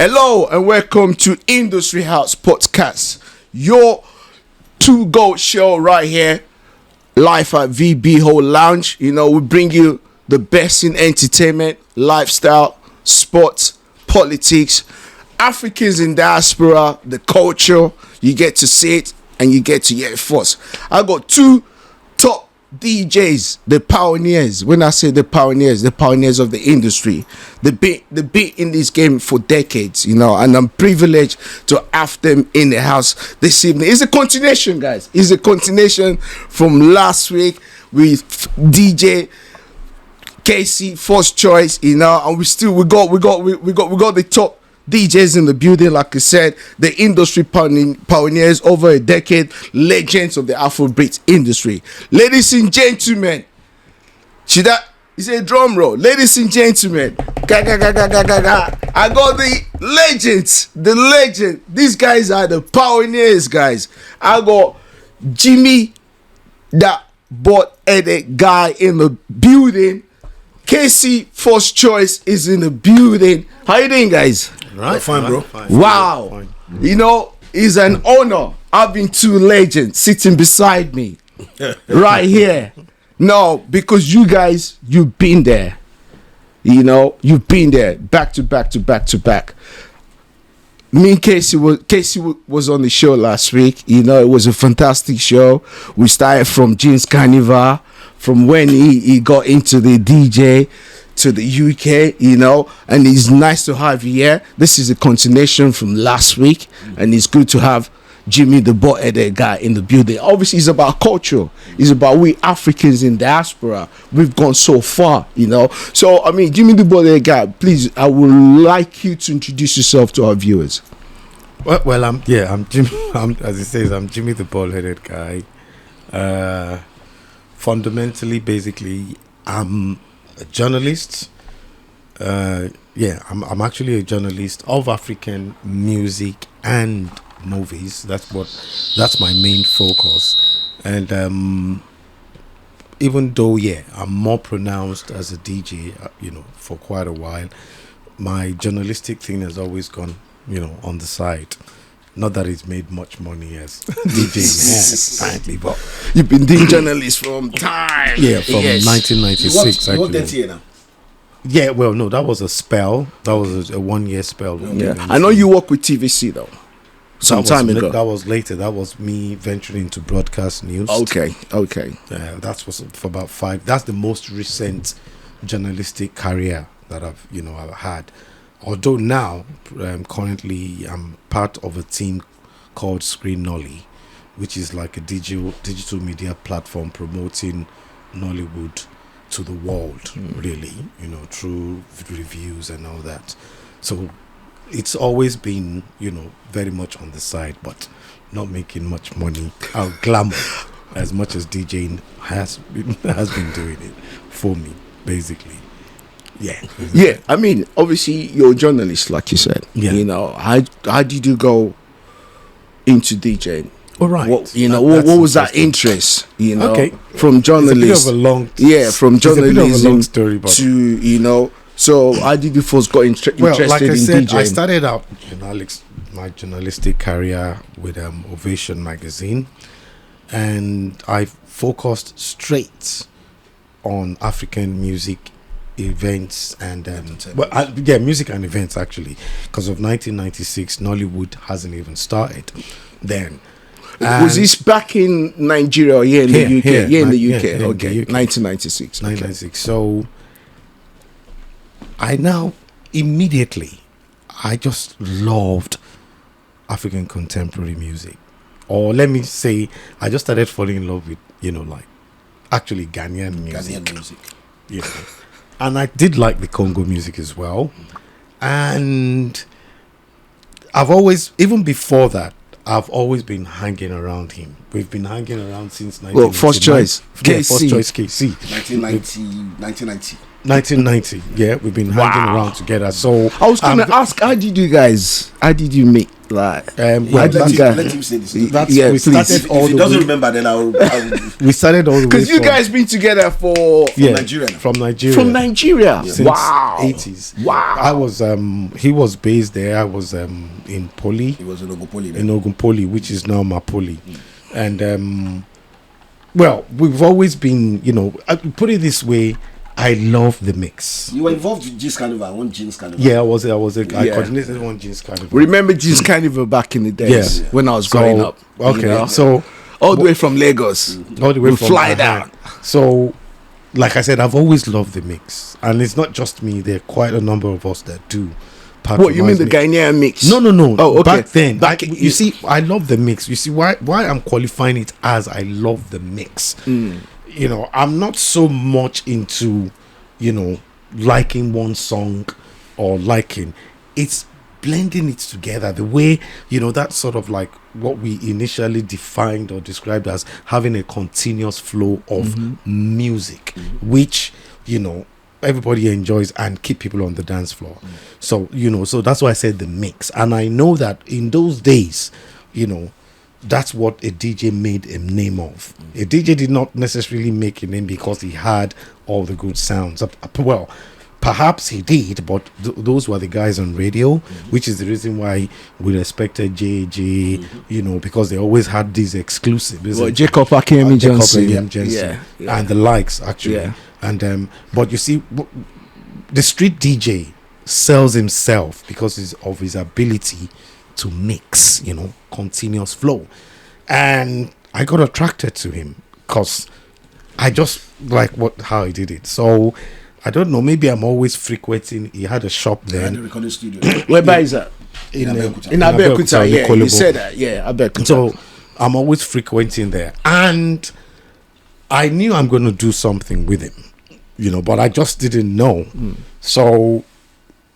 Hello and welcome to Industry House Podcast, your to-go show right here, live at VB Hall Lounge. You know, we bring you the best in entertainment, lifestyle, sports, politics, Africans in diaspora, the culture. You get to see it and you get to hear it first. I got two top DJs, the pioneers. When I say the pioneers of the industry, the beat in this game for decades, you know, and I'm privileged to have them in the house this evening. It's a continuation, guys. It's a continuation from last week with DJ Casey, first choice, you know, and we got the top DJs in the building. Like I said, the industry pioneers over a decade, legends of the Afrobeat industry. Ladies and gentlemen, is a drum roll. Ladies and gentlemen, I got the legends, the legend. These guys are the pioneers, guys. I got Jimmy, that Baldhead guy in the building. Casey, first choice, is in the building. How you doing, guys? Right, fine, bro. Wow. Fine. You know, it's an honor having two legends sitting beside me right here. No, because you guys, you've been there. You know, you've been there back to back. Me and Casey was on the show last week. You know, it was a fantastic show. We started from Jeans Carnival, from when he got into the DJ to the UK, you know, and it's nice to have you here. This is a continuation from last week, and it's good to have Jimmy the Baldhead guy in the building. Obviously, it's about culture. It's about we Africans in diaspora. We've gone so far, you know. So, I mean, Jimmy the Baldhead guy, please, I would like you to introduce yourself to our viewers. Well, I'm Jimmy. As it says, I'm Jimmy the Baldhead guy. Fundamentally, basically, I'm a journalist. I'm actually a journalist of African music and movies. That's my main focus. And even though I'm more pronounced as a DJ, you know, for quite a while, my journalistic thing has always gone, you know, on the side. Not that it's made much money as DJing, apparently, but you've been doing journalists from time. Yeah, from 1996. You worked that year now. Yeah, well, no, that was a spell. That was a 1 year spell. Yeah, I know you work with TVC though. Some time ago. That was later. That was me venturing into broadcast news. Okay. That was for about 5. That's the most recent journalistic career that I've had. Although now, currently, I'm part of a team called Screen Nolly, which is like a digital media platform promoting Nollywood to the world, really, you know, through reviews and all that. So it's always been, you know, very much on the side, but not making much money. Our glamour, as much as DJing has been doing it for me, basically. Yeah. I mean, obviously, you're a journalist, like you said. Yeah. You know, how did you go into DJing? All right. What was that interest? You know, from journalism. It's a bit of a long. From journalism a bit of a long story, but to, you know. So how did you first got interested like I said, DJing? I started out my journalistic career with Ovation magazine, and I focused straight on African music events and music and events, actually, because of 1996 Nollywood hasn't even started then. Was this back in Nigeria or in the UK? In the UK. Okay, 1996. 1996. So I now immediately, I just loved African contemporary music, or let me say, I just started falling in love with, you know, like actually Ghanaian music. You know. And I did like the Congo music as well. And I've always, even before that, I've always been hanging around him. We've been hanging around since 1999. Well, first choice, KC. 1990. Yeah, we've been hanging around together. So I was going to ask, how did you meet? Like, Well, how did Let you guys? him say this. that's Yeah, we please. started If all he the doesn't way. remember, then I'll We started all the way Because you from- guys been together for Nigeria now. from Nigeria. from Nigeria. Since Wow. 80s. Wow. I was he was based there. I was in Poli, He was in Ogupoli. in Ogunpoli, which is now Mapoli. And well, we've always been, I put it this way, I love the mix. You were involved with Jeans Carnival, one Jeans Carnival. Yeah, I Yeah. coordinated one Jeans Carnival. Remember Jeans Carnival back in the days Yeah. when I was So, growing up. Okay, you know? so all the way from Lagos. all the way We from fly Aha. down. So, like I said, I've always loved the mix, and it's not just me. There are quite a number of us that do. What you mean, patronize the me. Ghanaian mix? No. Oh, okay. Back then, You see, I love the mix. You see, why I'm qualifying it as I love the mix. I'm not so much into, liking one song or liking. It's blending it together. The way, that's sort of like what we initially defined or described as having a continuous flow of music, which, everybody enjoys and keep people on the dance floor. So so that's why I said the mix. And I know that in those days, that's what a DJ made a name of. A DJ did not necessarily make a name because he had all the good sounds. Well, perhaps he did, but those were the guys on radio, which is the reason why we respected JJ, because they always had these exclusives. Well, Jacob Akemi Johnson. Jensen, Yeah. and the likes, actually. Yeah. And but you see, the street DJ sells himself because of his ability to mix, continuous flow. And I got attracted to him because I just like how he did it. So I don't know, maybe I'm always frequenting. He had a shop I there had a recording studio. Where is that? In Abeokuta. In Abeokuta, yeah. You Kolebo. said that, yeah. Abeokuta. So I'm always frequenting there. And I knew I'm going to do something with him, but I just didn't know. So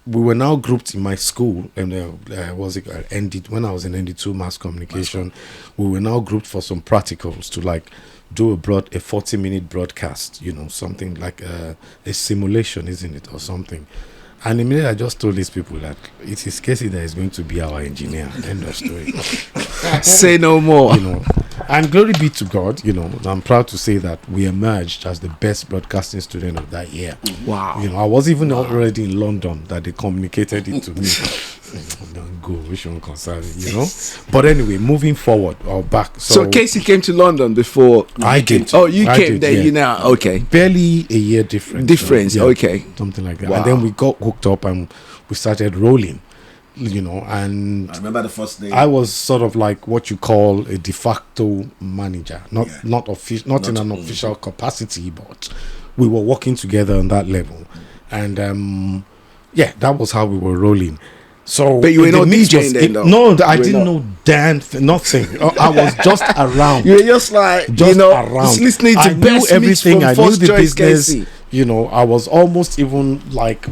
we were now grouped in my school, and when I was in ND2 mass communication, we were now grouped for some practicals to like do a 40-minute broadcast, something like a simulation, isn't it, or something. And immediately I just told these people that it is Casey that is going to be our engineer. End of story. Say no more. And glory be to God, I'm proud to say that we emerged as the best broadcasting student of that year. Wow. I was even already in London that they communicated it to me. Don't go, we shouldn't concern it, But anyway, moving forward or back. So Casey came to London before. I did. Oh, you I came did, there, yeah. you now. Okay. Barely a year difference. Difference, okay. Something like that. Wow. And then we got hooked up and we started rolling, and I remember the first day. I was sort of like what you call a de facto manager, not in an official capacity, but we were working together on that level, and that was how we were rolling. So, But you were the not mix DJing then, though? No, I You were didn't not? know nothing. I was just around. You were just like, Just around. around. Just listening to I knew best everything. I mix from knew First the Choice business. Casey. I was almost even like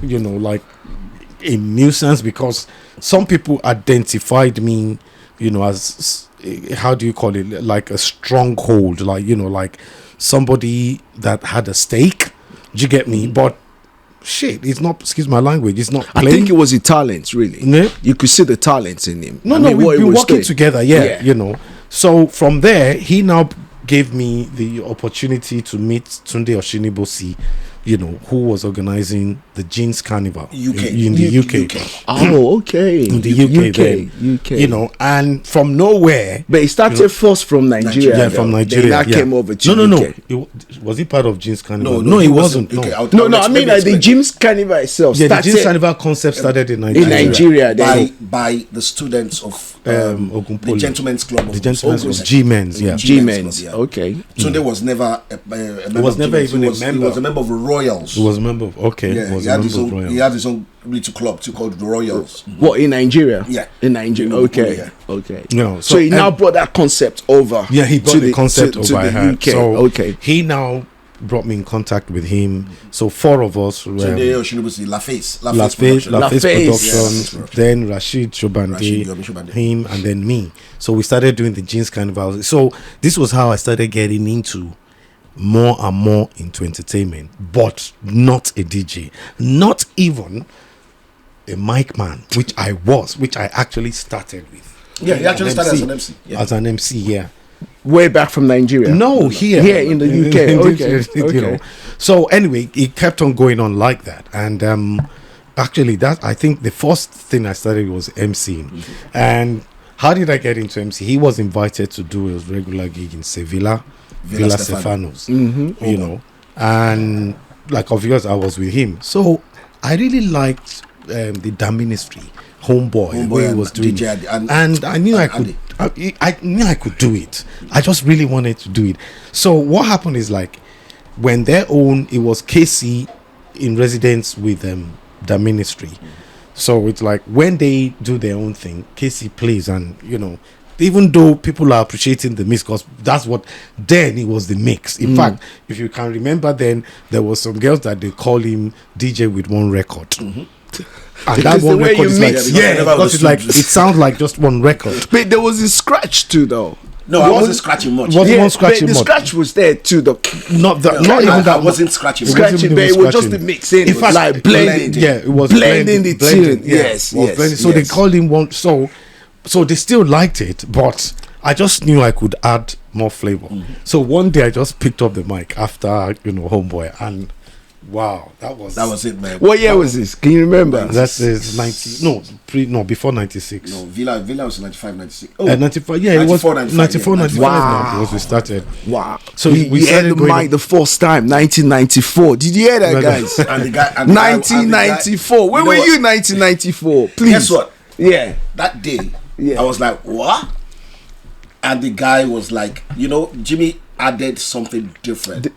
a nuisance because some people identified me, as how do you call it, like a stronghold, like somebody that had a stake. Do you get me? But shit, it's not. Excuse my language. It's not. I Playing. think it was the talent, really. Yeah. You could see the talent in him. No, I mean, what we've he been was working doing. together, So from there, he now gave me the opportunity to meet Tunde Oshinibosi, who was organizing the Jeans Carnival in the UK. Oh, okay. In the UK, then. And from nowhere. But he started first from Nigeria. Yeah, from Nigeria. Then that came over to No. UK. Was he part of Jeans Carnival? No, he wasn't. Okay, No. I mean the James Carnival itself Yeah, the started Jeans Carnival concept started in Nigeria. in Nigeria. Then by the students of Ogunpoli. the Gentlemen's Club. The Gentlemen's Club, Club, G-Men's, yeah. G-Men's. Club, Okay. Tunde was never a member. was never even a He member. was a member of the Royals. He was a member of, okay. Yeah, was he a had, member his of own, Royal. he had his own little club too called the Royals. What, in Nigeria? Yeah. In Nigeria. In Okay. Nigeria. Okay. So he now brought that concept over. Yeah, he brought to the concept to over the I had. UK. So Okay. he now brought me in contact with him. So four of us. Tunde Oshinibosi, LaFace LaFace LaFace. Production, then Rashid Rashid Shobande, Shobande. him, and then me. So we started doing the Jeans Carnival. So this was how I started getting into more and more into entertainment, but not a DJ, not even a mic man, which I actually started with. Yeah, he actually started as an MC. Yeah. As an MC, yeah. Way back from Nigeria. No, here. Here in the UK. You Okay. know. So anyway, it kept on going on like that. And actually, that I think the first thing I started was MCing. And how did I get into MC? He was invited to do his regular gig in Sevilla, Villa Stefanos, you know. And like obviously I was with him. So I really liked the damn ministry, Homeboy, where he was doing DJ it. And I knew I could. I knew I could do it. I just really wanted to do it. So what happened is like when their own, it was KC in residence with the ministry. So it's like when they do their own thing, KC plays, and you know, even though people are appreciating the mix, because that's what then it was the mix. In fact, if you can remember, then there was some girls that they call him DJ with one record. And that one record is like, because it's like, it sounds like just one record. But there was a scratch too, though. No, I wasn't scratching much. Wasn't scratching the much. scratch was there too, though. Not even that. I wasn't scratching. Scratching, but it was just the mixing. In fact, like blending. Yeah, it was blending the tune. Yeah, Yes, yes. blending. So they called him one. So they still liked it, but I just knew I could add more flavor. So one day I just picked up the mic after Homeboy, and wow, that was it, man. What year was this? Can you remember? That is 90. Before 96. No, Villa was 95, 96. Oh, 95. Yeah, it was 94, 95. Wow. Because we started. Wow. So we started heard the mic the first time, 1994. Did you hear that, guys? and the guy, 1994. Where were you, 1994? Please. Guess what? Yeah. That day, Yeah. I was like, what? And the guy was like, Jimmy added something different.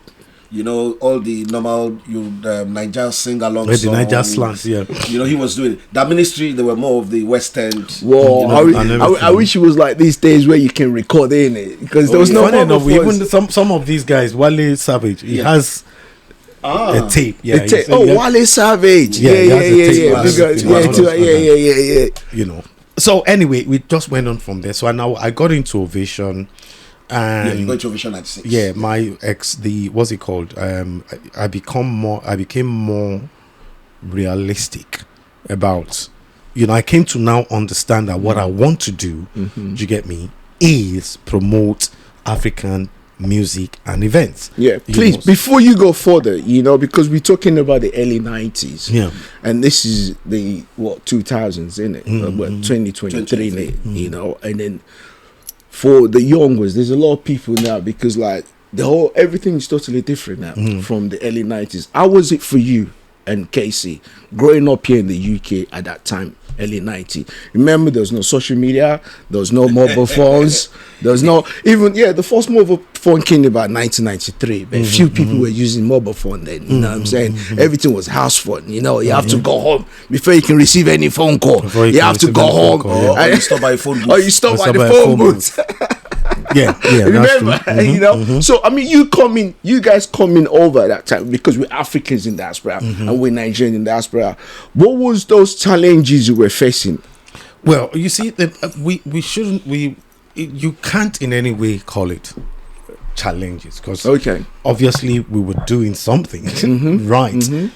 All the normal Niger sing-along songs. The Niger slangs, yeah. He was doing it. That ministry, they were more of the West End. Whoa, I wish it was like these days where you can record in it. Because there was no funny enough, even some of these guys, Wale Savage, he has a tape. Yeah, Wale Savage. Yeah. So anyway, we just went on from there. So now I got into Ovation. And you got to Ovation 96. Yeah, my what's it called? I became more realistic about, I came to now understand that what I want to do, do you get me, is promote African music and events. Yeah, please, before you go further, because we're talking about the early 90s. Yeah. And this is the 2000s, isn't it? 2023, and then for the young ones, there's a lot of people now, because like everything is totally different now from the early 90s. How was it for you and Casey growing up here in the UK at that time, early 90s? Remember, there was no social media, there was no mobile phones, there was no the first mobile phone came about 1993, but few people were using mobile phone then. You know what I'm saying? Everything was house phone. You have to go home before you can receive any phone call. You have to go home, or you stop by a phone booth. Or you stop by the phone booth. Yeah. Remember, So I mean, you guys coming over at that time, because we're Africans in diaspora and we're Nigerian in diaspora. What was those challenges you were facing? Well, you see, you can't in any way call it challenges, because obviously we were doing something right.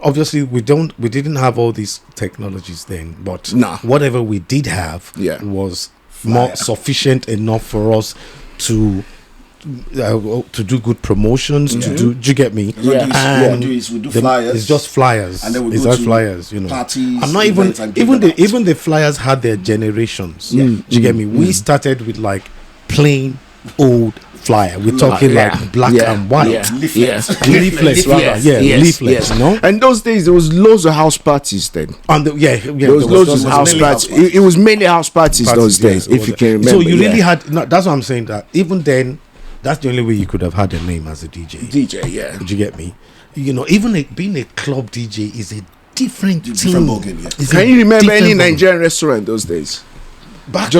Obviously we didn't have all these technologies then, but whatever we did have was more sufficient enough for us to do good promotions, do you get me? And we do flyers. It's just flyers, and then we it's go just to flyers, parties. I'm not even the flyers had their generations. Do you get me? We started with like plain old flyer. We're talking like black and white. Leaflets. Leaflets. And those days there was loads of house parties then. And there was loads of house parties. It was mainly house parties those days, if you can remember. So you really had. That's what I'm saying. That even then, that's the only way you could have had a name as a DJ. Did you get me? Even being a club DJ is a different thing. Can you remember any Nigerian restaurant those days? Back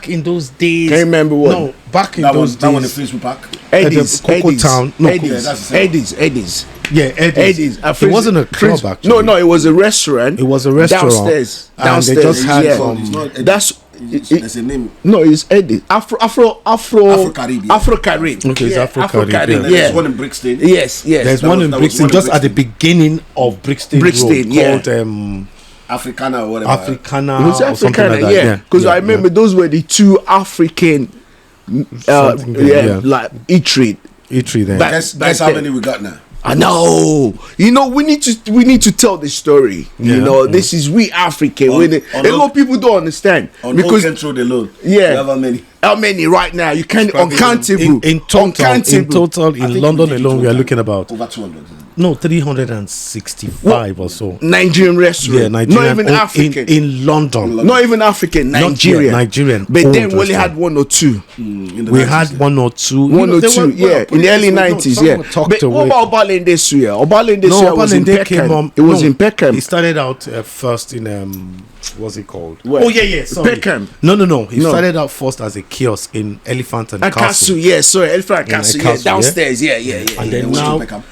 in those days. Can you remember what? No, back in those days. That one in Facebook Park. Eddie's. Town. No, Eddie's. Yeah, Eddie's. It wasn't a club actually. No, it was a restaurant. It was a restaurant downstairs. And they just had There's a name. No, it's Eddie. Afro-Caribbean. Afro-Caribbean. Okay, it's Afro-Caribbean. There's one in Brixton. Yes. There's one in Brixton, just at the beginning of Brixton Road, called Africana or whatever. Africana It was or something Africana, like that. yeah. Because I remember those were the two African, Something, like eatery. Eatery then. Back- Guess how then. many we got now? I know. You know, we need to tell the story. You Yeah, know, this is we African. On- A lot of people don't understand On because Oak Road alone. Yeah. We have how many? how many right now? You can't Probably uncountable. in total, I in think London we did alone, we are total looking about over 200. no 365 or so. Nigerian restaurant. Yeah, Nigerian. Not even African. in London. Not even African. Nigerian. Nigerian. But then owned we only restaurant. had one or two. In the We 90s, had yeah. one or two. One or they two, were- yeah, put in the it early this way, 90s, someone yeah. tucked But what away. about Obalende Suya? Obalende Suya was in Obalende came Peckham. on- It was no, in Peckham. He started out first in what's it called? Where? Oh yeah, sorry. Peckham. No. He No. started out first as a kiosk in Elephant and A castle, yeah, sorry, Elephant and In a Castle, castle, yeah. downstairs, yeah. And He then went to now, Peckham.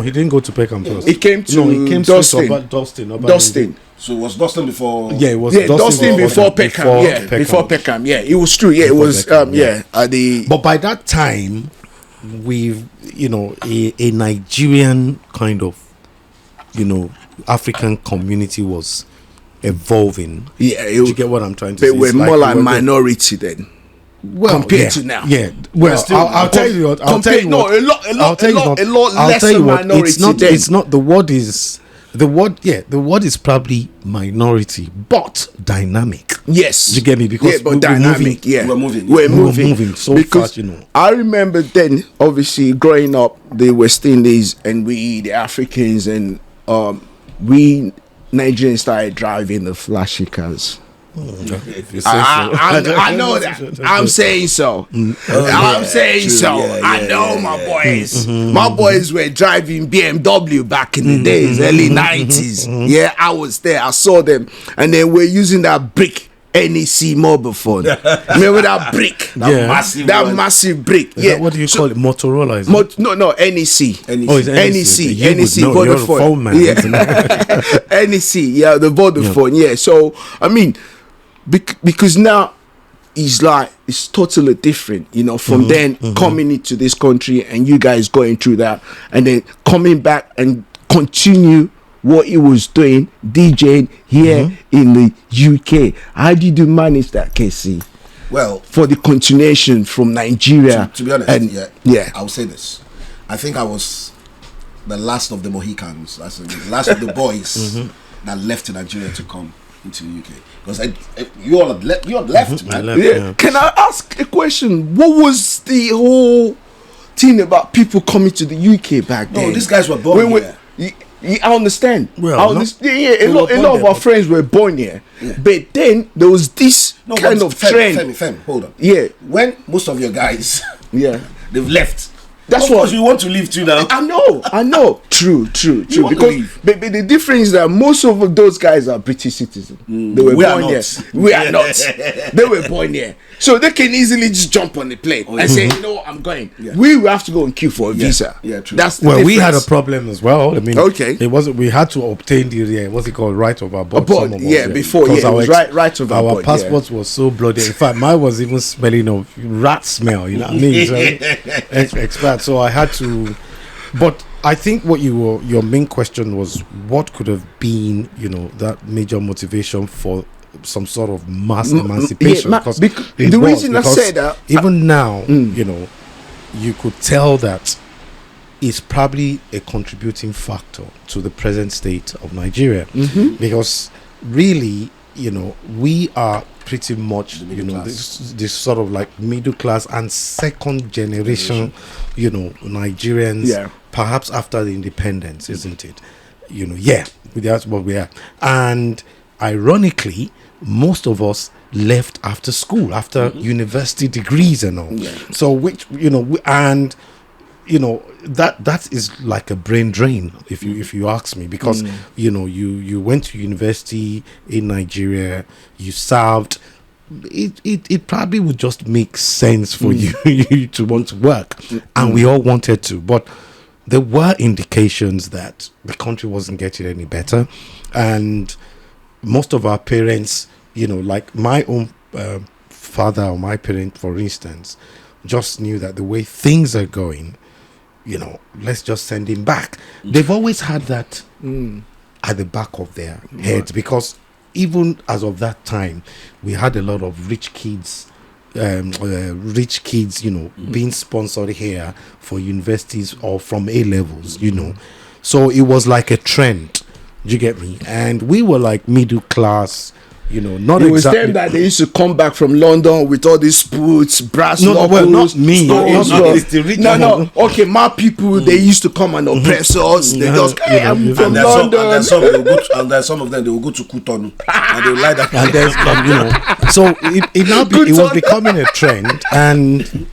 he didn't go to Peckham first. He came to he came Dustin. straight to Dustin. Dustin. So was Dustin before? Yeah, it was Yeah, Dustin before Peckham. Peckham, before Peckham, yeah. It was true, yeah, it Before was, Peckham, at the... But by that time, we've a Nigerian kind of African community was evolving. Yeah, Do you get what I'm trying to say? But we're It's more like we're- minority then. well, compared yeah, to now. Yeah. Well, still- I'll tell you what. I'll tell you no, what. a lot I'll tell you what, I'll lesser tell you what, minority It's not. then. It's not. The word is. The word is probably minority, but dynamic. Yes. You get me? Because but we're dynamic, moving. yeah. We're moving. We're We're moving. moving so because fast, I remember then, obviously, growing up, the West Indies and we, the Africans, and we Nigerians started driving the flashy cars. If you say so. I know that. I'm saying so. I'm saying so. I know my boys. My boys were driving BMW back in the days, early 90s. Yeah, I was there. I saw them. And then we're using that brick NEC mobile phone. Remember that brick? Yeah. Massive brick. Is Yeah. that what do you call it? Motorola? Is it? No, NEC. Oh, it's NEC, You would NEC, know, you're a Vodafone. phone man, isn't it? Yeah, NEC, yeah, the Vodafone, yeah. So I mean, because now it's totally different, from then coming into this country and you guys going through that, and then coming back and continue what he was doing, DJing here in the UK. How did you manage that, KC? Well, For the continuation from Nigeria, to be honest, and yeah, I'll say this. I think I was the last of the Mohicans, that's the last of the boys that left Nigeria to come into the UK. Because you all had left, man. left. yeah. Yeah. Can I ask a question? What was the whole thing about people coming to the UK back No, then? these guys were born here. I understand. Well, I understand. Yeah, they a were lot born of there, our but- friends were born here, but then there was this No, kind but of Fem, trend. Fem, hold on. Yeah, When most of your guys yeah. they've left, That's of what- course you want to leave too now. I know. True. want to Because leave. but the difference is that most of those guys are British citizens. They were We are born here. not. We are not. They were born here, so they can easily just jump on the plane and say, "You know what, I'm going." Yeah. We will have to go and queue for a visa. Yeah, true. That's the Well, we had a difference. problem as well. I mean, Okay. it wasn't. We had to obtain the what's it called, right of our board. Aboard, some of us, yeah, before, because yeah, it was our right of our our board, passports was so bloody. In fact, mine was even smelling of rat smell. You know what I mean? So, expired. So I had to. But I think what your main question was, what could have been, that major motivation for some sort of mass emancipation? yeah, because the reason I said that, even now, you could tell that is probably a contributing factor to the present state of Nigeria, because really, we are pretty much, this sort of like middle class and second generation, Nigerians, Yeah. perhaps after the independence, isn't it? That's what we are. And ironically, most of us left after school, after university degrees and all. So which, that is like a brain drain, if you ask me, because you went to university in Nigeria, you served. It probably would just make sense for you to want to work, and we all wanted to, but there were indications that the country wasn't getting any better, and most of our parents, like my own father or my parent, for instance, just knew that the way things are going, let's just send him back. They've always had that at the back of their heads, because even as of that time, we had a lot of rich kids, being sponsored here for universities or from A levels, So it was like a trend. Do you get me? And we were like middle class, not It was exactly. them that they used to come back from London with all these boots, brass knuckles. well, not me. stones, Not bro. it's the rich no. one. Okay, my people, they used to come and oppress us. They just, hey, I'm from And there's some, London. and there's some, they will go to, and there's some of them they will go to Kutonu and they will lie down. And there's so it was becoming a trend, and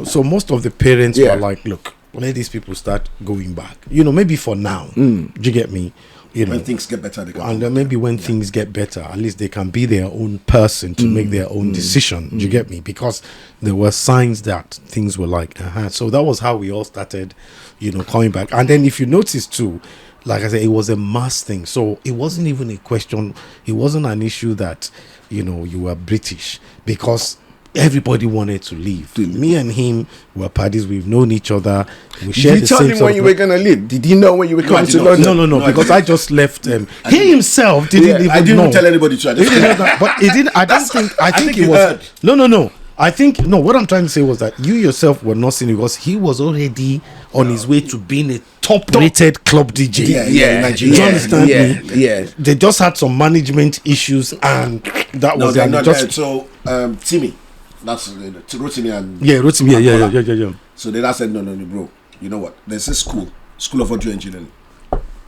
so most of the parents Yeah. were like, look, let these people start going back, maybe for now. Do you get me? When things get better, they can And then maybe when things get better, at least they can be their own person to make their own decision. Do you get me? Because there were signs that things were like, So that was how we all started, coming back. And then if you notice too, like I said, it was a mass thing. So it wasn't even a question. It wasn't an issue that, you were British, because everybody wanted to leave. Me and him were parties. We've known each other. We shared Did you the tell same him sort when of- you were going to leave? Did he know when you were coming I to did not. London? No, No, I because didn't. I just left. He himself didn't Yeah, even I didn't know. tell anybody to. I He just didn't know that, but he didn't. I don't think. I think you it was. heard. No. I think no. What I'm trying to say was that you yourself were not seeing it, because he was already on his way to being a top-rated club DJ. Yeah, in Nigeria. Do you understand yeah, me? yeah. They just had some management issues, and that No, was they're it. not. Just So Timmy, that's Rotimi and yeah, Rotimi, yeah. So then I said, no, bro. You know what? There's a school of audio engineering.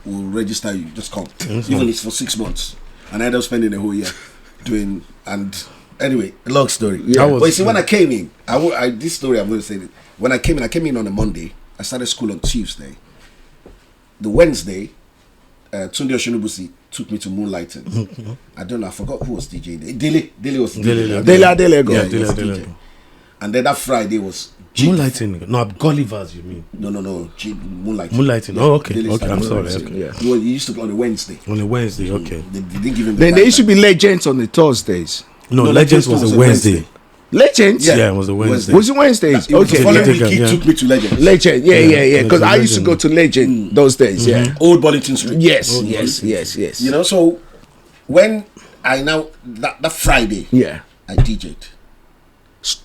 We'll register you. Just come. Even if it's for 6 months. And I ended up spending the whole year doing. And anyway, a long story. Yeah. But you see, when I came in, this story I'm going to say it. When I came in on a Monday. I started school on Tuesday. The Wednesday, Tunde Oshinubusi took me to moonlighting. I don't know. I forgot who was DJ. Dele was DJ. Dele Adelego. Yeah, Dele he was Adelego. DJ. And then that Friday was G. Moonlighting. No, Gulliver's. You mean No. Moonlighting. Moonlighting? Oh, okay. Dele Okay, started I'm sorry. Moonlighting. Okay. Yeah. He used to go on a Wednesday. On a Wednesday. Okay. They didn't give him. Then the there used to be Legends on the Thursdays. No, No, Legends Legends was a Wednesday. Legends? Yeah, it was a Wednesday. Was it Wednesdays? It was the Okay. following week, Yeah. he took me to Legends. Legend, yeah. Because Yeah, I used to go to Legend those days, yeah. Old Burlington Street. Yes. You know, so when I now that Friday, Yeah. I DJ'd.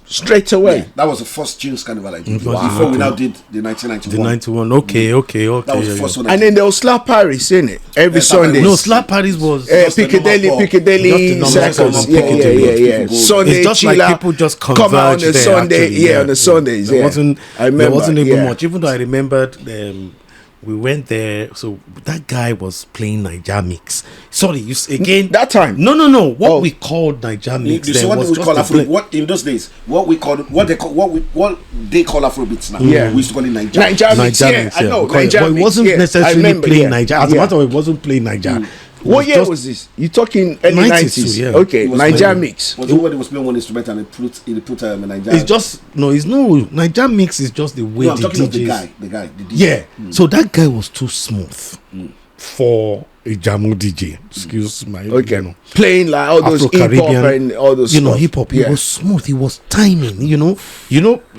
Straight away. That was the first June's Carnival I did. Wow. Before we now did the 1991. The 91. Okay. That was the first one. I And did. then there was Slap Paris, in it? Every Yeah, Slap Paris. Sunday. No, Slap Paris was. Just the Piccadilly normal Just the normal Circus. form of Piccadilly. Yeah. Sunday, It's just like chiller, people just come out on converged a there, Sunday. actually, On the Sundays. There yeah. wasn't. I remember. There wasn't even yeah. much. Even though I remembered, we went there. So that guy was playing Niger Mix. Sorry, again. That time? No. What Oh. we called Niger Mix You see then what was we just call a Afro? blend. What in those days? What they call Afrobeats now? Yeah. We used to call it Niger. Niger Mix, Niger yeah, Mix, I know. we call it. Niger But it Mix, wasn't yeah. I necessarily remember, playing yeah. Niger. As a Yeah. matter of it wasn't playing Niger. It What was year just- was this? You talking early 90s, 90s? yeah. Okay, It was Niger playing- Mix. Was it when he was playing one instrument and he put a Niger? It's just it's no Niger Mix is just the way No, I'm the talking of DJs. the guy, the DJ. Yeah. So that guy was too smooth for a Jamu DJ. Excuse my Okay. Playing like all those hip hop Afro-Caribbean, and all those you know, stuff. hip hop. Yeah. He was smooth. He was timing.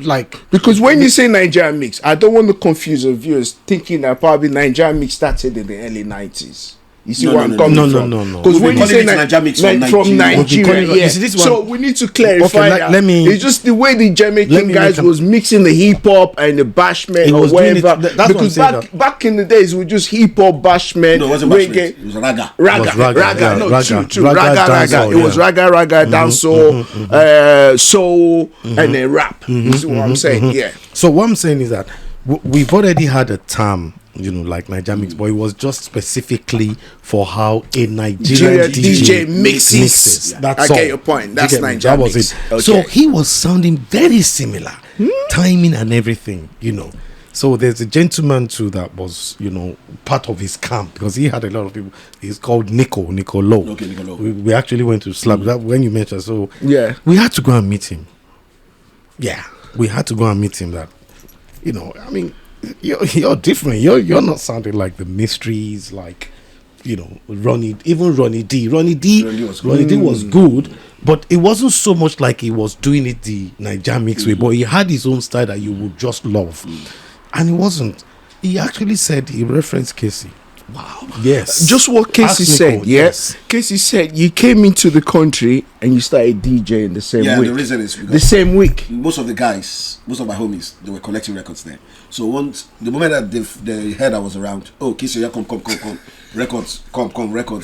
Like Because when you say Niger Mix, I don't want to confuse the viewers thinking that probably Niger Mix started in the early 90s. You see No, what no, I'm no, coming no, from? no, no. Because We've when been you say calling it Niger Mix from from Nigeria. We've been calling Nigeria, it- yeah. you see, this So one- we need to clarify Okay, that. let me- It's just the way the Let Jamaican me guys make a- was mixing the hip hop and the bashment He or was doing it- whatever. that's what I'm Because saying, back in the days, we just hip hop, bashment, No, it wasn't reggae. Bashment. It was Raga. Raga, was raga, yeah, no, raga. true, Raga raga, dancehall, It was yeah. raga, dancehall, soul, and then rap. You see what I'm saying? Yeah. So what I'm saying is that we've already had a term, like Niger Mix, but it was just specifically for how a Nigerian Nigeria DJ DJ mixes. That's I all. get your point. You That's get me? Niger That was Mix. it. Okay. So he was sounding very similar, timing and everything. So there's a gentleman too that was, part of his camp, because he had a lot of people. He's called Nicolo. Okay, Nicolo. We actually went to Slap that when you mentioned. So Yeah. we had to go and meet him. Yeah, we had to go and meet him. That, I mean, you're different. You're not sounding like the Mysteries, like, Ronnie D. Ronnie D was good, but it wasn't so much like he was doing it the Niger Mix way, but he had his own style that you would just love. And it wasn't. He actually said, he referenced Casey. Wow. Yes. Just what Casey Ask said, Nicole, yeah? yes. Casey said you came into the country and you started DJing the same Yeah, week. the reason is The because same week. most of the guys, most of my homies, they were collecting records there. So once the moment that they heard I was around, oh, Casey, yeah, come, records,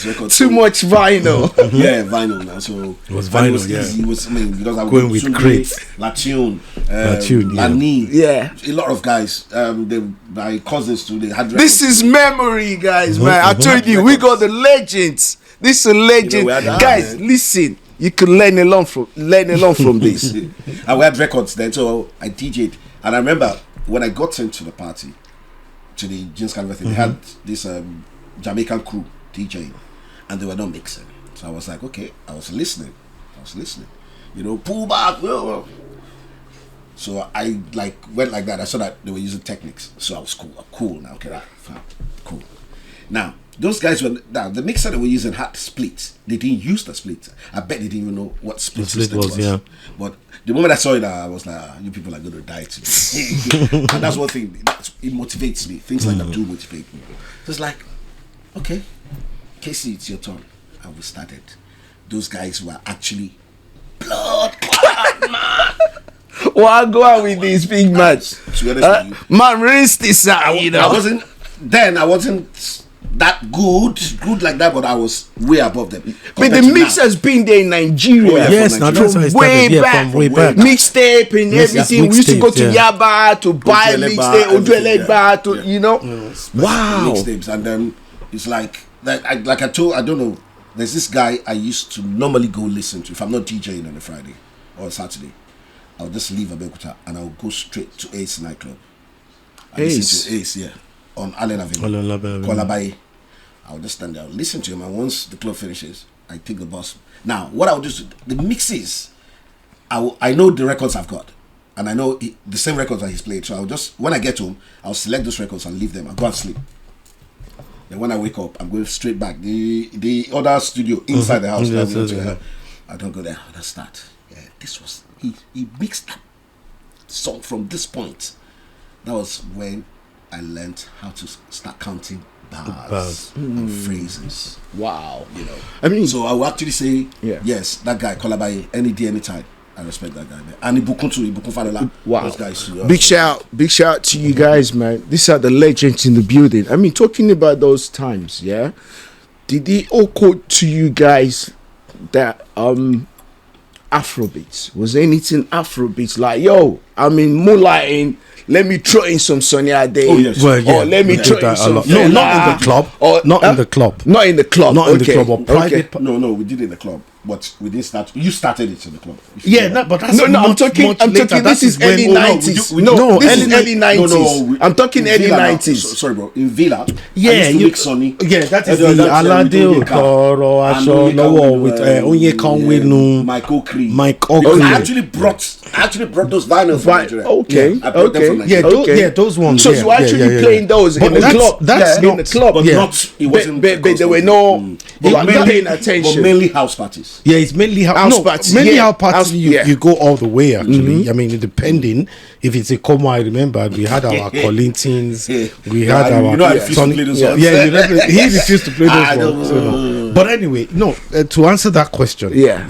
records. Too much vinyl. Yeah, vinyl now. So It was vinyl, was yeah. easy. It was, I mean, because I was Going with crates. Latune, Latune, yeah. Lani, Yeah. a lot of guys. My cousins too. They had records. This is memory, guys, man. I told you, we got the legends. This is a legend. we had that, Guys, man. listen. You can learn along from this. And we had records then, so I DJ'd. And I remember when I got into the party, to the Jeans Carnival thing, they had this Jamaican crew DJing, and they were not mixing. So I was like, okay, I was listening. You know, pull back. So I went like that. I saw that they were using techniques. So I was cool. I'm cool now. Okay, fine. Cool. Now, those guys the mixer they were using had splits. They didn't use the split. I bet they didn't even know what split system was. Yeah. But the moment I saw it, I was like, you people are going to die today. And that's one thing. It motivates me. Things like that do motivate me. So it's like, okay, Casey, it's your turn. And we started. Those guys were actually blood clot, man. Well, go on with this big match. To be honest with you, Man, rinse this out, you know. I wasn't that good like that, but I was way above them. But the mix has been there in Nigeria. Oh, yeah, Yes, from now Nigeria. that's how it From way started. Yeah, back. from way back. Mixtape and Yes, everything. We used to go to mixtapes, Yaba to buy Ojuelegba, mixtape, everything, Ojuelegba to, yeah. you know. Wow. Mixtapes, and then it's like I don't know. There's this guy I used to normally go listen to if I'm not DJing on a Friday or a Saturday. I'll just leave Abeokuta and I'll go straight to Ace nightclub. I listen to Ace, yeah, on Allen Avenue, Kolabai. I'll just stand there, I'll listen to him, and once the club finishes, I take the bus. Now, what I'll do is the mixes. I know the records I've got, and I know the same records that he's played. So I'll just when I get home, I'll select those records and leave them. I'll go and sleep. Then when I wake up, I'm going straight back. The other studio inside the house. I don't go there. I just start. Yeah, this was he mixed that song from this point. That was when I learned how to start counting bars and phrases. Wow. You know. I mean, So I will actually say, Yeah. yes, that guy, Kolabai, any day, anytime. I respect that guy, man. And Ibukun Falola. wow. Those guys. Big shout to you guys, man. These are the legends in the building. I mean, talking about those times, yeah. Did they all quote to you guys that Afrobeats? Was there anything Afrobeats like, yo, I mean, moonlighting, let me throw in some Sonia Day. Oh, yes. Well, yeah, Or let me we throw did in that a some lot. No, not in the club. Or, Not in the club. Not in the club. Not in the Okay. club or private. Okay. No, we did it in the club, but we didn't start. You started it in the club. Yeah, no, but that's No, I'm much talking. later. This That is when- early oh, no, 90s. we No, do- this early is early 90s. I'm talking in early Villa now. 90s. Sorry, bro. In Villa, Yeah, I used to you- mix Sonny. Yeah, that is That's the we Alade do the Otoro And Aso Onyeka Lowo with, with Onyeka Nwenu. Michael Cree. Mike Because Okri. I actually brought those vinyls from Nigeria. Okay. I brought them from Yeah, Nigeria. Okay. those ones. So yeah, you were actually playing those in the club. That's in not the club. But Yeah. not. It wasn't. But there were no. But I'm not paying attention. But mainly house parties. Yeah, it's mainly House party, mainly yeah. how party House- you, yeah. you go all the way actually. I mean, depending if it's a Como, I remember we had our Collintons, we had our You know, I refused to Sonny- play those yeah, ones. yeah, he refused to play I those don't ones. So no. But anyway, no. To answer that question, Yeah.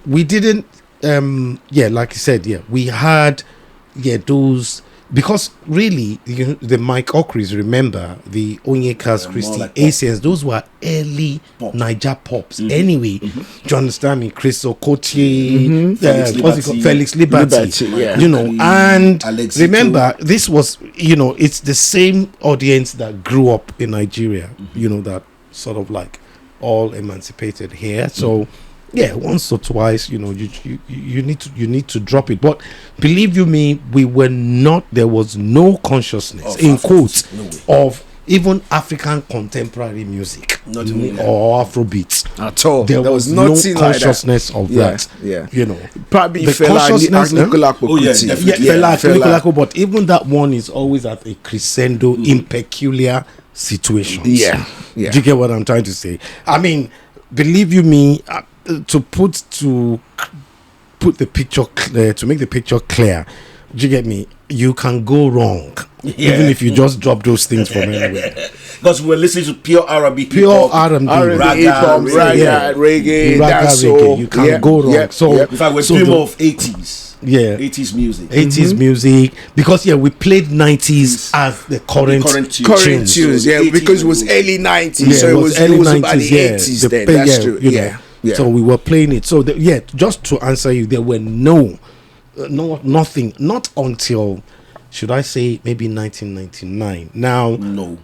we didn't. Like you said, we had, those. Because really, the Mike Okris, remember, the Onyekas, more Christy, like pop. Asians, those were early Pop. Niger pops. Anyway, do you understand me? Chris Okotie, Felix Felix Liberty, yeah. you know, and Alexito. remember, this was, it's the same audience that grew up in Nigeria, that sort of like all emancipated here. So, once or twice, you need to drop it. But believe you me, there was no consciousness in quotes No way. of even African contemporary music Not even, or Afrobeats At all. there was no nothing like that. consciousness of Yeah, that. yeah. Probably The Fela consciousness, Anikulapo Oh, yeah, Kuti. definitely. Fela, but even that one is always at a crescendo in peculiar situations. Yeah, yeah. Do you get what I'm trying to say? I mean, believe you me, to put the picture clear, to make the picture clear, do you get me? You can go wrong Even if you just drop those things from anywhere. Because we're listening to pure R&B, Pure R&B, reggae, reggae. You can't go wrong. So, in fact, we're doing more of 80s. Yeah, 80s music. 80s music, because we played 90s as the current tunes. Yeah, because it was early 90s, so it was about the 80s then. That's true. Yeah. So we were playing it. So just to answer you, there were nothing, not until, should I say, maybe 1999. Now, no.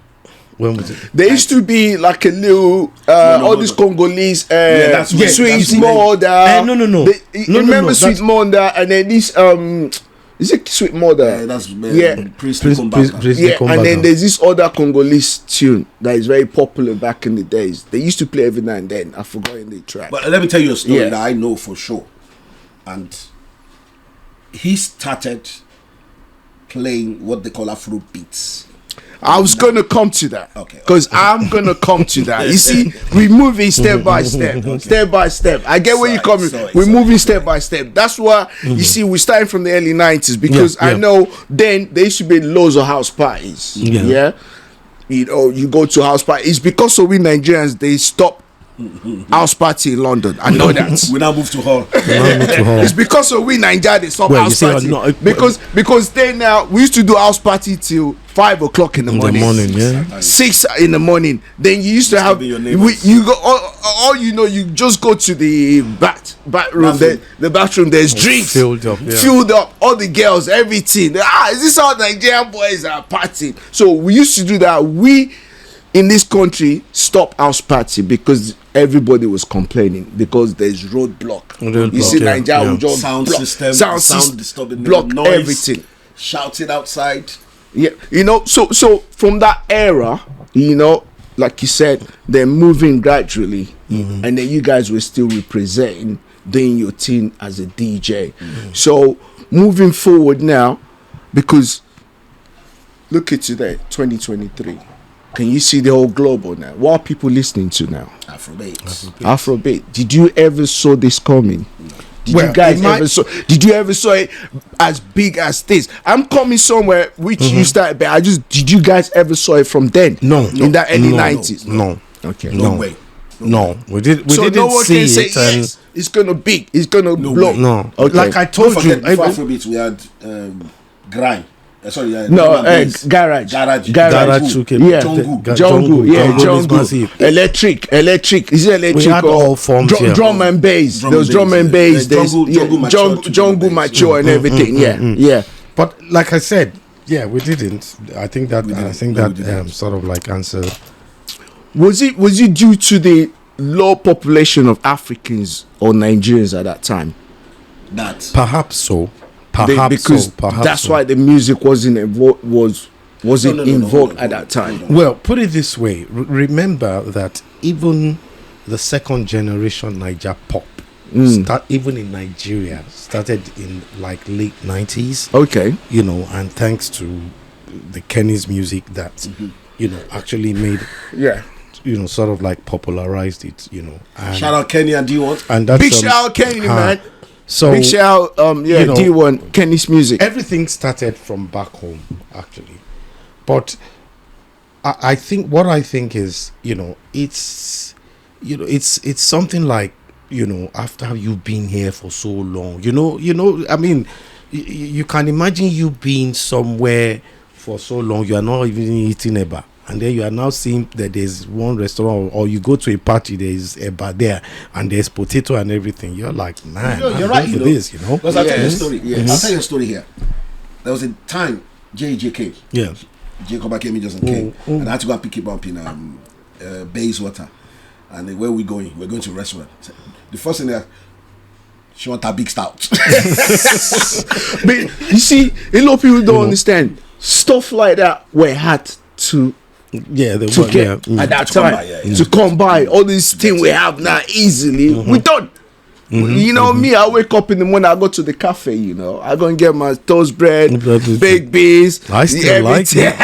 When was it? There used to be like a little all these Congolese Sweet Mother. No. Remember Sweet Mother, and then this is it Sweet Mother? Yeah, that's Prince and then there's this other Congolese tune that is very popular back in the days. They used to play every now and then. I've forgotten the track. But let me tell you a story that I know for sure. And he started playing what they call Afro beats. I was going to come to that. Okay. Because I'm going to come to that. You see, we're moving step by step. Step by step. I get where you're coming. We're moving step by step. That's why, you see, we're starting from the early 90s. Because I know then there used to be loads of house parties. Yeah. You know, you go to house parties. Because of we Nigerians, they stop house party in London. I know that. We now move to hall. It's because of we Nigeria they stop house party. Because then now we used to do house party till 5 o'clock in the morning. 6 in the morning. Then you used to have you go all you know, you just go to the bathroom. The bathroom, there's drinks filled up, all the girls, everything. Is this how Nigerian boys are partying? So we used to do that. We in this country stop house party because everybody was complaining because there's roadblock. You see, Nigeria will just sound disturbing, block noise, everything, shouting outside. Yeah, you know. So from that era, you know, like you said, they're moving gradually, and then you guys were still representing, doing your thing as a DJ. So moving forward now, because look at today, 2023. Can you see the whole global now? What are people listening to now? Afrobeat. Did you ever saw this coming? Did you ever saw it as big as this? I'm coming somewhere which you started, but did you guys ever saw it from then? No. In that early 90s? No. Okay. No way. No. We didn't no one see can say it. Yes, it's gonna be. It's gonna blow. Way. No. Okay. Like I told you, before Afrobeat we had grime. Garage. Jungle. Electric. Is it electric? We had all forms here. Drum and bass. There was drum and bass. There's jungle mature and everything. Yeah. But like I said, we didn't. I think that sort of like answered. Was it due to the low population of Africans or Nigerians at that time? Perhaps so. Perhaps that's why the music wasn't in vogue at that time. Well, put it this way: remember that even the second generation Niger pop, even in Nigeria, started in like late 90s. Okay, you know, and thanks to the Kenny's music that actually made sort of like popularized it. And shout out Kenny and D1. And that's big shout out Kenny, man. So big shout D1 Kenny's music. Everything started from back home actually, but I think is it's something like after you've been here for so long, I mean you can imagine you being somewhere for so long, you are not even eating eba. And then you are now seeing that there's one restaurant, or you go to a party, there's a bar there, and there's potato and everything. You're like, man, you're right. Because I'll tell you a story. I'll tell you a story here. There was a time JJ came. Yeah. Jacob came, just came, and I had to go and pick him up in Bayswater. And then, where are we going? We're going to a restaurant. The first thing that she want a big stout. But you see, a lot of people don't understand stuff like that. Were had to. At that time to come by all this thing we have now easily. We don't. Me, I wake up in the morning, I go to the cafe, I go and get my toast bread, baked beans. I still like it.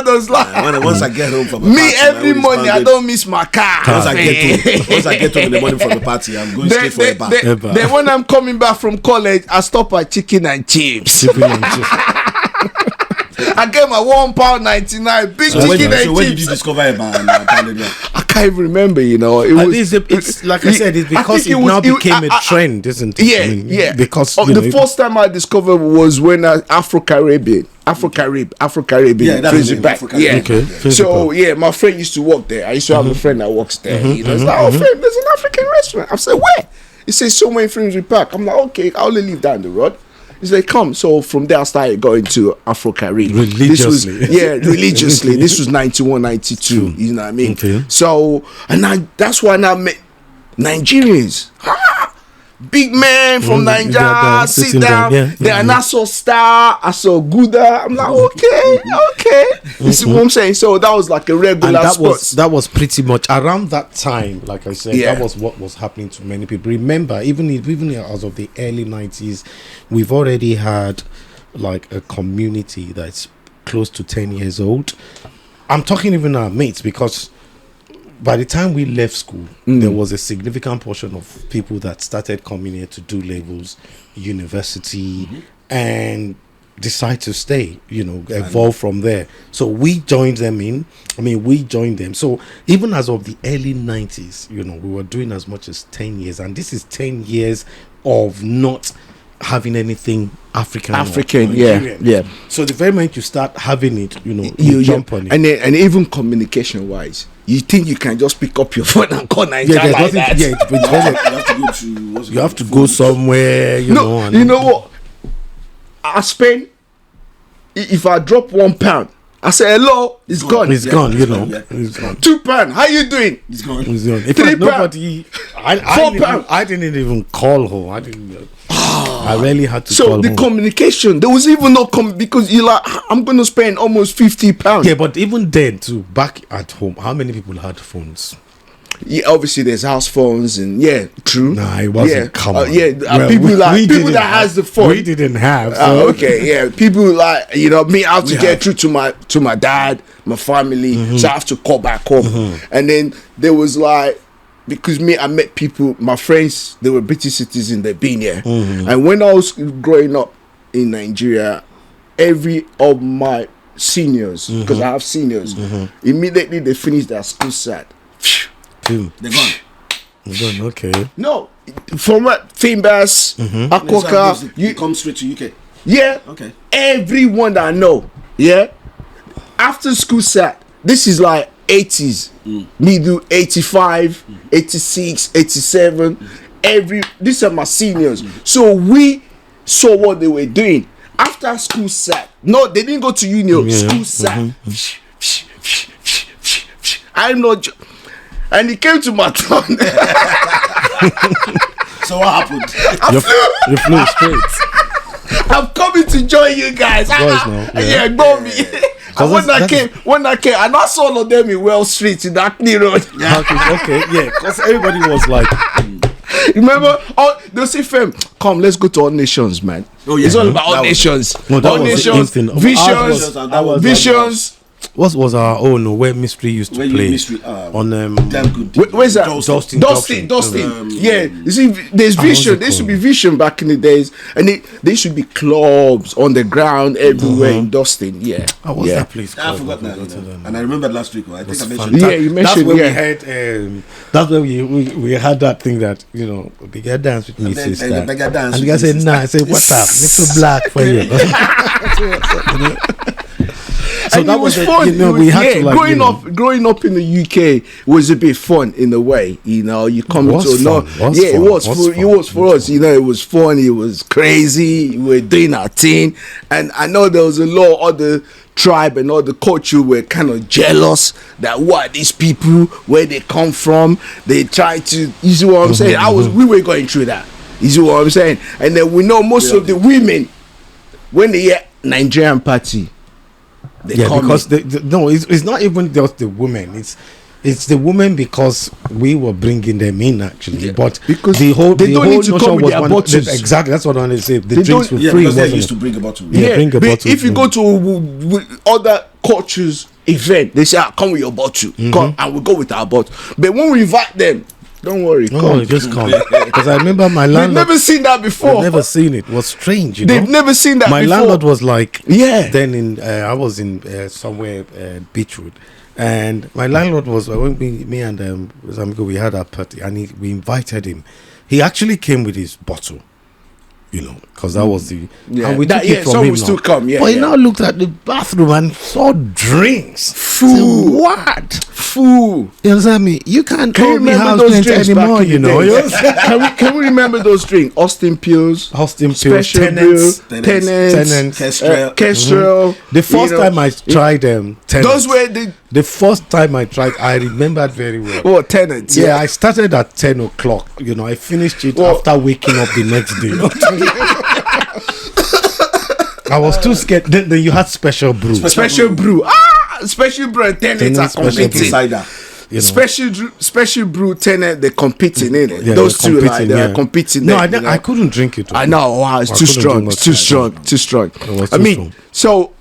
Those once I get home from every morning I don't miss my car. Once I get home in the morning from the party, I'm going straight for a bar. Then when I'm coming back from college, I stop at chicken and chips. I get my £1.99 big So chicken and when did you chips. discover about Pounded Yam? I can't even remember, you know. It was, It's like I said, it's because it now became a trend, isn't it? Yeah, I mean, yeah. Because the first time I discovered was when Afro-Caribbean, Yeah, that's Crazy the name, Back. Afro-Caribbean. Yeah. Okay. So yeah, my friend used to work there. I used to have a friend that works there. You know, it's like, oh, friend, there's an African restaurant. I said, where? He says, so many Finsbury Park. I'm like, okay, I'll only live down the road. He said, come. So from there, I started going to Afro-Caribbean. Religiously. Religiously. This was 91, 92. You know what I mean? Okay. So, that's why I now met Nigerians. Big man from Nigeria, sit down. Then I saw Star, I saw Gouda. I'm like, okay. You see what I'm saying? So that was like a regular and spot. that was pretty much around that time. Like I said, Yeah. that was what was happening to many people. Remember, even as of the early 90s, we've already had like a community that's close to 10 years old. I'm talking even our mates, because by the time we left school, there was a significant portion of people that started coming here to do labels, university, and decide to stay, evolve from there. So we joined them we joined them. So even as of the early 90s, we were doing as much as 10 years. And this is 10 years of not having anything African, yeah. So the very moment you start having it, you jump on it. And even communication wise, you think you can just pick up your phone and call Nigeria like that? You have to go somewhere, you know. You know what? I spend, if I drop £1, I say hello, it's gone. It's gone, It's gone. £2, how you doing? It's gone. It's gone. In £3, fact, nobody. £4. I didn't even call home. I really had to So call the home. communication, there was even no because you're like, I'm gonna spend almost £50. Yeah, but even then, too, back at home, how many people had phones? Yeah, obviously there's house phones and true. Nah, it wasn't. Come on. People that has the phone. We didn't have. So. People like me. I have to get through to my dad, my family, so I have to call back home. And then there was like, because I met people, my friends, they were British citizens, they've been here. And when I was growing up in Nigeria, every of my seniors, because I have seniors, immediately they finished their school set. They're gone. Okay. No, from Fimbas, Akoka, you come straight to UK. Yeah. Okay. Everyone that I know, after school set, this is like 80s, middle 85, 86, 87. These are my seniors. So we saw what they were doing after school set. No, they didn't go to uni. School set. I'm not. And it came to my turn. So what happened? You flew straight. I'm coming to join you guys. Go me. And when I came, and I saw all of them in Wells Street in Hackney Road. Because everybody was like, remember? They'll say, Fem, come, let's go to All Nations, man. Oh, yeah. It's all about All Nations. that All was the Nations, instant. Visions. What was our where Mystery used to play? On Damn good. Where's that? Dustin. You see, there's Vision. There should be Vision back in the days, and there should be clubs on the ground everywhere in Dustin. Yeah. What's that place I called? forgot now. And I remember last week. I think I mentioned. Fantastic. You mentioned. That's where we had. That's where we had that thing that beggar dance with me, sister. And the guy said, "Nah." I said, "What's up? Little black for you." So and that it was was fun. we had to like, growing up in the UK was a bit fun in a way. You come into it was for us. It was fun. It was crazy. We were doing our thing, and I know there was a lot of other tribe and other culture were kind of jealous that what these people, where they come from, they try to. You see what I'm saying? We were going through that. You see what I'm saying? And then we know most of the women when they hear Nigerian party. Because it's not even just the women. It's the women because we were bringing them in actually, but because they don't need to come with their bottles. Exactly, that's what I wanted to say. The drinks were free. Because they used to bring a bottle. Bring a bottle. If you go to other cultures event, they say, come with your bottle, come, and we go with our bottle. But when we invite them, Don't worry. Oh, just come. Because I remember my They've landlord. never seen that before. I've never seen it. It was strange, you They've know. never seen that My before. landlord was like, Yeah. Then I was in somewhere Beachwood, and my landlord was when me and Zamiko, we had a party, and we invited him. He actually came with his bottle, you know, because that was the Yeah. and we took it from some him. will now. still come. Yeah. But he yeah. now looked at the bathroom and saw drinks. Food. Said, what? Fool. You understand me? You can't Can you call me remember house those rent drinks anymore, back in you the know. day? You understand? Can we remember those drinks? Austin Pills, Austin Pills, Special Tenants, Brew, Tenants, Kestrel. Kestrel. The first time I tried Tenants, those were the first time I tried, I remembered very well. oh Tenants. Yeah, I started at 10 o'clock. You know, I finished it after waking up the next day. I was too scared. Then you had Special Brew. Special Brew. Special Brew and Tenants Tenants, are Special competing. Cider. You know. Special Brew, Tenant, they're competing in it. Yeah, Those they're two, competing, they're yeah. competing. No, there, I couldn't drink it. I know. Wow, it's I too couldn't strong. drink It's too much. strong. Too strong. It was I too mean, strong. so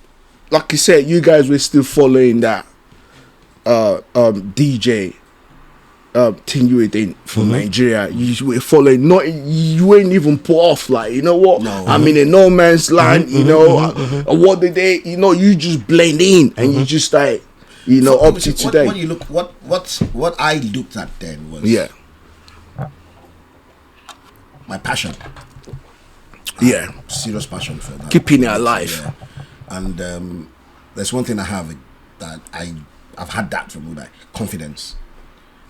like you said, you guys were still following that DJ thing you were doing from Nigeria. You were following. Not you weren't even put off. Like, you know what? No. I'm in a no man's land. You know, what did they? You know, you just blend in and you just like, you know, up to today. What you look, what I looked at then was Yeah. my passion. Yeah. Serious passion for that. Keeping it alive. Yeah. And there's one thing I have that I've had that from like confidence.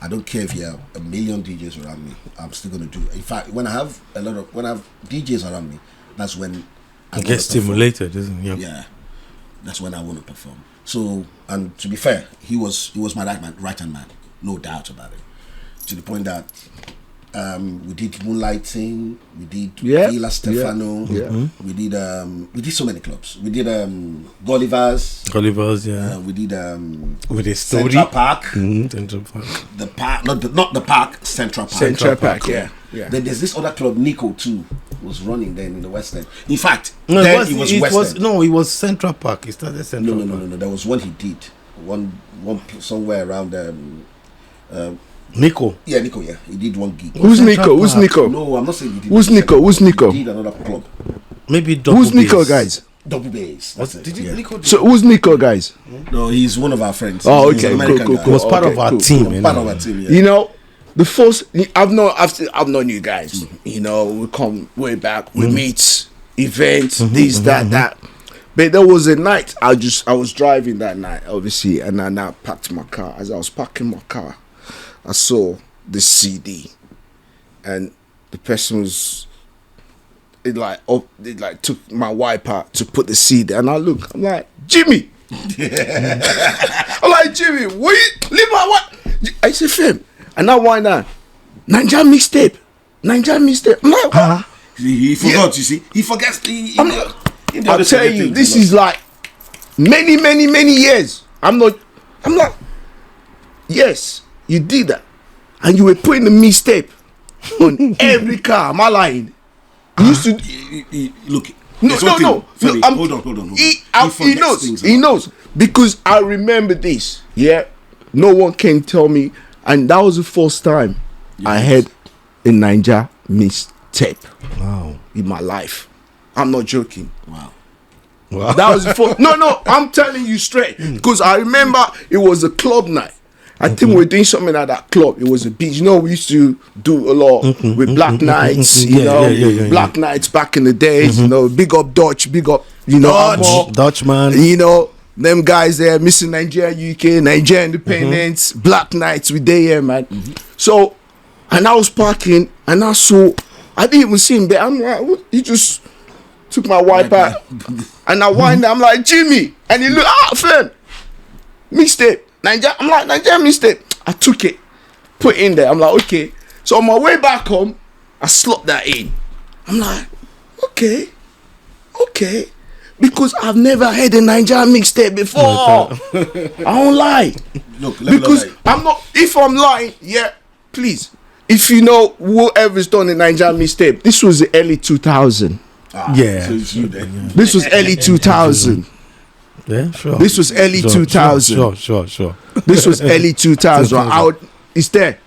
I don't care if you have a million DJs around me, I'm still gonna do it. In fact, when I have DJs around me, that's when I Get stimulated, isn't it? yeah, that's when I want to perform. So, and to be fair, he was my right hand man, no doubt about it. To the point that we did Moonlighting, we did Villa Stefano, we did so many clubs. We did Gulliver's, yeah. we did With a story. Central Park, Central Park. the park, not the park, Central Park. Central Park, yeah. Then there's this other club, Nico too, was running then in the West End. In fact, No, then it was West End. no, it was Central Park. It started Central No. Park. There was one he did, one somewhere around Nico. yeah, Nico. Yeah, he did one gig. Who's Central Nico? Who's Park. Nico? No, I'm not saying he did. Who's it. Nico? Who's Nico? He did another club, Maybe double Who's Nico, bass. guys? Double Bass. That's it. Did you yeah. Nico? So who's Nico, guys? No, he's one of our friends. Oh, He's okay, an cool, American cool, guy. cool. was part of our team. Part you of know. our team. Yeah. You know, the first I've known you guys. You know, we come way back. We meet events, this, that. But there was a night I was driving that night, obviously, and I packed my car. As I was parking my car, I saw the CD, and the person was. It took my wiper to put the CD, and I'm like, Jimmy. I'm like, Jimmy, leave my wife. I said, Fem, and I wind down. Nigeria mixtape. I'm like, He forgot. You see, he forgets. I'll tell you, this is like many years. I'm like, yes, you did that, and you were putting the mixtape on every car. Am I lying? You used to look. no. Femi, hold on. He knows because I remember this. Yeah, no one can tell me, and that was the first time I heard a Ninja mixtape. Wow. In my life. I'm not joking. Wow. That was the first. No, I'm telling you straight because I remember it was a club night. I think we were doing something at that club. It was a beach. You know, we used to do a lot with Black Nights. You know, Black Nights back in the days. You know, big up Dutch, big up. You know, Dutchman. You know, them guys there, Missing Nigeria, UK, Nigeria Independence, Black Nights. We there, yeah, man. So, and I was parking, and I didn't even see him there. I'm like, what? He just took my wiper, and I wind. I'm like, Jimmy, and he looked, Fem, mixtape. Nigeria, I'm like, Nigeria mixtape. I took it, put it in there. I'm like, okay. So on my way back home, I slopped that in. I'm like, okay. Because I've never heard a Nigeria mixtape before. I don't lie. Look, Because I'm not, if I'm lying, yeah, please. If you know whoever's done a Nigeria mixtape, this was the early 2000. Yeah. So it's you then. This was early 2000. Yeah, sure. This was early 2000. Sure. This was early 2000. It's there.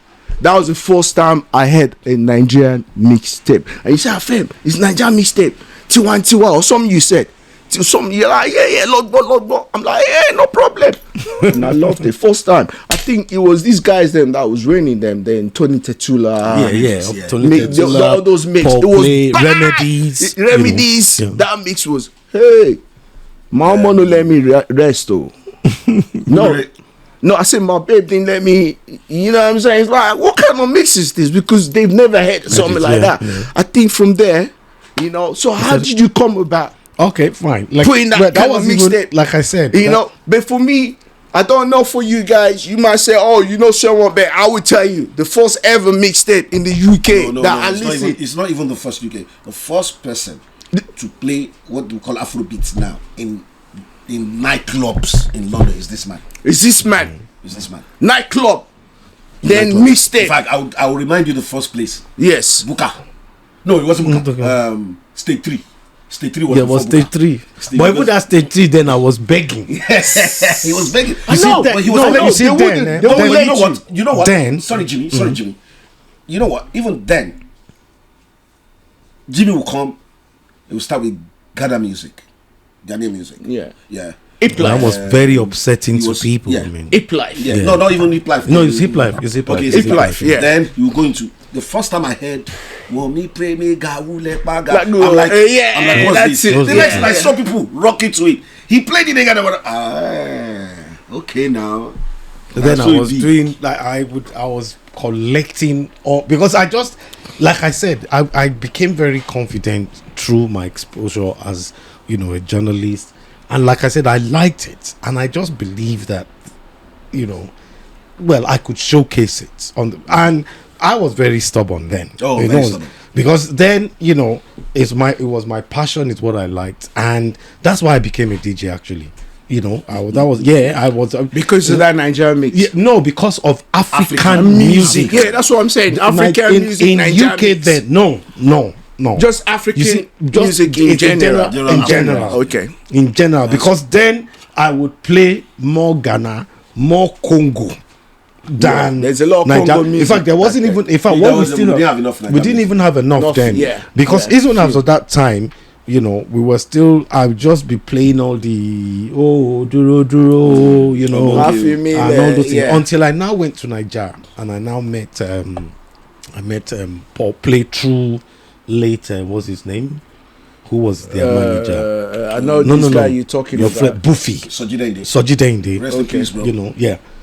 that was the first time I heard a Nigerian mixtape. And you said, Fem, it's Nigerian mixtape. Tiwa or something you said. Something you're like, yeah, Lord. I'm like, yeah, no problem. And I loved it. First time. I think it was these guys then that was raining them then, Tony Tetula. Tony Tetula, all those mix. Paul It was Play, bad. Remedies. You know. That mix was, hey, my mama no let me rest though. No, I said my babe didn't let me. You know what I'm saying? It's like, what kind of mix is this? Because they've never had something like that. Yeah. I think from there, you know. So how did you come about? Okay, fine. Like, putting that kind of mixtape, like I said, you know. But for me, I don't know for you guys. You might say, "Oh, you know someone," but I will tell you, the first ever mixtape in the UK it's not even the first UK. The first person to play what we call Afrobeats now in nightclubs in London is this man. Is this man? Nightclub. Then mixtape. In fact, I will remind you the first place. Yes. Buka. No, it wasn't Buka. Stage 3. Stage 3 was yeah, was stage 3. But even that stage 3, then I was begging. Yes, he was begging. I know, but he was You know what? Then, sorry, Jimmy. You know what? Even then, Jimmy will come. He will start with Ghana music, Ghanaian music. Yeah. That was very upsetting to people. Yeah. I mean, Hip life. Yeah. No, not even hip life. No, it's hip life. Okay, it's hip life. Yeah. Then you go into the first time I heard, me pray me gawule paga. I'm like, what's this? The next time I saw people rocking to it. He played it again. Okay now. Then I was doing like I was collecting all because I just like I said I became very confident through my exposure as a journalist. And like I said, I liked it, and I just believed that, I could showcase it and I was very stubborn then. Stubborn. Because then, it was my passion, it's what I liked, and that's why I became a DJ. Actually, I was because of that Nigerian mix. Yeah, no, because of African music. Yeah, that's what I'm saying. African music in Nigerian UK mix. Then no. Just African music in general. Okay. In general, because then I would play more Ghana, more Congo than there's a lot of Congo music. In fact, there wasn't even. In fact, we didn't even have enough then. Yeah. Because even after that time, we were still. I would just be playing all the duro, and all those things until I now went to Nigeria and I now met Paul Play through. Later, what's his name? Who was their manager? I know this guy you're talking about. Your friend Buffy. Soji Dende. Rest in peace, bro.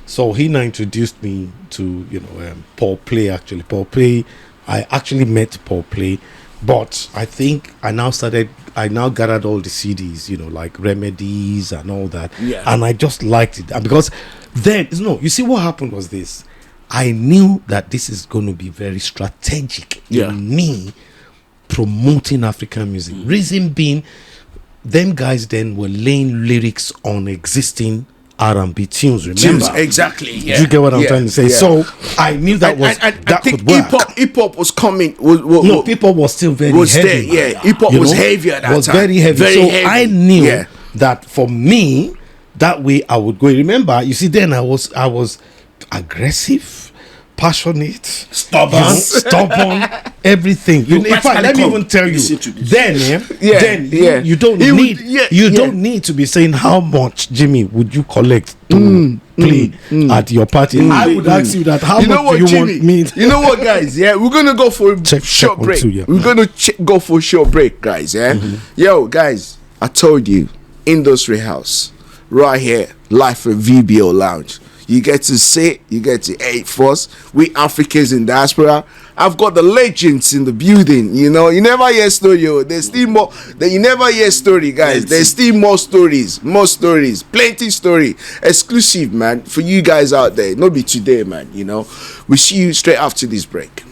So he now introduced me to Paul Play. Actually, Paul Play. I actually met Paul Play, but I think I now gathered all the CDs, like Remedies and all that. Yeah. And I just liked it, and because then you see what happened was this. I knew that this is going to be very strategic in me promoting African music. Reason being, them guys then were laying lyrics on existing R&B tunes. Remember exactly? Yeah. Do you get what I'm trying to say? Yeah. So I knew that that could work. Hip hop was coming. Hip hop was still very heavy. Hip hop was heavier at that time. Was very heavy. Heavy. I knew that for me, that way I would go. Remember, you see, then I was aggressive, passionate, stubborn, everything. In fact, let me even tell you. You don't need to be saying how much, Jimmy, would you collect to play at your party. I would ask you that. How much do you want me? You know what, guys? Yeah, we're gonna go for a short break. We're gonna go for a short break, guys. Yeah, yo, guys, I told you, Induztry House, right here, live at VBO Lounge. You get to sit, you get to eat first. We Africans in diaspora. I've got the legends in the building. You never hear story. There's still more. You never hear story, guys. There's still more stories, plenty story, exclusive, man, for you guys out there. Not be today, man. We see you straight after this break.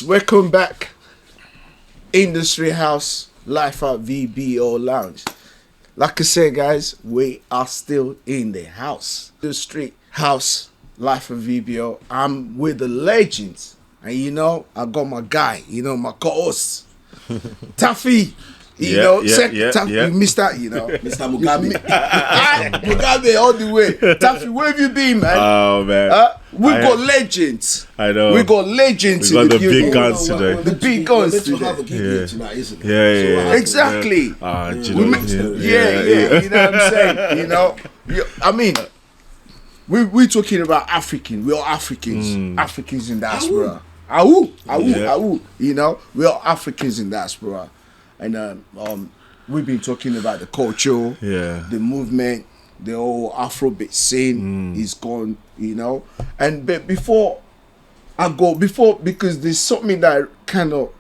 Welcome back, Induztry House, live at VBO Lounge. Like I said, guys, we are still in the house. Induztry House, Life of VBO. I'm with the legends. And you know, I got my guy, you know, my co-host, Taffy. Taffy, Mr. You know, Mr. Mugabe. Mugabe all the way. Taffy, where have you been, man? Oh man, we got legends. I know. We got legends. We got the building. big guns today. The big guns Let's today. have a gig here tonight, isn't it? Yeah. Exactly. You know, Yeah. You know what I'm saying? You know, I mean, we're talking about African. We're all Africans. Africans in diaspora. Awu. You know, we're all Africans in diaspora. And we've been talking about the culture, the movement, the whole Afrobeat scene is gone, you know. And but before, because there's something that kind of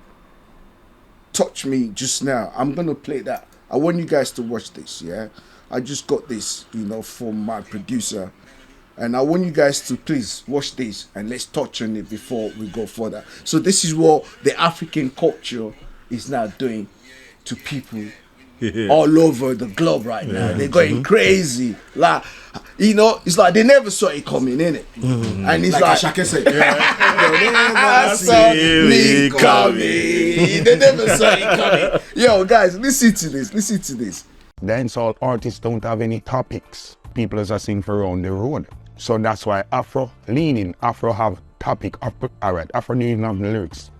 touched me just now. I'm gonna play that. I want you guys to watch this. Yeah, I just got this, you know, from my producer. And I want you guys to please watch this and let's touch on it before we go further. So this is what the African culture is now doing to people all over the globe right now. They're going crazy. Like, you know, it's like they never saw it coming, innit? And it's like Shaka said, they never saw me coming. They never saw it coming. Yo, guys, listen to this. Dancehall artists don't have any topics. People are sing for around the road. So that's why Afro have topic. Alright, Afro don't even have lyrics.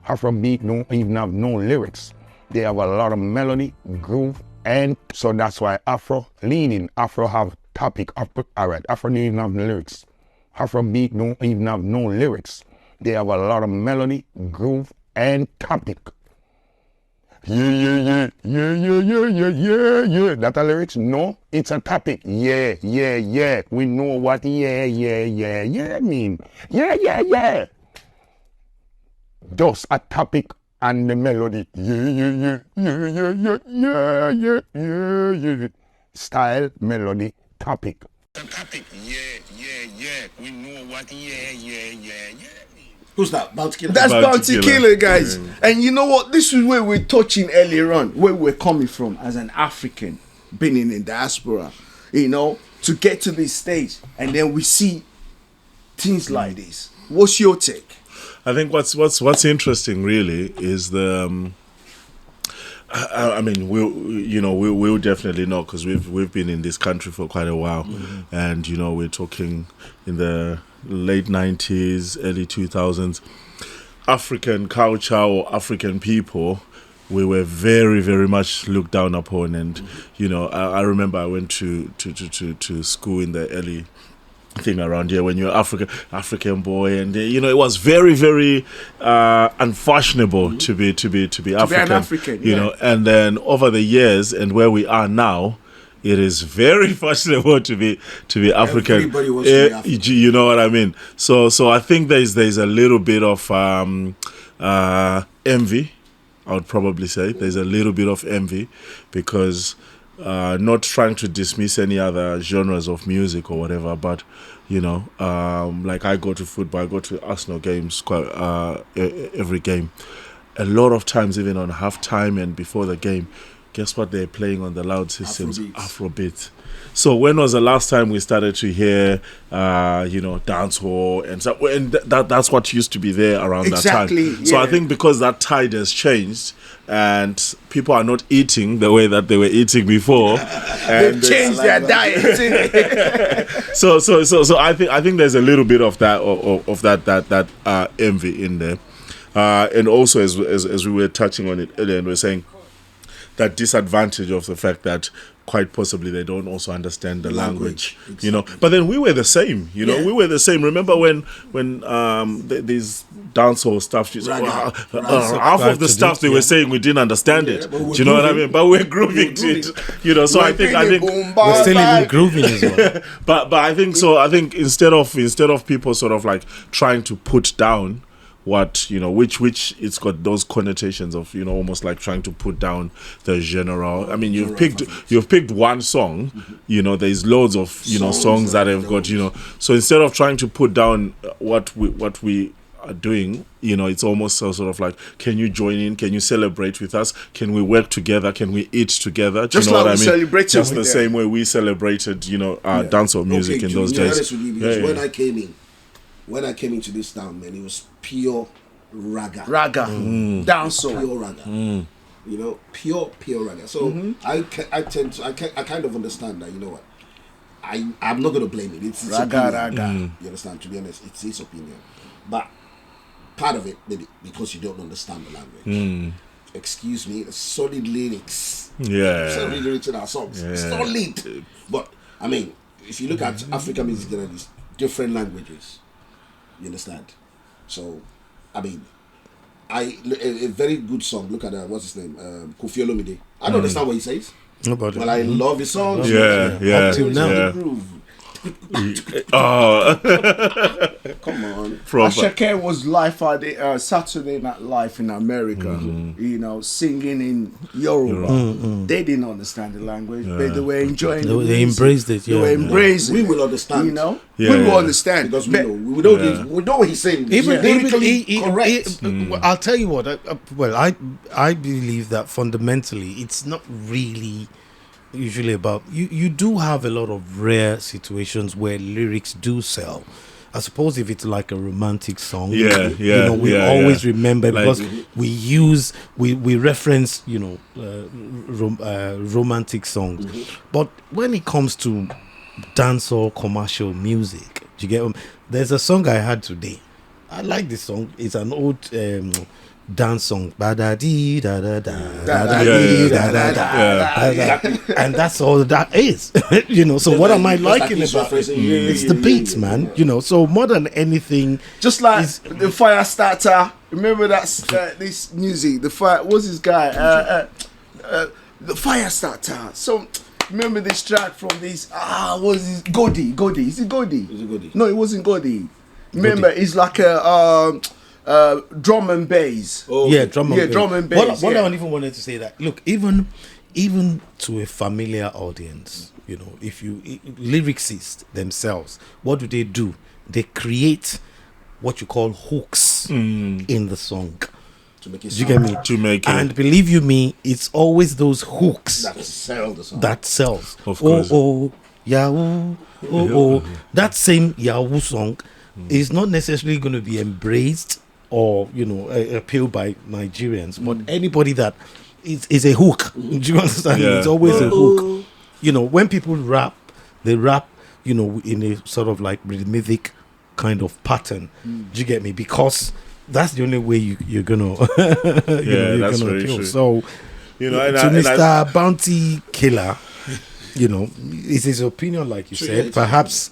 Afro beat don't even have no lyrics. They have a lot of melody, groove, and so that's why Afro have topic. Alright, Afro don't even have lyrics. Afro beat don't even have no lyrics. They have a lot of melody, groove, and topic. Yeah. That a lyrics? No, it's a topic. Yeah. We know what yeah mean. Yeah. Just a topic and the melody. Yeah. Style, melody, topic. A topic. Yeah. We know what yeah. who's that? Bounty Killer? That's Bounty Bounty Killer. Killer, guys. And you know what? This is where we're touching earlier on, where we're coming from as an African, being in the diaspora, you know, to get to this stage. And then we see things like this. What's your take? I think what's interesting really is the. I mean, we'll definitely know because we've been in this country for quite a while, and you know we're talking in the late 90s, early 2000s. African culture or African people, we were very, very much looked down upon, and you know I remember I went to school in the early thing around here when you're African boy, and you know it was very, very unfashionable to be African, an African, you know. And then over the years and where we are now, it is very fashionable to be African. Everybody wants to be African. You know what I mean? So I think there's a little bit of envy. I would probably say there's a little bit of envy because. Not trying to dismiss any other genres of music or whatever, but you know, like I go to football, I go to Arsenal games quite every game. A lot of times, even on halftime and before the game, guess what they're playing on the loud systems? Afrobeat. So when was the last time we started to hear, dancehall and so? And that's what used to be there around that time. So I think because that tide has changed and people are not eating the way that they were eating before, They've changed their diet. so I think there's a little bit of that of that envy in there, and also as we were touching on it earlier, and we're saying that disadvantage of the fact that quite possibly they don't also understand the language. Exactly. You know. But then we were the same, you know. We were the same. Remember when these dancehall stuff, half of the stuff they were saying we didn't understand it. Do you know what I mean? But we're grooving to it, you know. So I think we're still even grooving as well. but I think so. I think instead of people sort of like trying to put down what, you know, which it's got those connotations of, you know, almost like trying to put down the general. I mean, you've picked one song, you know, there's loads of, you know, songs that have got, you know, so instead of trying to put down what we are doing, it's almost sort of like, can you join in? Can you celebrate with us? Can we work together? Can we eat together? Do Just you know like what I we mean? celebrated Just with the them. same way we celebrated, dancehall music in those To be days. honest with you, because Yeah, when yeah. I came into this town, man, it was pure raga. Raga, dancehall. Pure raga. Pure raga. So I kind of understand that. You know what? I'm not gonna blame it. It's his Raga, opinion. raga. You understand? To be honest, it's his opinion. But part of it, maybe because you don't understand the language. Excuse me, solid lyrics. Yeah. Solid lyrics in our songs. Solid. But I mean, if you look at African music, there are these different languages. You understand? So, I mean, a very good song. Look at what's his name? Kofi Olomide. I don't understand what he says. Nobody. Well, I love his songs. Yeah. Up till now. Yeah. Groove. Oh, Come on. proper. Ashake was live at the Saturday Night Live in America, singing in Yoruba. They didn't understand the language, but they were enjoying the They music. embraced it. They Yeah. were embracing We it, will understand. Yeah, Yeah, we will yeah. understand. Because But- we know what he's saying. Even, Lyrically correct. well, I'll tell you what. I believe that fundamentally, it's not really usually about you. You do have a lot of rare situations where lyrics do sell. I suppose if it's like a romantic song, we always remember Like- because we reference romantic songs. But when it comes to dancehall commercial music, do you get? There's a song I had today. I like this song. It's an old dance song. Ba-da-dee, da-da-da, da-da-dee, da-da-da. And that's all that is. So what am I liking about it? It's the beats, man. So more than anything, Just like It's- the fire starter. Remember that this music? The fire. What's this guy? The fire starter. So remember this track from this? What's this? Godi. Is it Godi? Is it Godi? No, it wasn't Godi. Remember, it's like a drum and bass. Oh, yeah, drum and Yeah, bass. drum and bass, What yeah. I even wanted to say that look, even to a familiar audience, if you lyricists themselves, what do? They create what you call hooks in the song. To make it Do you get me? To make it. And believe you me, it's always those hooks that sell the song. that sells. Of course. Oh, Yahoo. Oh. That same Yahoo song is not necessarily going to be embraced or, appealed by Nigerians, but anybody that is a hook. Do you understand? Yeah. It's always a hook. When people rap, they rap, in a sort of like rhythmic kind of pattern. Do you get me? Because that's the only way you're gonna you're that's gonna very appeal. true. So And to I- Mr. Bounty Killer, it's his opinion, like you said. Perhaps,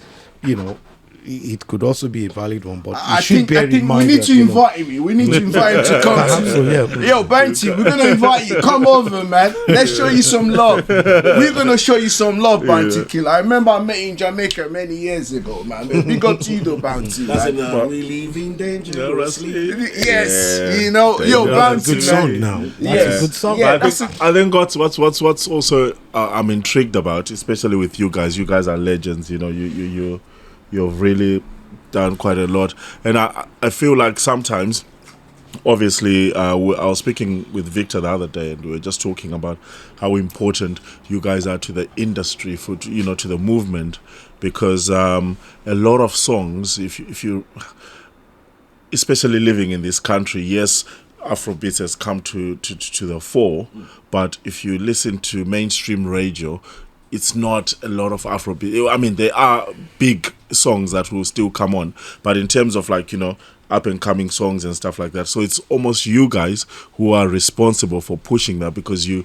it could also be a valid one, but you I should think bear in we mind need that, to invite him. We need to invite him to come. perhaps so, yeah. Yo, Banty, we're gonna invite you. Come over, man. Let's show you some love. We're gonna show you some love, Banty Killer. I remember I met you in Jamaica many years ago, man. Big up to you, though, Bounty. That's man. in we live in dangerously. Yes, yo, That's Bounty, a good song man. now. That's Yes. a good song. Yeah, But I think what's also I'm intrigued about, especially with you guys. You guys are legends. You've really done quite a lot, and I feel like sometimes, obviously, I was speaking with Victor the other day, and we were just talking about how important you guys are to the industry, to the movement, because a lot of songs, if you especially living in this country, yes, Afrobeats has come to the fore, but if you listen to mainstream radio, it's not a lot of Afrobeat. I mean, there are big songs that will still come on, but in terms of up and coming songs and stuff like that, so it's almost you guys who are responsible for pushing that, because we're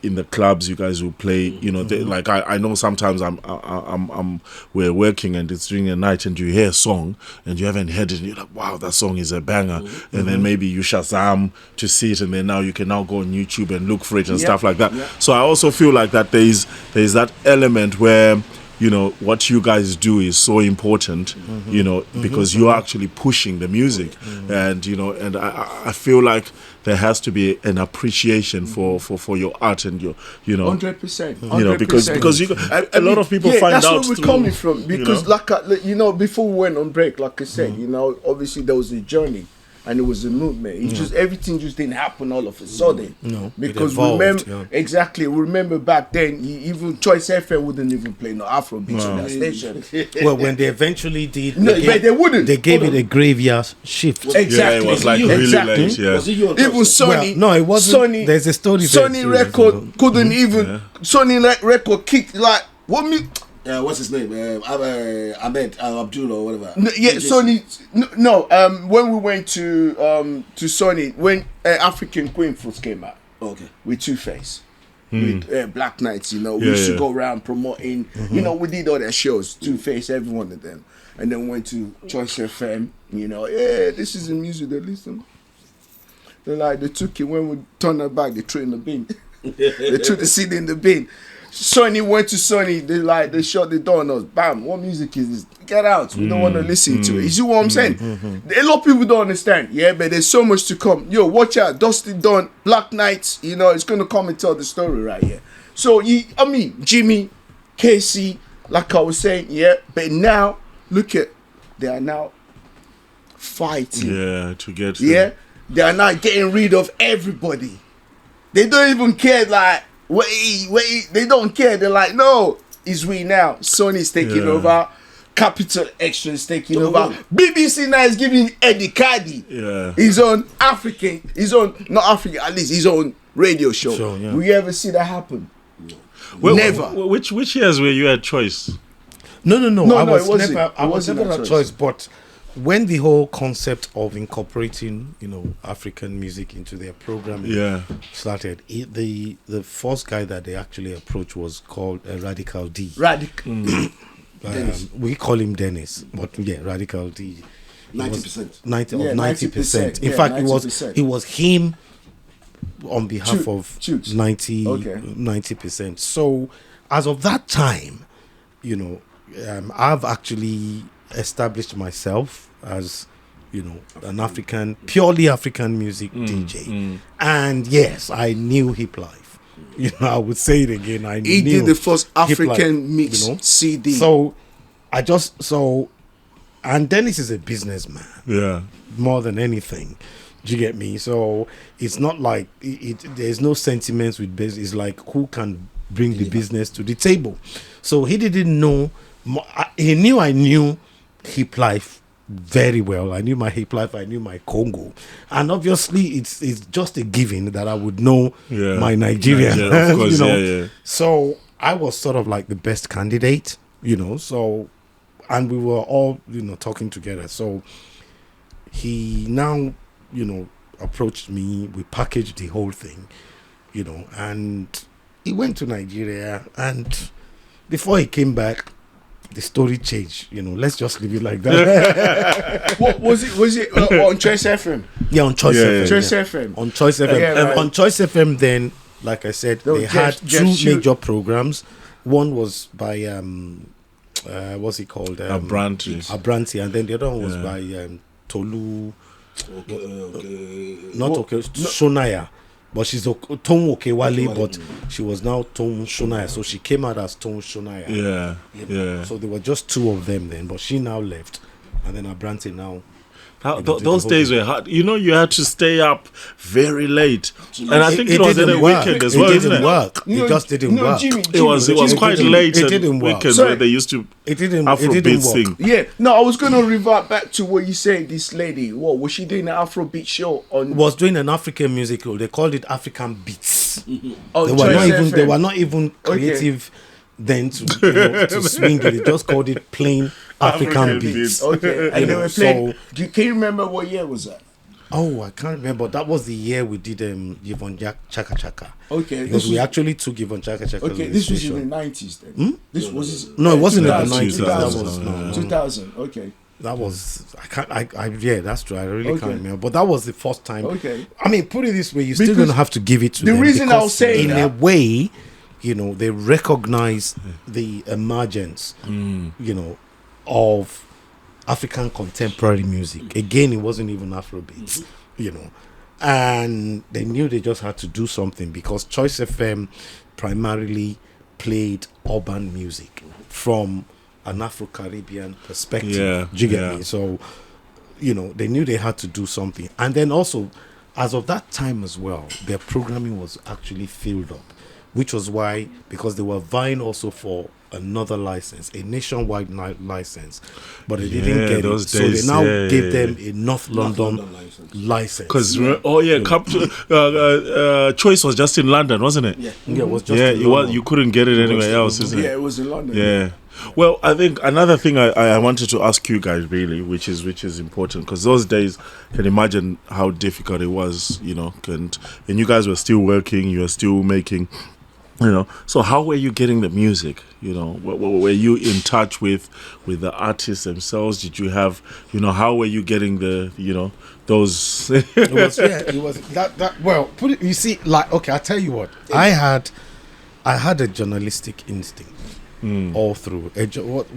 in the clubs, you guys will play. I know sometimes we're working and it's during the night and you hear a song and you haven't heard it and you're like, wow, that song is a banger, and then maybe you Shazam to see it, and then now you can now go on YouTube and look for it and stuff like that. So I also feel like that there's that element where what you guys do is so important, because you're actually pushing the music, and and I feel like there has to be an appreciation for your art and your 100%. because a lot of people find that's out where we're through, coming from, because before we went on break, like I said, obviously there was a journey and it was a movement. It just everything just didn't happen all of a sudden. No, because it evolved, remember exactly. Remember back then, even Choice FM wouldn't even play no Afrobeats on that station. Well, when they eventually did, they wouldn't. They gave it a graveyard shift. Exactly. Yeah, it was like really late. Yeah. Was it you? Even Sony, no, it wasn't. Sony, There's a story. Sony record couldn't even. Sony record kicked like what me. What's his name? Ahmed Abdul or whatever. Sony. When we went to Sony, when African Queen first came out, Okay. with Two-Face, with Black Knights, we used to go around promoting. We did all their shows, Two-Face, every one of them, and then went to Choice FM. This is the music they listen. They took it when we turned it back. They threw it in the bin. They threw the CD in the bin. Sony went to Sony. They shut the door on us. Bam! What music is this? Get out! We don't want to listen to it. You see what I'm saying? A lot of people don't understand. Yeah, but there's so much to come. Yo, watch out! Dusty Dawn, Black Knights. It's gonna come and tell the story right here. So Jimmy, Casey, like I was saying, yeah. But now look at, they are now fighting. Yeah, to get. Yeah, they are now getting rid of everybody. They don't even care. Like. Wait, they don't care. They're like, no, it's we now. Sony's taking over. Capital Extra is taking over. BBC now is giving Eddie Cardi his own not African, at least his own radio show. Will you ever see that happen? Never. Which years were you at Choice? No. I was wasn't never a a choice, but when the whole concept of incorporating, African music into their programming started, the first guy that they actually approached was called Radical D. We call him Dennis, but Radical D. 90%. 90%. In fact, 90%. it was him on behalf of 90%. So as of that time, I've actually established myself as an purely African music DJ, and yes, I knew hip life. I would say it again. He did the first African mix CD. So and Dennis is a businessman, more than anything. Do you get me? So it's not like there's no sentiments with business. It's like who can bring the business to the table. So he didn't know. He knew I knew hip life very well. I knew my hip life. I knew my Congo, and obviously it's just a given that I would know my Nigerian. Of course, So I was sort of like the best candidate, So, and we were all talking together. So he now approached me. We packaged the whole thing, and he went to Nigeria, and before he came back, the story changed. Let's just leave it like that. What was it on Choice FM? Yeah, on Choice FM. Choice FM. On Choice FM. Yeah, right. On Choice FM, then, like I said, they had two major programs. One was by what's he called? Abranti, and then the other one was by Tolu. Shonaya. But she's Tom Okewale, but she was now Tom Shonaya. So she came out as Tom Shonaya. Yeah. So there were just two of them then, but she now left. And then Abranti now. Those days were hard. You had to stay up very late. And I think it was at a weekend as well, isn't it? It just didn't work. Jimmy, it was quite late at weekends where they used to Afrobeat sing. Yeah, no, I was going to revert back to what you said. This lady, what was she doing? An Afrobeat show on? Was doing an African musical. They called it African Beats. Oh, they were not even creative then to swing it. They just called it plain African beats. Okay, and they were playing. Can you remember what year was that? Oh, I can't remember. That was the year we did Yvonne Chaka Chaka. Okay, because we actually took Yvonne Chaka Chaka. Okay, this was in the 90s then. This was no, it wasn't in the 90s. 90s. 2000. Okay. That was that's true. I really can't remember. But that was the first time. Okay. I mean, put it this way, you're still gonna have to give it to the them. reason I'll say in a way, you know, they recognized the emergence, you know, of African contemporary music. Again, it wasn't even Afrobeat, you know, and they knew they just had to do something because Choice FM primarily played urban music from an Afro-Caribbean perspective. Yeah, Do you get yeah. me? So, you know, they knew they had to do something. And then also, as of that time as well, their programming was actually filled up, which was why, because they were vying also for another license, a nationwide license, but they didn't get it. those So days, they now yeah, gave yeah, them a North London license. Because Choice was just in London, wasn't it? Yeah. Yeah, it was just Yeah, in it was. London. You couldn't get it anywhere else, isn't it? Yeah, it was in London. Yeah. Well, I think another thing I wanted to ask you guys really, which is important, because those days, can imagine how difficult it was, you know, and you guys were still working, you were still making, you know. So how were you getting the music? You know, were you in touch with the artists themselves? Did you have, you know, how were you getting the, you know, those? It was, yeah, it was that. Well, put it. You see, like, okay, I'll tell you what. I had a journalistic instinct all through.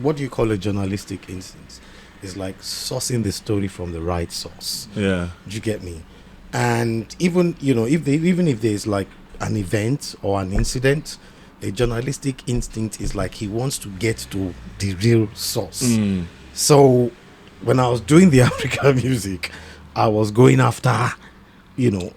What do you call a journalistic instinct? It's like sourcing the story from the right source. Yeah. Do you get me? And even, you know, even if there's like an event or an incident, a journalistic instinct is like he wants to get to the real source. So when I was doing the African music, I was going after, you know,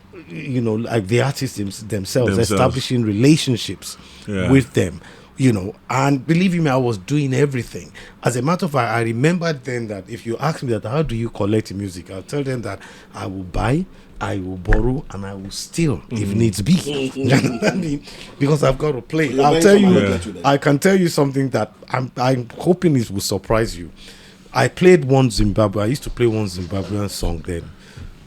like the artists themselves, establishing relationships with them, you know. And believe me, I was doing everything. As a matter of fact, I remember then that if you ask me that, how do you collect music? I'll tell them that I will buy, I will borrow, and I will steal if needs be. You know what I mean? Because I've got to play. You're I'll tell you, yeah. I can tell you something that I'm hoping it will surprise you. I played one Zimbabwe. I used to play one Zimbabwean song then.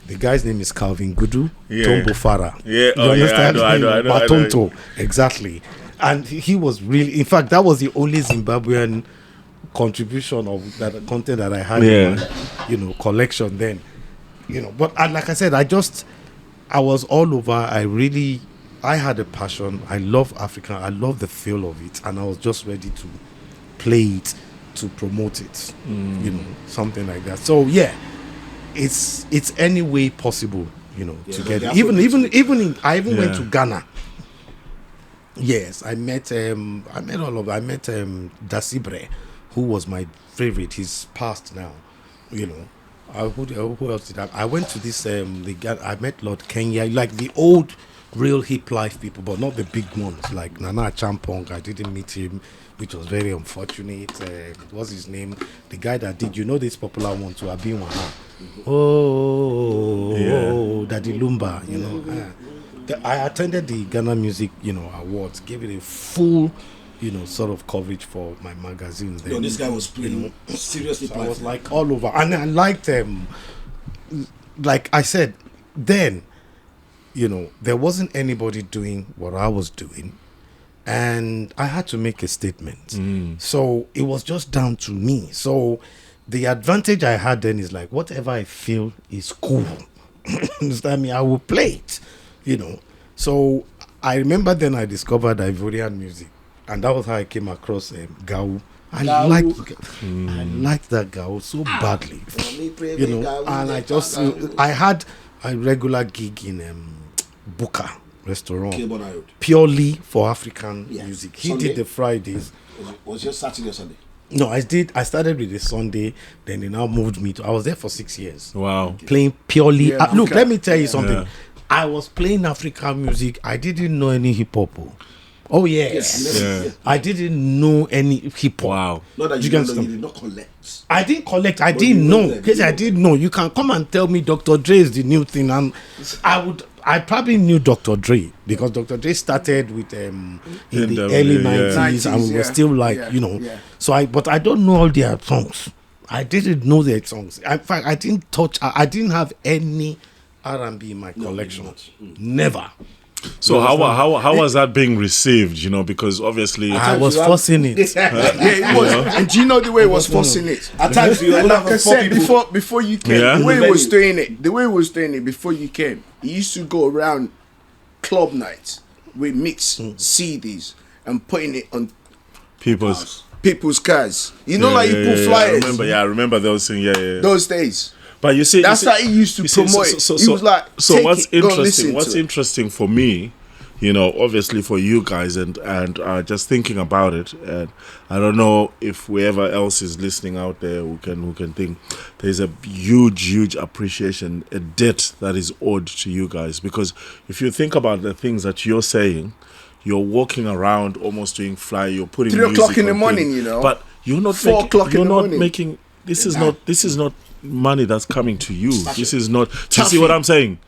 The guy's name is Calvin Gudu, Tombo Farah. Yeah, you understand? I know. Batonto, exactly. And he was really, in fact, that was the only Zimbabwean contribution of that content that I had in my, you know, collection then. You know, but like I said, I was all over. I had a passion. I love Africa. I love the feel of it, and I was just ready to play it, to promote it. You know, something like that. So yeah, it's any way possible, you know, to get it. I even went to Ghana. Yes, I met Dasibre, who was my favorite. He's passed now, you know. Who else did I went to this I met Lord Kenya, like the old real hip life people, but not the big ones like Nana Champong. I didn't meet him, which was very unfortunate. What's his name? The guy that did, you know, this popular one to Abin Waha. Daddy Lumba, you know. I attended the Ghana Music, you know, Awards, gave it a full, you know, sort of coverage for my magazine. Then, No, this guy was playing, you know, seriously. so I was like all over, and I liked them. Like I said, then, you know, there wasn't anybody doing what I was doing, and I had to make a statement. So it was just down to me. So the advantage I had then is like, whatever I feel is cool. Understand me? I will play it, you know. So I remember then I discovered Ivorian music, and that was how I came across Gao. I liked that Gao so badly, you know. And I had a regular gig in Buka restaurant purely for African music. He Sunday? did the Fridays. Was just Saturday or Sunday? No, I started with the Sunday, then they now moved me to. I was there for 6 years. Wow. Playing purely. Yeah, Look, okay. let me tell you something. Yeah. I was playing African music. I didn't know any hip hop. Oh yes. Yeah. I didn't know any hip hop. Wow. Not that you, can you stop. did not collect. I didn't collect. I But didn't you know know. them, Because you I know. didn't know. You can come and tell me Dr. Dre is the new thing, and I probably knew Dr. Dre because Dr. Dre started with in the early 90s, and we were still like, you know. Yeah. So but I don't know all their songs. I didn't know their songs. In fact, I didn't touch. I didn't have any R&B in my collection. Never. So how was that being received? You know, because obviously I was forcing it. Yeah, it was. And do you know the way it was forcing it? At times you And only like I have four said people. before you came, Yeah. the way he was Venue. doing it before you came, he used to go around club nights with mix CDs and putting it on people's cars. You know, like you put flyers. I remember those things. Yeah. Those days. But you see, that's how he used to promote it. He was like, so what's interesting? What's interesting for me, you know, obviously for you guys, and just thinking about it, and I don't know if whoever else is listening out there who can think, there's a huge appreciation, a debt that is owed to you guys, because if you think about the things that you're saying, you're walking around almost doing fly, you're putting 3 o'clock in the morning, you know, but you're not 4 o'clock in the morning. Making this is not money that's coming to you. This is not. Do you see what I'm saying?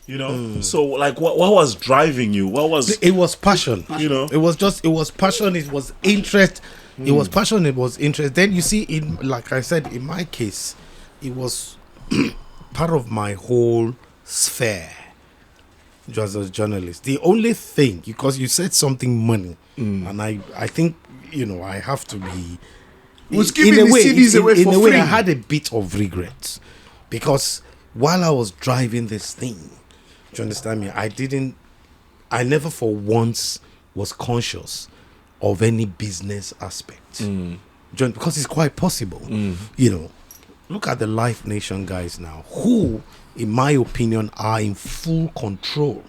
You know. So like, what was driving you? What was? It was passion. You know. It was passion. It was interest. It was passion. It was interest. Then you see, like I said, in my case, it was part of my whole sphere. Just as a journalist, the only thing, because you said something money, and I think, you know, I have to be. Was giving the CDs away for free. I had a bit of regret, because while I was driving this thing, do you understand me? I never for once was conscious of any business aspect, because it's quite possible. You know, look at the Life Nation guys now, who, in my opinion, are in full control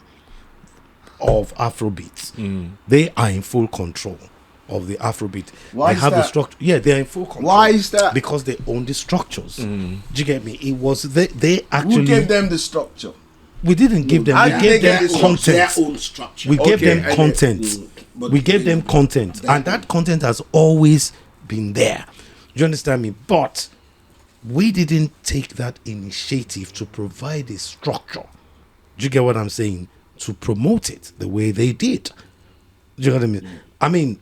of Afrobeat. They are in full control of the Afrobeat. Why they have that? The structure. Yeah, they are in full control. Why is that? Because they own the structures. Do you get me? It was they actually. Who gave them the structure? We didn't give them. We gave them content. Their own structure. We gave them content. We gave them content, and that content has always been there. Do you understand me? But we didn't take that initiative to provide a structure. Do you get what I'm saying? To promote it the way they did. Do you get what I mean? I mean,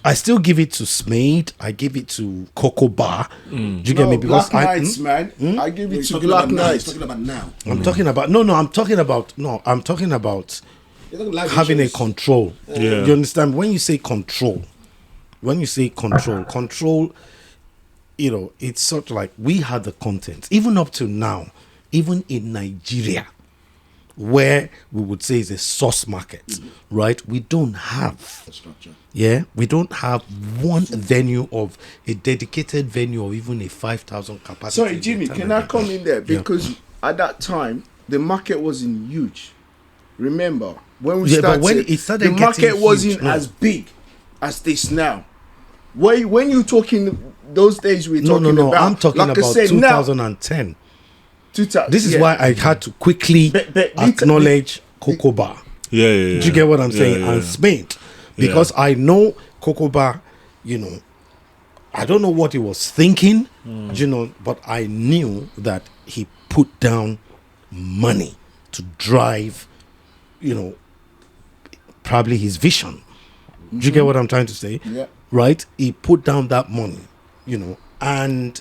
I still give it to Smade. I give it to Coco Bar. Do you get me? Because Black Knights, man. I give it to Black Knights. Talking about now. I'm talking about I'm talking about having a control. Yeah. You understand? When you say control, control, you know, it's sort of like we had the content. Even up to now, even in Nigeria, where we would say is a source market, right? We don't have Structure. Yeah, we don't have one venue of a dedicated venue or even a 5,000 capacity. Sorry, Jimmy, can I come in there? Because at that time, the market wasn't huge. Remember, when we started, but when it started, the market getting wasn't huge, as big as this now. When you talking those days we're talking about, I'm talking like about I said, 2010. Now, This is why I had to quickly acknowledge Coco Bar. Yeah. Do you get what I'm saying? Yeah. And Smade. Because I know Coco Bar, you know, I don't know what he was thinking, you know, but I knew that he put down money to drive, you know, probably his vision. Do you get what I'm trying to say? Yeah. Right? He put down that money, you know, and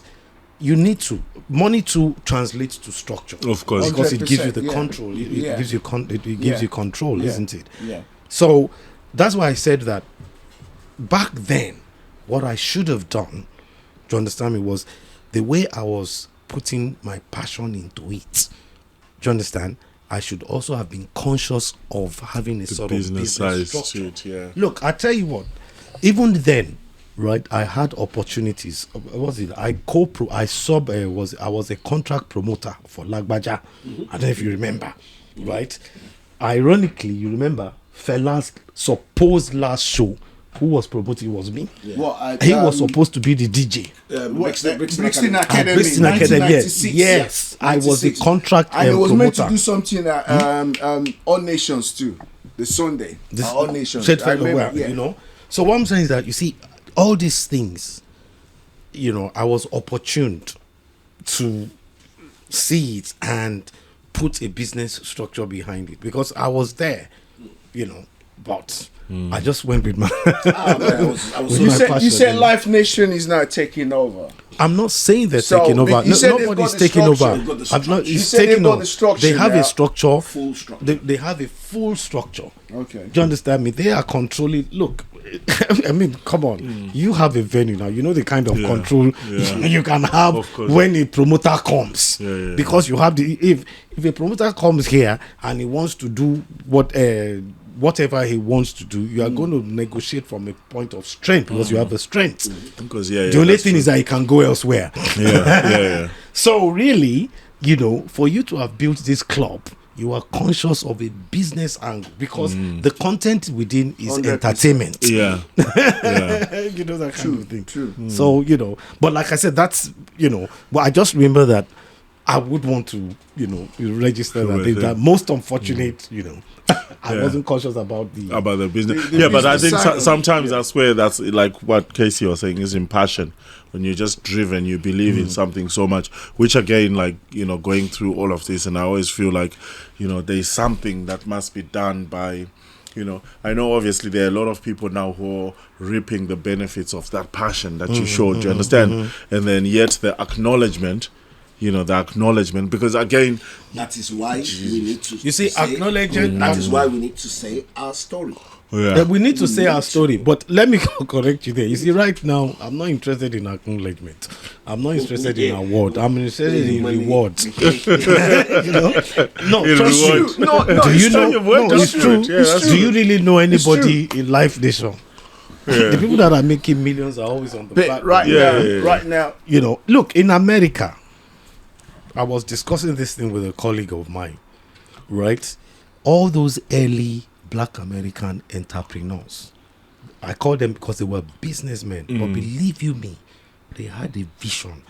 you need money to translate to structure. Of course. Because it gives you the 100%, control. It gives you it gives you control, isn't it? Yeah. So that's why I said that back then, what I should have done, to understand me, was the way I was putting my passion into it. Do you understand? I should also have been conscious of having a sort of business size structure. to it, yeah. Look, I tell you what, even then, right, I had opportunities. What was it? I was a contract promoter for Lagbaja. I don't know if you remember, right? Ironically, you remember Fela's supposed last show. Who was promoting was me. Yeah. He was supposed to be the DJ. Brixton Academy. Brixton Academy, 1996. yes. I was the 96. contract And it was meant to promoter. do something at All Nations too. The Sunday. This- All Nations. Said I remember, well, you know. So what I'm saying is that, you see, all these things, you know, I was opportune to see it and put a business structure behind it, because I was there, you know, but I just went with my. You said Life Nation is now taking over. I'm not saying they're So, taking over. you said they've Nobody's got the taking structure. over. They've got the I'm not. structure. You It's said they've taking got over. the structure They have now. a structure. Full structure. They have a full structure. Okay. Do you understand me? They are controlling. Look, I mean, come on. You have a venue now. You know the kind of control you can have Of course. when a promoter comes. Yeah. Because you have the if a promoter comes here and he wants to do what whatever he wants to do, you are going to negotiate from a point of strength because you have the strength. Because the only thing is that he can go elsewhere. Yeah. So really, you know, for you to have built this club, you are conscious of a business angle because the content within is 100%. entertainment. Yeah. You know, that kind of thing. True. So, you know, but like I said, that's, you know, but I just remember that I would want to, you know, register that. That most unfortunate, you know, I wasn't conscious about the business. The But I business think side of it, sometimes that's where that's like what Casey was saying is in passion. When you're just driven, you believe in something so much, which again, like, you know, going through all of this, and I always feel like, you know, there's something that must be done by, you know, I know obviously there are a lot of people now who are reaping the benefits of that passion that you showed, do you understand? And then yet the acknowledgement, because again, That is why we need to. You see, acknowledging. That is why we need to say our story. We need to say our story, but let me correct you there. You see, right now, I'm not interested in acknowledgement. I'm not interested in award. I'm interested in rewards. You know? No, trust reward. me. No, Do you know? Well, No, it's true. Yeah, that's Do you really know anybody in Life Nation? The people that are making millions are always on the But back. right now, You know, look, in America, I was discussing this thing with a colleague of mine, right? All those early Black American entrepreneurs, I call them because they were businessmen, but believe you me, they had a vision,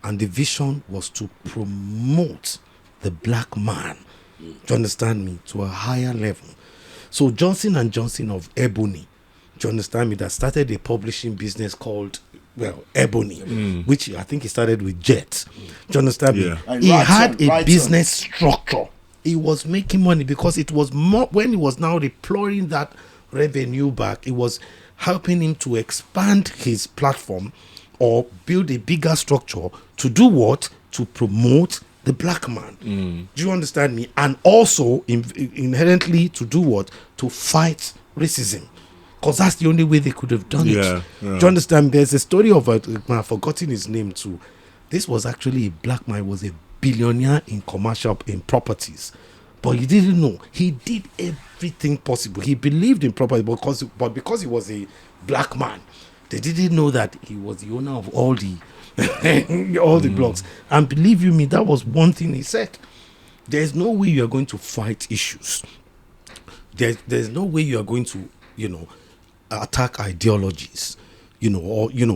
and the vision was to promote the black man, do you understand me, to a higher level. So Johnson and Johnson of Ebony, do you understand me, that started a publishing business called, well, Ebony, which I think he started with Jet. Do you understand me? And He Wrighton, had a Wrighton. business structure. He was making money because it was more when he was now deploying that revenue back, it was helping him to expand his platform or build a bigger structure to do what? To promote the black man. Do you understand me? And also inherently to do what? To fight racism. Because that's the only way they could have done it. Yeah. Do you understand? There's a story of I've forgotten his name too. This was actually a black man, was a billionaire in commercial, in properties. But he didn't know. He did everything possible. He believed in property but because he was a black man, they didn't know that he was the owner of all the all the blocks. And believe you me, that was one thing he said. There's no way you are going to fight issues. There's no way you are going to, you know, attack ideologies, you know, or you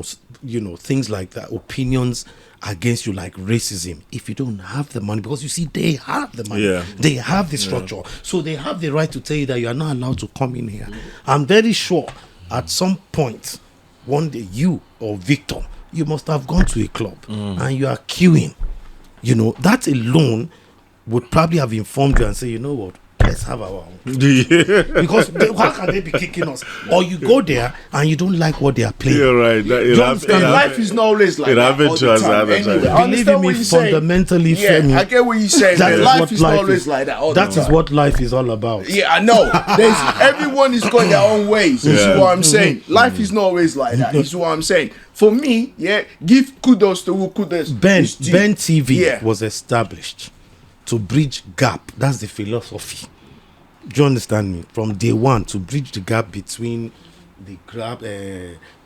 know things like that, opinions against you, like racism, if you don't have the money, because you see they have the money, they have the structure, so they have the right to tell you that you are not allowed to come in here. I'm very sure at some point one day you or Victor, you must have gone to a club and you are queuing, you know, that alone would probably have informed you and say, you know what, let's have our own. Because how can they be kicking us? Or you go there and you don't like what they are playing. You're right. Life is not always like it that. happened all to the us time. other Anyway, time. I Believe understand me, what you're saying. fundamentally, Yeah, Femi, I get what you're saying. that man. is Life what is life not always is. like that. All That the is time. what life is all about. Yeah, I know. Everyone is going their own ways. You see what I'm saying? Life is not always like that. You see what I'm saying? For me, give kudos to who kudos. Ben is due. TV was established to bridge gap. That's the philosophy. Do you understand me? From day one, to bridge the gap between the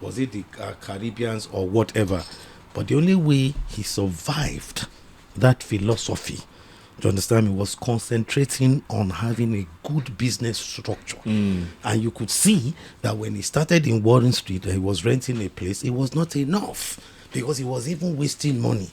was it the Caribbeans or whatever. But the only way he survived that philosophy, do you understand me, was concentrating on having a good business structure. And you could see that when he started in Warren Street, he was renting a place, it was not enough because he was even wasting money.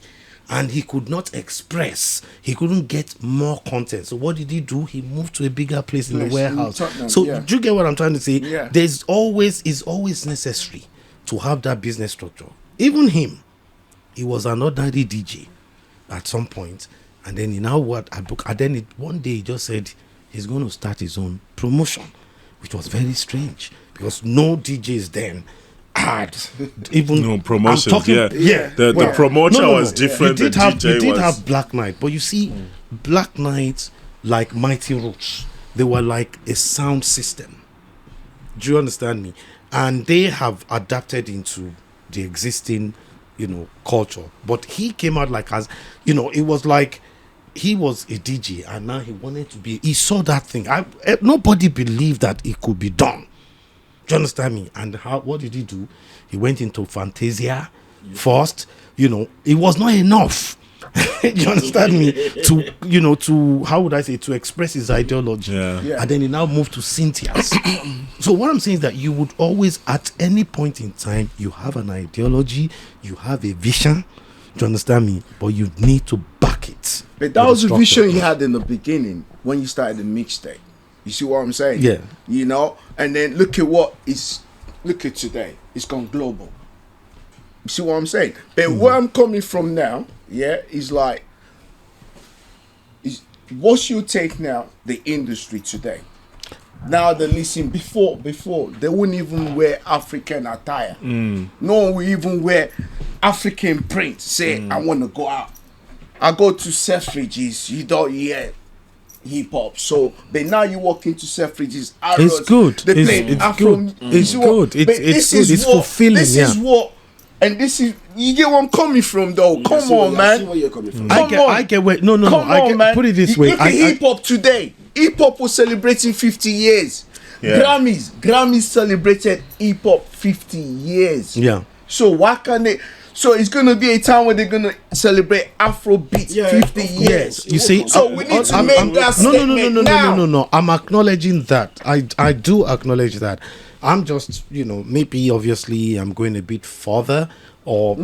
And he could not express. He couldn't get more content. So what did he do? He moved to a bigger place in the warehouse. So do you get what I'm trying to say? Yeah. It's always necessary to have that business structure. Even him, he was an ordinary DJ at some point, and then he now worked at book. And then one day he just said he's going to start his own promotion, which was very strange because no DJs then had even no promotions. The promoter No. was different. He The DJ did was have Black Knight, but you see, Black Knight, like Mighty Roots, they were like a sound system. Do you understand me? And they have adapted into the existing, you know, culture. But he came out like as, you know, it was like he was a DJ and now he wanted to be. He saw that thing. Nobody believed that it could be done. Do you understand me? And what did he do? He went into Fantasia first. You know, it was not enough. You understand me? To how would I say, to express his ideology. Yeah. And then he now moved to Cynthia's. So what I'm saying is that you would always, at any point in time, you have an ideology, you have a vision. Do you understand me? But you need to back it. But that was the vision you had in the beginning when you started the mixtape. You see what I'm saying? Yeah. You know, and then look at today. It's gone global. You see what I'm saying? But where I'm coming from now, is like, what's your take now? The industry today. Now they listen. Before they wouldn't even wear African attire. No one would even wear African print. Say I want to go out. I go to Selfridges. You don't hear hip hop. So, but now you walk into Selfridges. It's good. They play Afro. Good. It's good. It's fulfilling. This is what. And this is, you get where I'm coming from, though. Come on, man. I see where you're coming from. I get where. No. Man. Put it this way. Look at hip hop today. Hip hop was celebrating 50 years. Yeah. Grammys celebrated hip hop 50 years. Yeah. So why can't they? So it's gonna be a time where they're gonna celebrate Afrobeat 50 years. You see, so we need to make that statement now. No. I'm acknowledging that. I do acknowledge that. I'm just, maybe obviously I'm going a bit further, or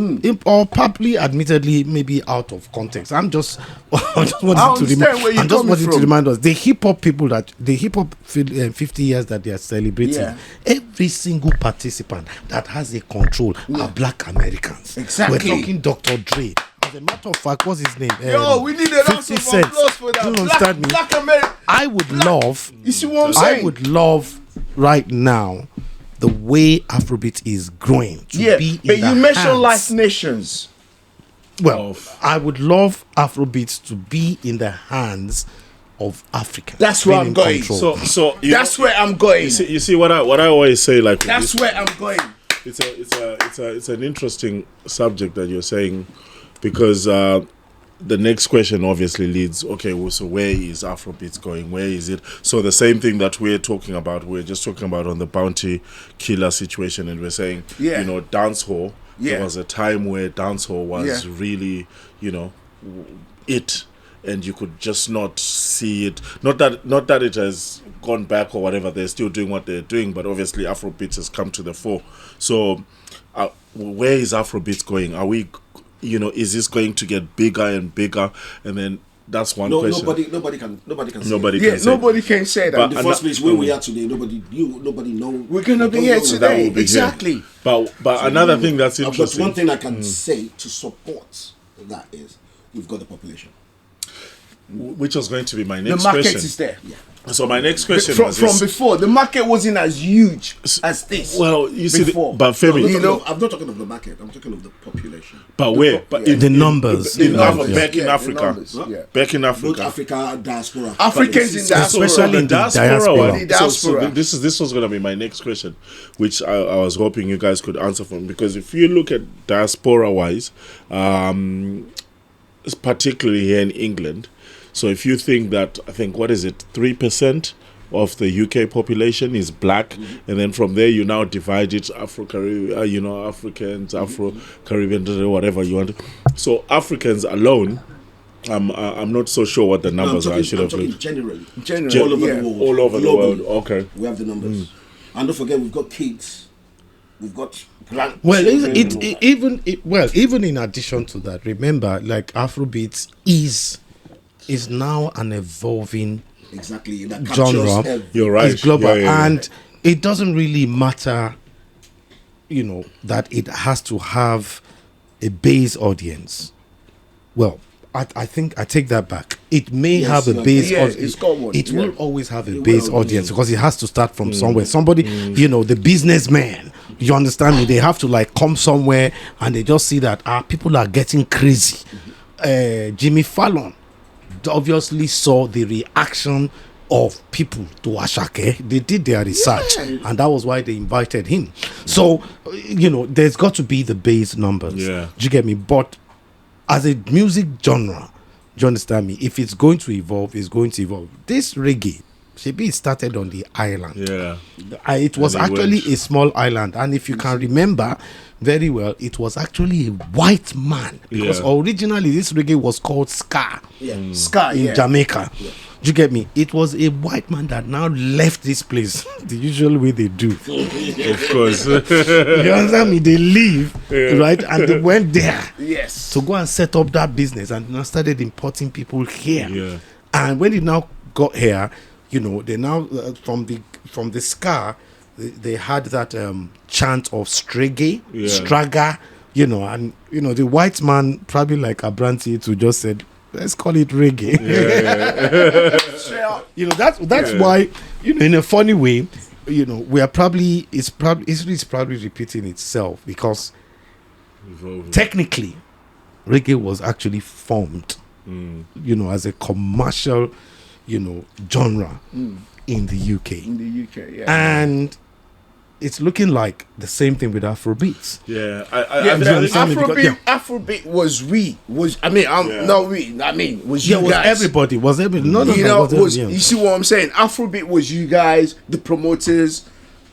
probably, admittedly, maybe out of context. I just wanted to remind us, the hip hop people the hip hop 50 years that they are celebrating, every single participant that has a control are Black Americans. Exactly. We're talking Dr. Dre. As a matter of fact, what's his name? Yo, we need a round of applause for that. Do you understand me? Black American. I would love. You see what I'm saying? I would love right now the way Afrobeat is growing to be in but you mentioned hands. like nations. Well, I would love Afrobeat to be in the hands of Africans. That's where I'm going. Control. So That's where I'm going. You see what I always say, like, That's where I'm going. It's an interesting subject that you're saying, because the next question obviously leads, okay, well, so where is Afrobeat going? Where is it? So the same thing that we're talking about, we're just talking about on the bounty killer situation, and we're saying, dancehall. Yeah. There was a time where dancehall was really, it, and you could just not see it. Not that it has gone back or whatever. They're still doing what they're doing, but obviously Afrobeat has come to the fore. So where is Afrobeat going? Are we, is this going to get bigger and bigger? And then that's one question. Nobody can say Nobody that. can say Nobody can say that. But In the first place, where we are today, nobody know. We're gonna be here today. Exactly. But another thing that's But interesting. one thing I can say to support that is we've got the population. Which was going to be my The next market question. is there. So my next question From was this. before, the market wasn't as huge as this. Well, you see, before. but Femi, I'm not talking of the market. I'm talking of the population. but where? But The numbers. back in Yeah, Africa, the numbers, yeah. back in Both Africa. Africa, diaspora. Africans in diaspora. Especially in the diaspora. one. The diaspora. So this was going to be my next question, which I was hoping you guys could answer for me, because if you look at diaspora wise, particularly here in England, so if you think that, I think, what is it, 3% of the UK population is black, and then from there you now divide it Africans, Afro-Caribbean, whatever you want. So Africans alone, I'm not so sure what the numbers are. I should I'm have talking looked. generally. Generally, All over yeah. the world. All over the Globally, world. Okay. We have the numbers. And don't forget, we've got kids. We've got grand. Well, even in addition to that, remember, like Afrobeat is now an evolving Exactly. That genre. captures every- You're right. It's global, Yeah. and it doesn't really matter, that it has to have a base audience. Well, I think I take that back. It may Yes, have a yeah. base Yeah, audience. it's got one, It yeah. will always have a It base will, audience, yeah. because it has to start from somewhere. Somebody, the businessman, you understand me? They have to like come somewhere, and they just see that people are getting crazy. Jimmy Fallon obviously saw the reaction of people to Ashake. They did their research, and that was why they invited him. So, there's got to be the base numbers. Yeah. Do you get me? But as a music genre, Do you understand me? If it's going to evolve, it's going to evolve. This reggae, maybe it started on the island. Yeah. It was And it actually went. a small island, and if you can remember very well, it was actually a white man, because Yeah. originally this reggae was called ska Sky, in Jamaica. Do you get me? It was a white man that now left this place the usual way they do. Of course. You understand me? They leave, right, and they went there Yes. to go and set up that business, and now started importing people here. Yeah. And when they now got here, you know, they now from the ska, they had that chant of strege, Yeah. straga, you know, and you know the white man probably like Abranti to just said, let's call it reggae. You know, that's why, you know, in a funny way, you know, we are probably it's probably repeating itself, because Evolving. technically reggae was actually formed, you know, as a commercial, you know, genre in the UK. In the UK, yeah. And it's looking like the same thing with Afrobeats. Yeah. Yeah, I but think- Afrobeat was you Was guys. everybody, no, You know, was yeah. you see what I'm saying? Afrobeat was you guys, the promoters,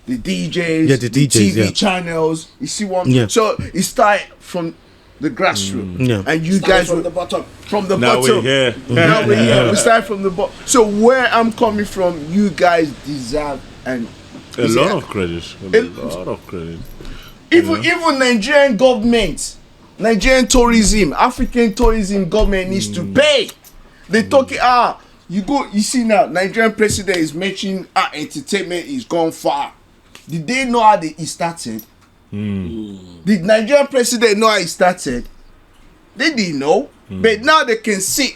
the DJs, Yeah, the DJs, TV yeah. channels. You see what I'm Yeah. So it started from the grassroots, Yeah. and you Started guys from were the bottom. from the Now bottom. we're here. Now we're here. We started from the bottom. So where I'm coming from, you guys deserve and A lot of credit. A lot of credit. even Nigerian government, Nigerian tourism, African tourism government needs to pay. They talking you see now Nigerian president is mentioning entertainment is gone far. Did they know how it started? Did Nigerian president know how it started? They didn't know, but now they can sit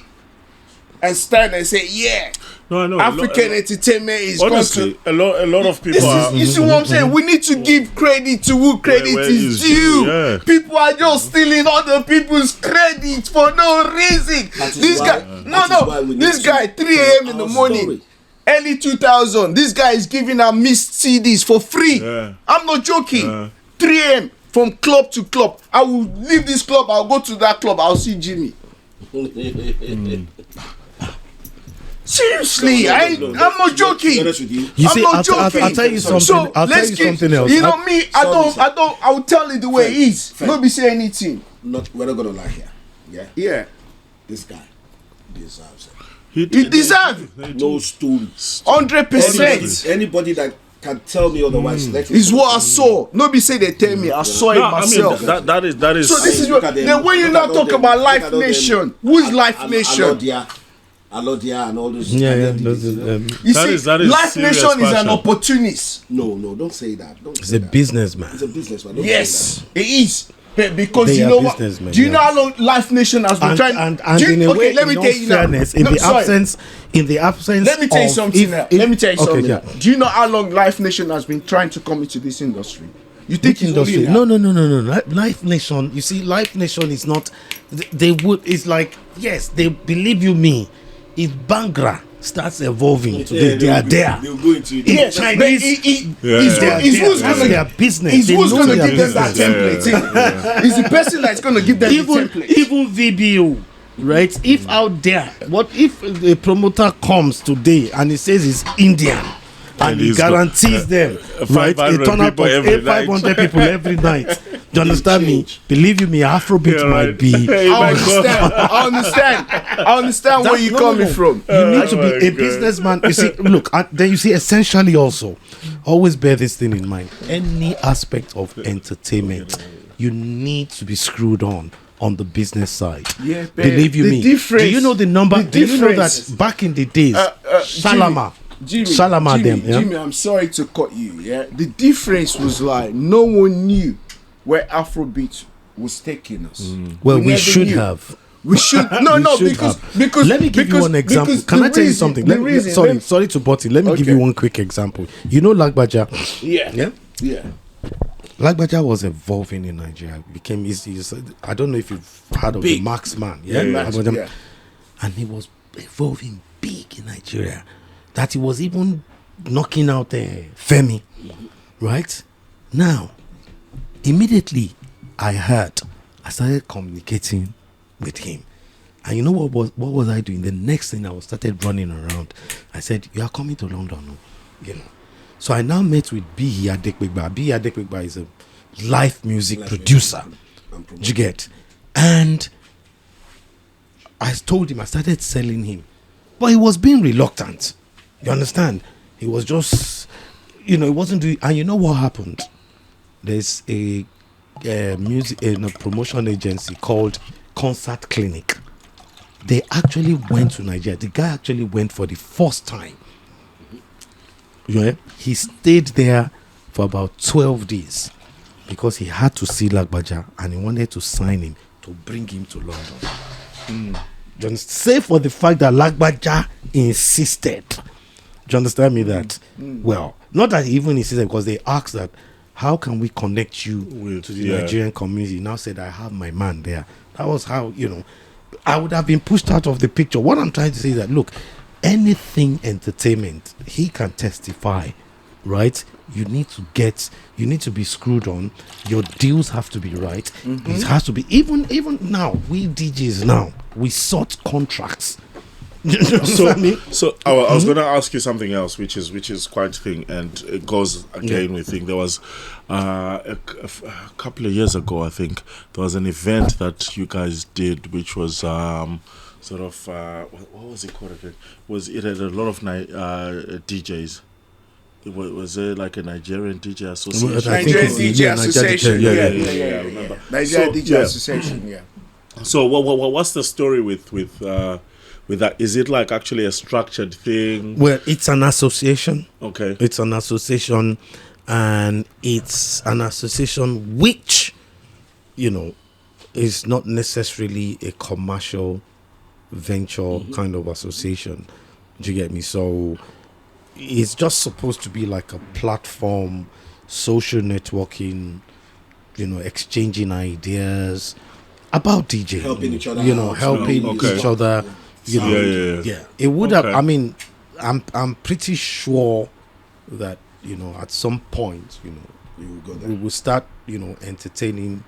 and stand and say, yeah, No, I know. African entertainment is gone Honestly, to. a lot of people This are. is, you see what I'm saying? We need to give credit to who credit where is is due. due, yeah. People are just stealing other people's credit for no reason. That is This why- guy, that is why we need this to guy, 3 a.m. in the our morning, story. early 2000. This guy is giving out missed CDs for free. Yeah. I'm not joking. 3 a.m. from club to club. I will leave this club. I'll go to that club. I'll see Jimmy. Seriously, I'm not joking. To be honest with you, You I'm see, not I'll joking. tell you something. So I'll tell let's you keep, something else. You know me, I Sorry, will tell it the way it is. Fair. Not be say anything. we're not gonna lie here. Yeah, Yeah. this guy deserves it. He deserves No stories. 100%. Anybody that can tell me otherwise, let him Is what I saw. No be say they tell me. I saw it No, I mean myself. that is. So this is Look what. at them. Then when you Look now at all talk them. about Look Life at all them. Nation, who is Life Nation? Alodia and all those. Yeah, and yeah. then Those, You That see, is- that is Life serious Nation is an passion. opportunist. No, don't say that. Don't It's say a that. businessman. It's a businessman. Don't Yes, say it is. Because They you are know what? businessmen, Do you know yeah. how long Life Nation has been trying? And Do you- in a way, let me in tell all you now. fairness, in No, the sorry. absence, Let me tell you of- something now. Let me tell you okay, something. yeah. Do you know how long Life Nation has been trying to come into this industry? You think Which it's only industry? now? No. Life Nation. You see, Life Nation is not. They would. It's like, yes, they believe you me. If Bangra starts evolving today, they are there. They'll go into it. Yeah, Chinese- it's They are who's there. That's gonna their business. It's They who's know gonna their give them that business. template. It's the person that's gonna give them the even template. even VBO, right? If out there, what if the promoter comes today and he says it's Indian and he he's got, guarantees them, right, a 500 turnout people of every night. 500 people every night? Do you understand me? Believe you me, Afrobeat Yeah, might right. be. Hey, I my understand. I understand where That- you're no, coming no. from. You need to Oh be my a God. businessman. You see, look, then you see, essentially also, always bear this thing in mind. Any aspect of entertainment, you need to be screwed on the business side. Yeah, but believe you the me. difference- Do you know the number? the Do you know difference- that back in the days, Shalama, Jimmy, them, yeah? Jimmy, I'm sorry to cut you. Yeah, the difference was like no one knew where Afrobeat was taking us. Well, we never should knew. have. We should We should because have. because Let me give you because- one example. because Can the I tell you reason- something? the reason- Sorry to butt in. Let me give Okay. you one quick example. You know Lagbaja? yeah, yeah. Lagbaja was evolving in Nigeria. Became easy. I don't know if you've heard of the Big. Marksman. Max, Lagbaja. yeah. And he was evolving big in Nigeria. That he was even knocking out Femi. Right? Now, immediately I started communicating with him. And you know what was I doing? The next thing I started running around. I said, you are coming to London, no? You know. So I now met with B. Adekbegba. B. Adekbegba is a live music producer. Do you get? And I told him, I started selling him. But he was being reluctant. You understand? He was just, he wasn't doing. And you know what happened? There's a promotion agency called Concert Clinic. They actually went to Nigeria. The guy actually went for the first time. Yeah, he stayed there for about 12 days because he had to see Lagbaja and he wanted to sign him to bring him to London. Just say for the fact that Lagbaja insisted. Do you understand me that? Well, not that he even insisted, because they asked that, how can we connect you to the Nigerian community? He now said, I have my man there. That was how, I would have been pushed out of the picture. What I'm trying to say is that, look, anything entertainment, he can testify, right? You need to be screwed on. Your deals have to be right. It has to be, even now, we DJs now, we sort contracts. So I was going to ask you something else, which is quite thing, and it goes again with thing. There was a couple of years ago, I think, there was an event that you guys did, which was sort of what was it called again? It had a lot of DJs. Was it like a Nigerian DJ association? Nigerian DJ Association. Yeah, I remember. Nigerian DJ Association. Yeah. So what's the story with that? Is it like actually a structured thing? Well, it's an association. Okay. It's an association, and it's an association which, is not necessarily a commercial venture kind of association. Do you get me? So it's just supposed to be like a platform, social networking, exchanging ideas about DJing, helping each other, each other. Yeah. It would have. I mean, I'm pretty sure that at some point, we will start, entertaining,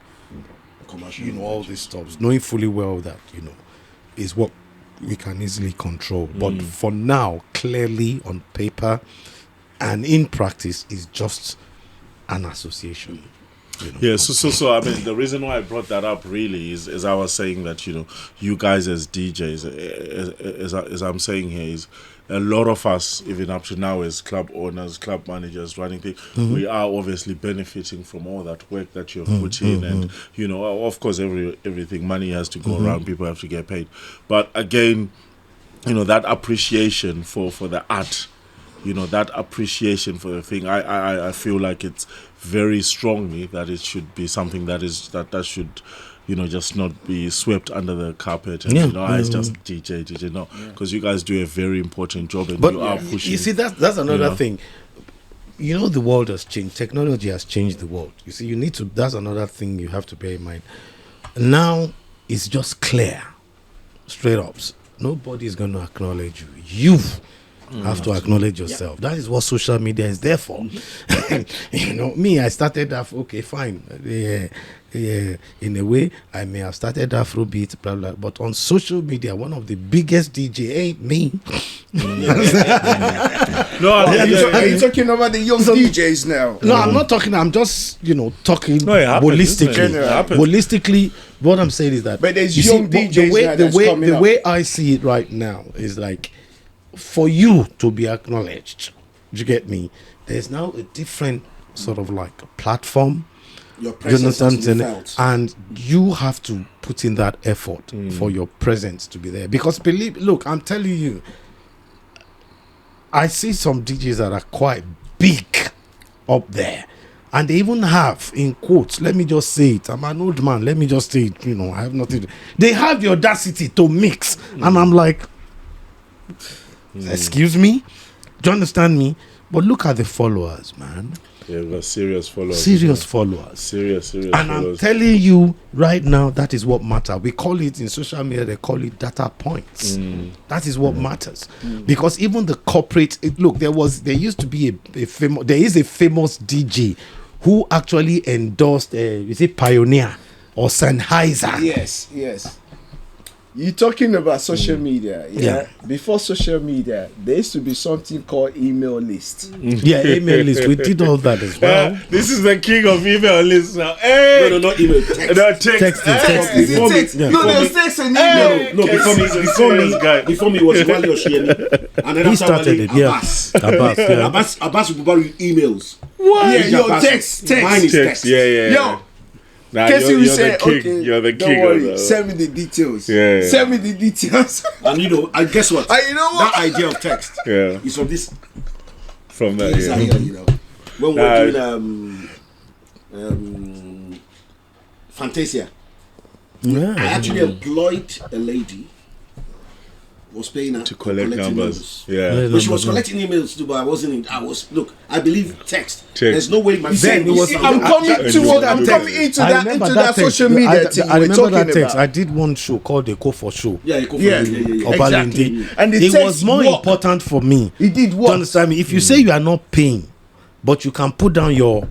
all these stuff, knowing fully well that is what we can easily control. But for now, clearly on paper and in practice, is just an association. Yeah, so I mean, the reason why I brought that up really is, as I was saying, that you guys as DJs, as I'm saying here, is a lot of us, even up to now, as club owners, club managers, running things, we are obviously benefiting from all that work that you've put in, and of course, everything, money has to go around, people have to get paid, but again, that appreciation for the art, that appreciation for the thing, I feel like it's very strongly that it should be something that should just not be swept under the carpet and it's just DJ no, because you guys do a very important job, and you are pushing. You see, that's another thing. The world has changed. Technology has changed the world. You see, that's another thing you have to bear in mind. Now it's just clear, straight up. Nobody is going to acknowledge you. You have to acknowledge yourself. That is what social media is there for. Me, I started off, okay, fine. In a way, I may have started Afrobeat, blah, blah, but on social media, one of the biggest DJ ain't me. Are you talking about the young DJs now? No, I'm not talking. I'm just, talking holistically. Holistically, what I'm saying is that. But there's young DJs the way I see it right now is like, for you to be acknowledged, do you get me? There's now a different sort of like a platform. Your presence has to be felt. And you have to put in that effort for your presence to be there. Because look, I'm telling you, I see some DJs that are quite big up there. And they even have, in quotes, let me just say it, I'm an old man, let me just say it, I have nothing to, they have the audacity to mix. And I'm like, excuse me? Do you understand me? But look at the followers, man. Yeah, we've got serious followers. Serious followers. Serious and followers. I'm telling you right now, that is what matters. We call it in social media, they call it data points. That is what matters. Because even the corporate, there used to be there is a famous DJ who actually endorsed, Pioneer or Sennheiser. Yes. You talking about social media? Yeah. Before social media, there used to be something called email list. Yeah, email list. We did all that as well. This is the king of email lists now. Hey! No, not email. Text. No, text. Texting. Is it text? Yeah. No, there's text and email. No, before me was Wale Oshiemi, and then He after started Wale, it. Yeah. Abbas. Yeah. Abbas would borrow emails. Yeah, Which yo, Abbas- text. Mine is text. Yeah. Yo, Nah, Casey you're will the say, king. okay, You're the don't king. worry, of send me the details. Yeah. Send me the details. And and guess what? And you know what? That idea of text Yeah. is from this From that, place yeah. here, when we were doing Fantasia. Yeah. I actually employed a lady who was paying her To collect collecting numbers. Yeah. Yeah. But she was collecting emails too, but I wasn't in. I believe text. There's no way my Then phone it was- I'm coming into I that remember that text. social media thing I we're remember talking that text. about. I did one show called the Go for Show. Yeah, you go for Yeah. yeah. Exactly. Obalende. And the It text was more worked. important for me. It did Do what? you understand me? If you say you are not paying, but you can put down your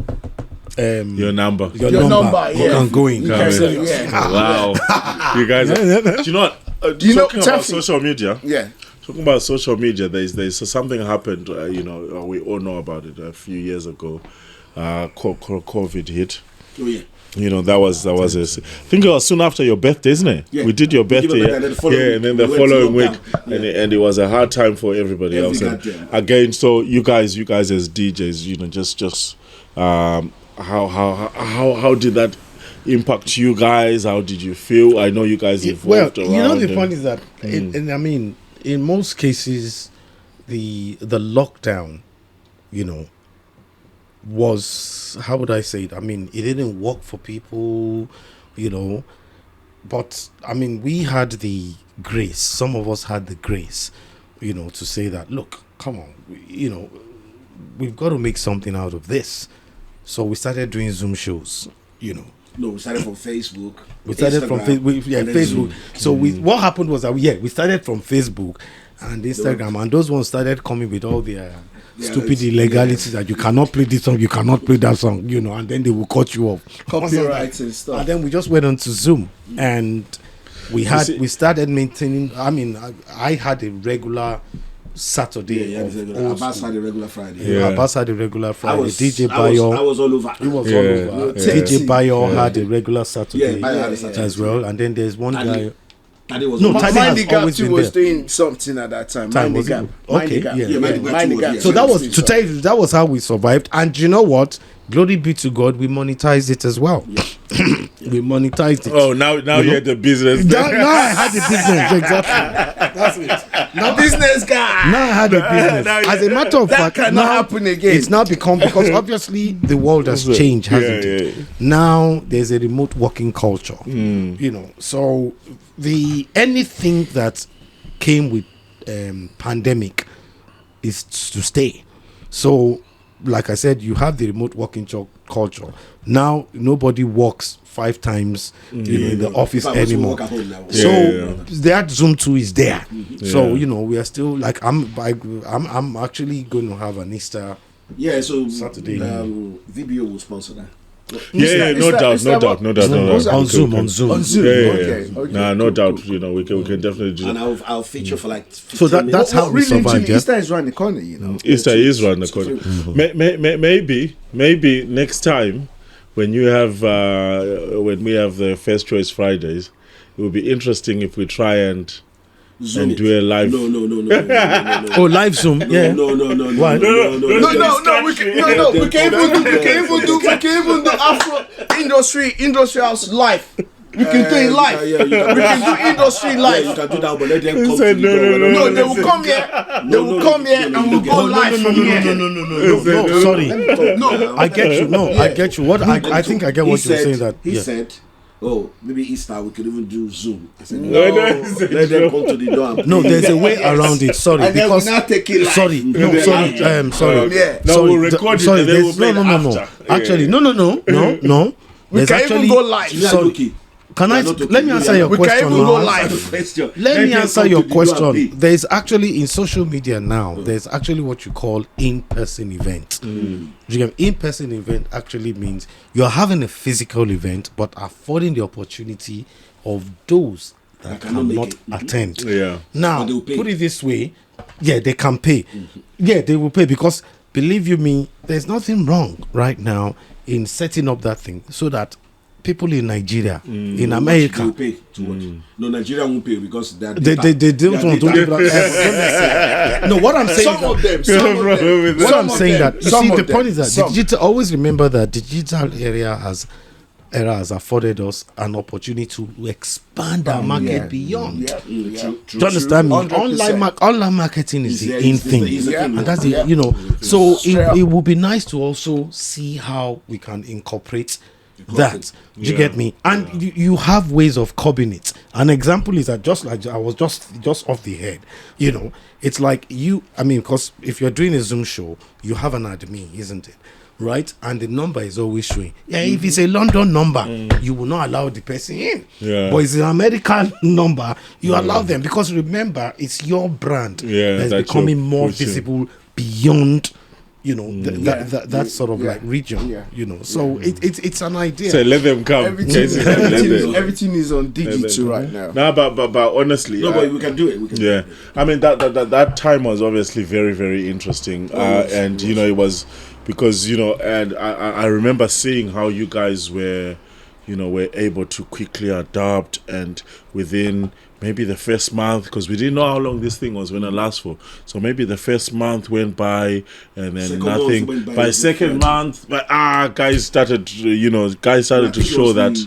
Your number. your Your number, number, you yeah. can go in. You Come can in. say, yeah. Wow. You guys. Do you know what? Do you know- Talking about Taffy? social media. Yeah. Talking about social media, there's something happened. We all know about it a few years ago. COVID hit. Oh yeah. That was I think it was soon after your birthday, isn't it? Yeah. We did your We did birthday, my birthday, and then the following and then week the we went to following week, lockdown. and it was a hard time for everybody else. And goddamn. again, so you guys as DJs, just how did that impact you guys? How did you feel? I know you guys evolved around. the and- point is that, and I mean, in most cases, the lockdown, was, how would I say it? I mean, it didn't work for people, but I mean, we had the grace. Some of us had the grace, to say that, look, come on, we've got to make something out of this. So we started doing Zoom shows, No, we started from Facebook. We started from Instagram, and then Facebook. Zoom. So what happened was that we started from Facebook and Instagram, and those ones started coming with all their stupid illegalities that you cannot play this song, you cannot play that song, and then they will cut you off. Copyrights and stuff. And then we just went on to Zoom, and we started maintaining. I mean, I had a regular Saturday. Yeah, Abbas had a regular Friday. Yeah. Abbas had a regular Friday. DJ I Bayo. was all over. He was Yeah, all over. yeah. DJ Bayo had a regular Saturday, Yeah, Bayo had a Saturday. as well. And then there's one Tadi- guy. Tadi was No, on. Tadi Mind has the Gap always too been was there. doing something at that time. Mind the was it? Gap. Okay, Mind the Gap. yeah. Yeah, Mind the Gap Mind the too, Gap. yeah. So that was, Seriously, to tell you, that was how we survived. And you know what? Glory be to God, we monetized it as well. We monetized it. Oh, now you're the business. Now I had the business, exactly. That's it. Now business guy. Now I had a business. now As a matter of that fact, cannot now happen again. It's now become, because obviously the world has changed, hasn't it? Yeah. Now there's a remote working culture. So anything that came with pandemic is to stay. So, like I said, you have the remote working culture. Now nobody works 5 times in the office If I was to anymore. work at home now. So that Zoom 2 is there. So Yeah. we are still like I'm actually going to have an Easter. Yeah, so Saturday. VBO will sponsor that. Yeah, no doubt. What's that? On Zoom. On Zoom. Yeah. Okay. Nah, no cool, doubt. cool. We can definitely do And that. I'll feature for like 15 So that's minutes. how we Really, survived. truly, Yeah? Easter is around the corner, Easter is around the corner. Maybe next time when we have the First Choice Fridays, it will be interesting if we try and Zoom it. do a live. No. Oh, live Zoom. Yeah. No. Why? No, we can even do Afro Industry House live. We can do it live. Yeah, you can. We can do Industry Yeah, you live. can do that, but let them come said to the door. no. No, they will come here. They will come here and we'll go live from here. No, sorry. No, I get you. No, I get you. What I think I get what you're saying. That he said, "Oh, maybe Easter we could even do Zoom." I said, No, "No, he said let them no. come to the door." And no, play. there's a way around it. Sorry, and then we because now take it live. sorry, no, Yeah. sorry, sorry. Yeah. No, Sorry, we'll record it sorry, and then we'll there's- play no. it after. Actually, Yeah. no. We There's can actually even go live. You are Sorry. lucky. Can I You are not let me okay. answer your We can question even go now? live. Question. Let me them answer come your to the door and question. play. There's actually in social media now, there's actually what you call in-person event. In-person event actually means you're having a physical event, but affording the opportunity of those that cannot make cannot it. attend. Yeah. Now, But they will pay. put it this way, yeah, they can pay. Yeah, they will pay because believe you me, there's nothing wrong right now in setting up that thing so that people in Nigeria, in They will America, pay to what? No, Nigeria won't pay because they don't want to. No, what I'm saying. Some of them. Some of them. What Some I'm of saying them, that you some see of the them, point is that some. digital, always remember that the digital era has afforded us an opportunity to expand our market beyond. Yeah, True. Do you understand me? 100%. Online marketing is the Yeah, in it's the- thing, it's the thing. and that's Yeah. the, you know. So Straight up. it would be nice to also see how we can incorporate that. Do you get me? And you have ways of curbing it. An example is that just like I was just off the head, you know, it's like because if you're doing a Zoom show, you have an admin, isn't it? Right, and the number is always showing. Yeah, if it's a London number, you will not allow the person in. Yeah. But it's an American number, you allow them because remember, it's your brand that's that becoming you're more pushing. visible beyond, you know, that sort of Yeah. like region. Yeah. You know, so it's an idea. So let them come. Everything is on digital right now. No, but honestly, No, but we can do it. We can do yeah, it. I mean that time was obviously very, very interesting, and you know it was because you know, and I remember seeing how you guys were able to quickly adapt, and within maybe the first month, because we didn't know how long this thing was going to last for, so maybe the first month went by and then Second month nothing. went by, By it was second different. month, but guys started to I to think it show was that.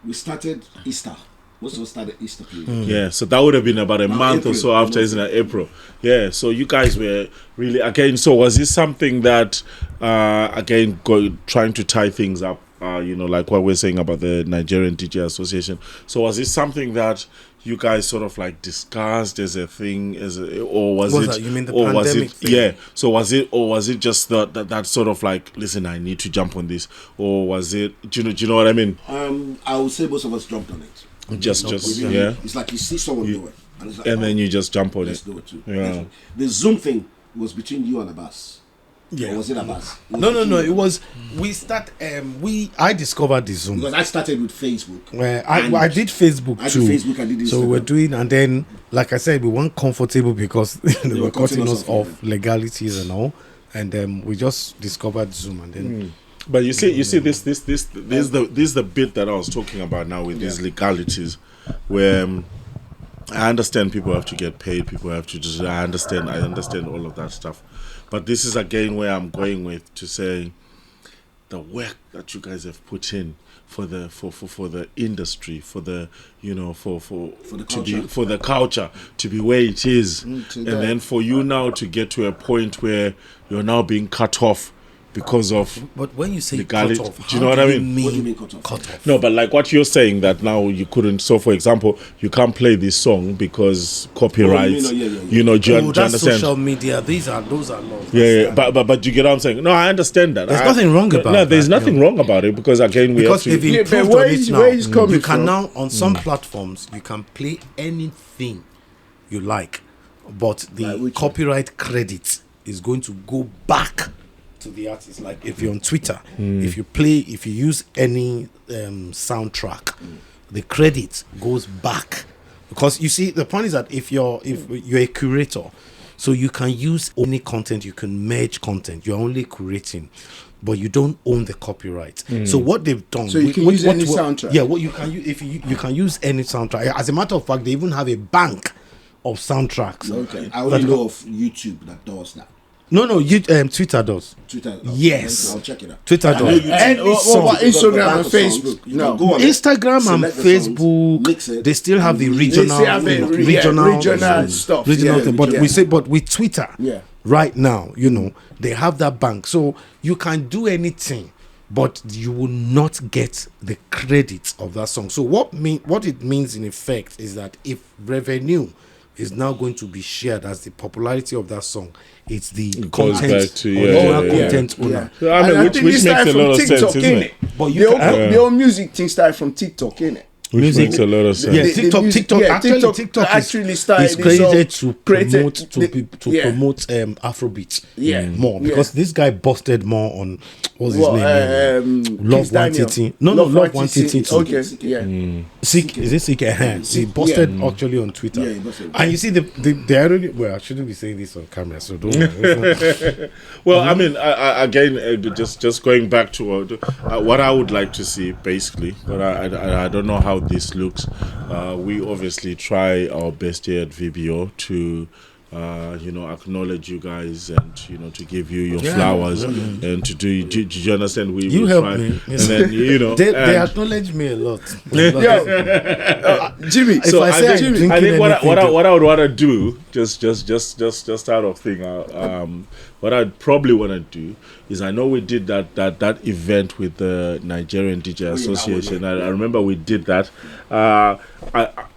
we started Easter. Most of us started Easter period. Yeah, so that would have been about a month April, or so after, almost. isn't it? April. Yeah, so you guys were really, again, so was this something that, trying to tie things up, like what we're saying about the Nigerian DJ Association. So was this something that you guys sort of like discussed as a thing, or was What's it? that? You mean the or was pandemic it? thing? Yeah. So was it just that sort of like, listen, I need to jump on this, or was it? Do you know what I mean? I would say most of us jumped on it. Just Really, yeah. It's like you see someone do it, and it's like, And then you just jump on let's it. do it too. Yeah. The Zoom thing was between you and Abbas. Yeah. Or was it Abbas? It was No. between you. It was I discovered the Zoom. Because I started with Facebook. I did Facebook I did too. Facebook, I did So we're Instagram. doing, and then, like I said, we weren't comfortable because they were cutting cutting us us off, off legalities and all, and we just discovered Zoom, and then But you see, this is the bit that I was talking about now with these legalities, where I understand people have to get paid, people have to just. I understand all of that stuff, but this is again where I'm going with to say, the work that you guys have put in for the industry, for the for the culture to be where it is, and then for you now to get to a point where you're now being cut off because of. But when you say Legality- cut off, do you know what I mean? What do you mean cut off? Cut off. No, but like what you're saying that now you couldn't. So, for example, you can't play this song because copyrights. yeah. You know, do you Oh, that's understand? social media. Those are laws. Yeah, but you get what I'm saying. No, I understand that. There's nothing wrong about No, there's that, nothing you know. wrong about it because again we Because have to. they've Yeah, but improved where on is- it now. where is coming You can from? now on some platforms you can play anything you like, but the Like which copyright credit is going to go back to the artist. Like if you're on Twitter, if you use any soundtrack, the credit goes back. Because you see, the point is that if you're a curator, so you can use any content, you can merge content, you're only curating, but you don't own the copyright. So what they've done, So you can use any soundtrack? Yeah, what you can use, if you can use any soundtrack. As a matter of fact, they even have a bank of soundtracks. Okay. I only know of YouTube that does that. No, Twitter does. Twitter. Yes. I'll check it out. Twitter I know does. YouTube. Any what song. about Instagram and Bank of songs. Facebook? You No. can go on it, Instagram and select the songs, Facebook, mix it. they still have the They regional, still have the regional stuff. regional Yeah, thing. But yeah. we say, but with Twitter, Yeah. right now, they have that bank, so you can do anything, but you will not get the credit of that song. So what it means in effect is that if revenue is now going to be shared as the popularity of that song, it's the goes content, back to- original yeah. content owner. So, I mean, And which think makes it started a lot from of TikTok, sense, isn't innit? it? But you The whole music thing started from TikTok, innit? Which makes a lot of sense. Yeah, TikTok actually started is created to promote yeah. promote Afrobeat Yeah. more Yeah. because this guy busted more on what's his name? Love Kiss Daniel. 180. No, Love 180. Okay, yeah. Sick, is it Sick? He busted actually on Twitter. Yeah, he busted. And you see the irony. Well, I shouldn't be saying this on camera, so don't. Worry. Well, I mean, again, just going back to what I would like to see, basically, but I don't know how this looks. We obviously try our best here at VBO to acknowledge you guys and to give you your flowers and to do you understand? We help try, me, and then they acknowledge me a lot. Jimmy. So I think what I would want to do, just out of thing, what I'd probably want to do is, I know we did that event with the Nigerian DJ Association. I remember we did that. I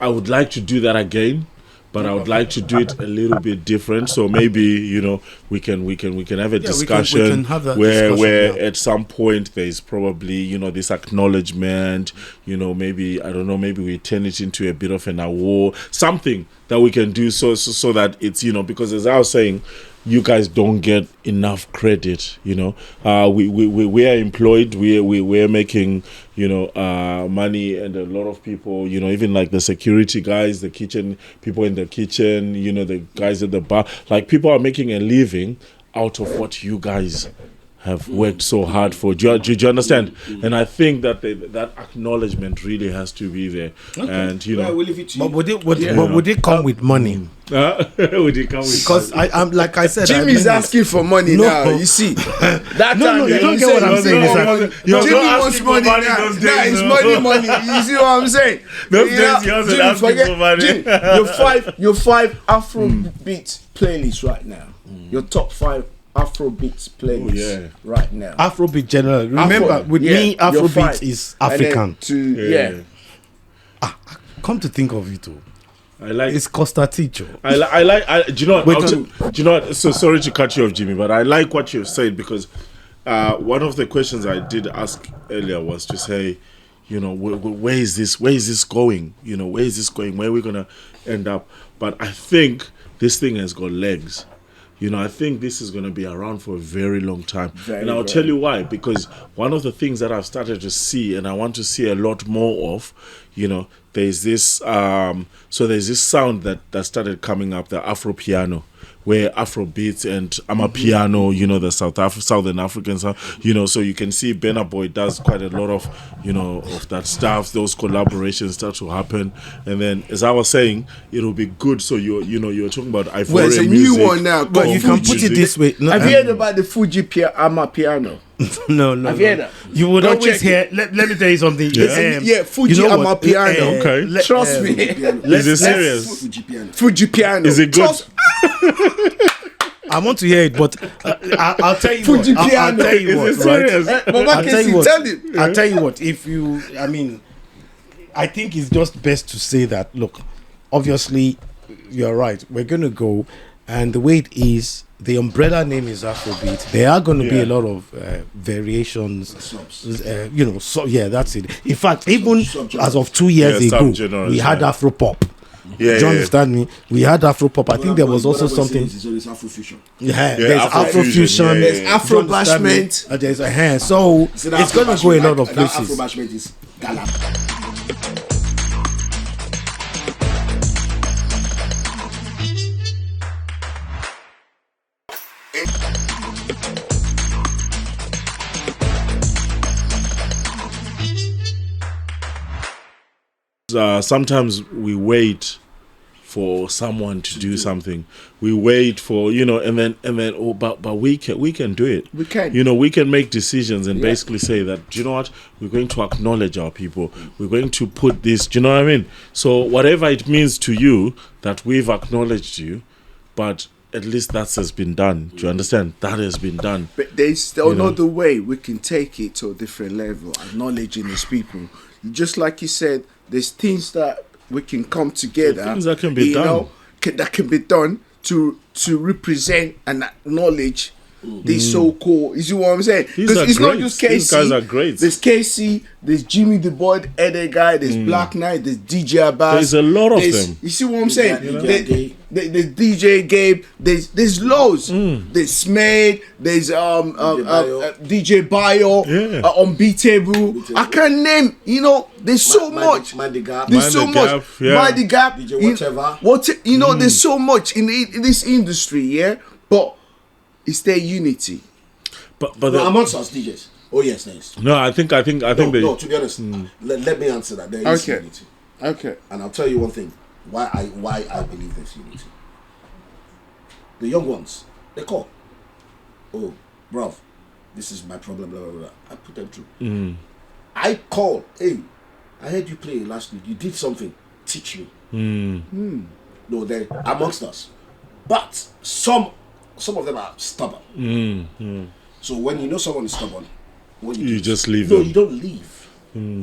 would like to do that again. But I would like to do it a little bit different. So maybe we can have a discussion where at some point there's probably this acknowledgement. Maybe I don't know. Maybe we turn it into a bit of an award, something that we can do so that it's because as I was saying, you guys don't get enough credit. We are employed. We are making money, and a lot of people, even like the security guys, the kitchen people in the kitchen, the guys at the bar, like people are making a living out of what you guys have worked so hard for. Do you understand? And I think that that acknowledgement really has to be there. Okay. And we'll leave it to you. But would it come with money? Would it come with because money? I'm like I said, Jimmy's asking for money now. You see, that no, you don't get what I'm saying. Jimmy wants money now. It's money. You see what I'm saying? Jimmy, forget for money. Your five Afrobeat playlists right now. Your top 5 Afrobeat playlists right now. Afrobeat general. Remember, with me, Afrobeat is African. Come to think of it, it's Costa Ticho. I like. Do you know what? So sorry to cut you off, Jimmy, but I like what you've said, because one of the questions I did ask earlier was to say, where is this going? Where is this going? Where are we gonna end up? But I think this thing has got legs. I think this is going to be around for a very long time. And I'll tell you why. Because one of the things that I've started to see, and I want to see a lot more of, there's this there's this sound that started coming up, the Afro piano, where Afrobeat and Amapiano, the Southern African sound, so you can see Burna Boy does quite a lot of, of that stuff. Those collaborations start to happen, and then, as I was saying, it'll be good. So you're talking about Ivory well, it's a music, new one now. But you can put it this way. Have you heard about the Fuji Amapiano? No. Have you heard that? You would always hear. Let me tell you something. Fuji Amapiano. Okay, trust me. Is it serious? Fuji piano. Is it good? I want to hear it, but I'll tell you Fuji what. piano. I'll tell you what. Is it serious? I'll tell you what. If you, I think it's just best to say that. Look, obviously, you're right. We're gonna go, and the way it is, the umbrella name is Afrobeat. There are going to be a lot of variations. That's it. In fact, even as of 2 years ago, we had Afropop. Do you understand me? We had Afropop. I think there was also something. There's Afrofusion. There's Afrofusion. There's Afrobashment. There's a hand. So it's going to go a lot of places. Afrobashment is Gala. Sometimes we wait for someone to do something. We wait for and then but we can do it. We can. We can make decisions and basically say that, do you know what, we're going to acknowledge our people. We're going to put this. Do you know what I mean? So whatever it means to you that we've acknowledged you, but at least that has been done. Do you understand? That has been done. But there's still another way we can take it to a different level, acknowledging these people. Just like you said, there's things that we can come together. Things that can be done. That can be done to represent and acknowledge They so cool. You see what I'm saying? These are it's not great. just KC. These guys are great. There's KC, there's Jimmy the Boyd, Eddie Guy, there's Black Knight, there's DJ Abbas. There's a lot of them. You see what I'm saying? DJ There's DJ Gabe. There's loads. There's Smade. There's DJ Bio. Yeah. Unbeatable. I can't name. You know, there's so much. Mind the Gap. There's so Mind the much. Gap, yeah. Mind the Gap. DJ Whatever. You know, there's so much in this industry, yeah. But it's their unity. But No, amongst us DJs. Oh yes, there is. no, I think they. No, to be honest, let me answer that. There is Okay. unity, Okay. and I'll tell you one thing. Why I believe there's unity. The young ones, they call. Oh, bruv, this is my problem. Blah blah blah. I put them through. I call. Hey, I heard you play last week. You did something. Teach me. No, they're amongst us, but some of them are stubborn. So when you know someone is stubborn, what You do? just leave No, them. you don't leave.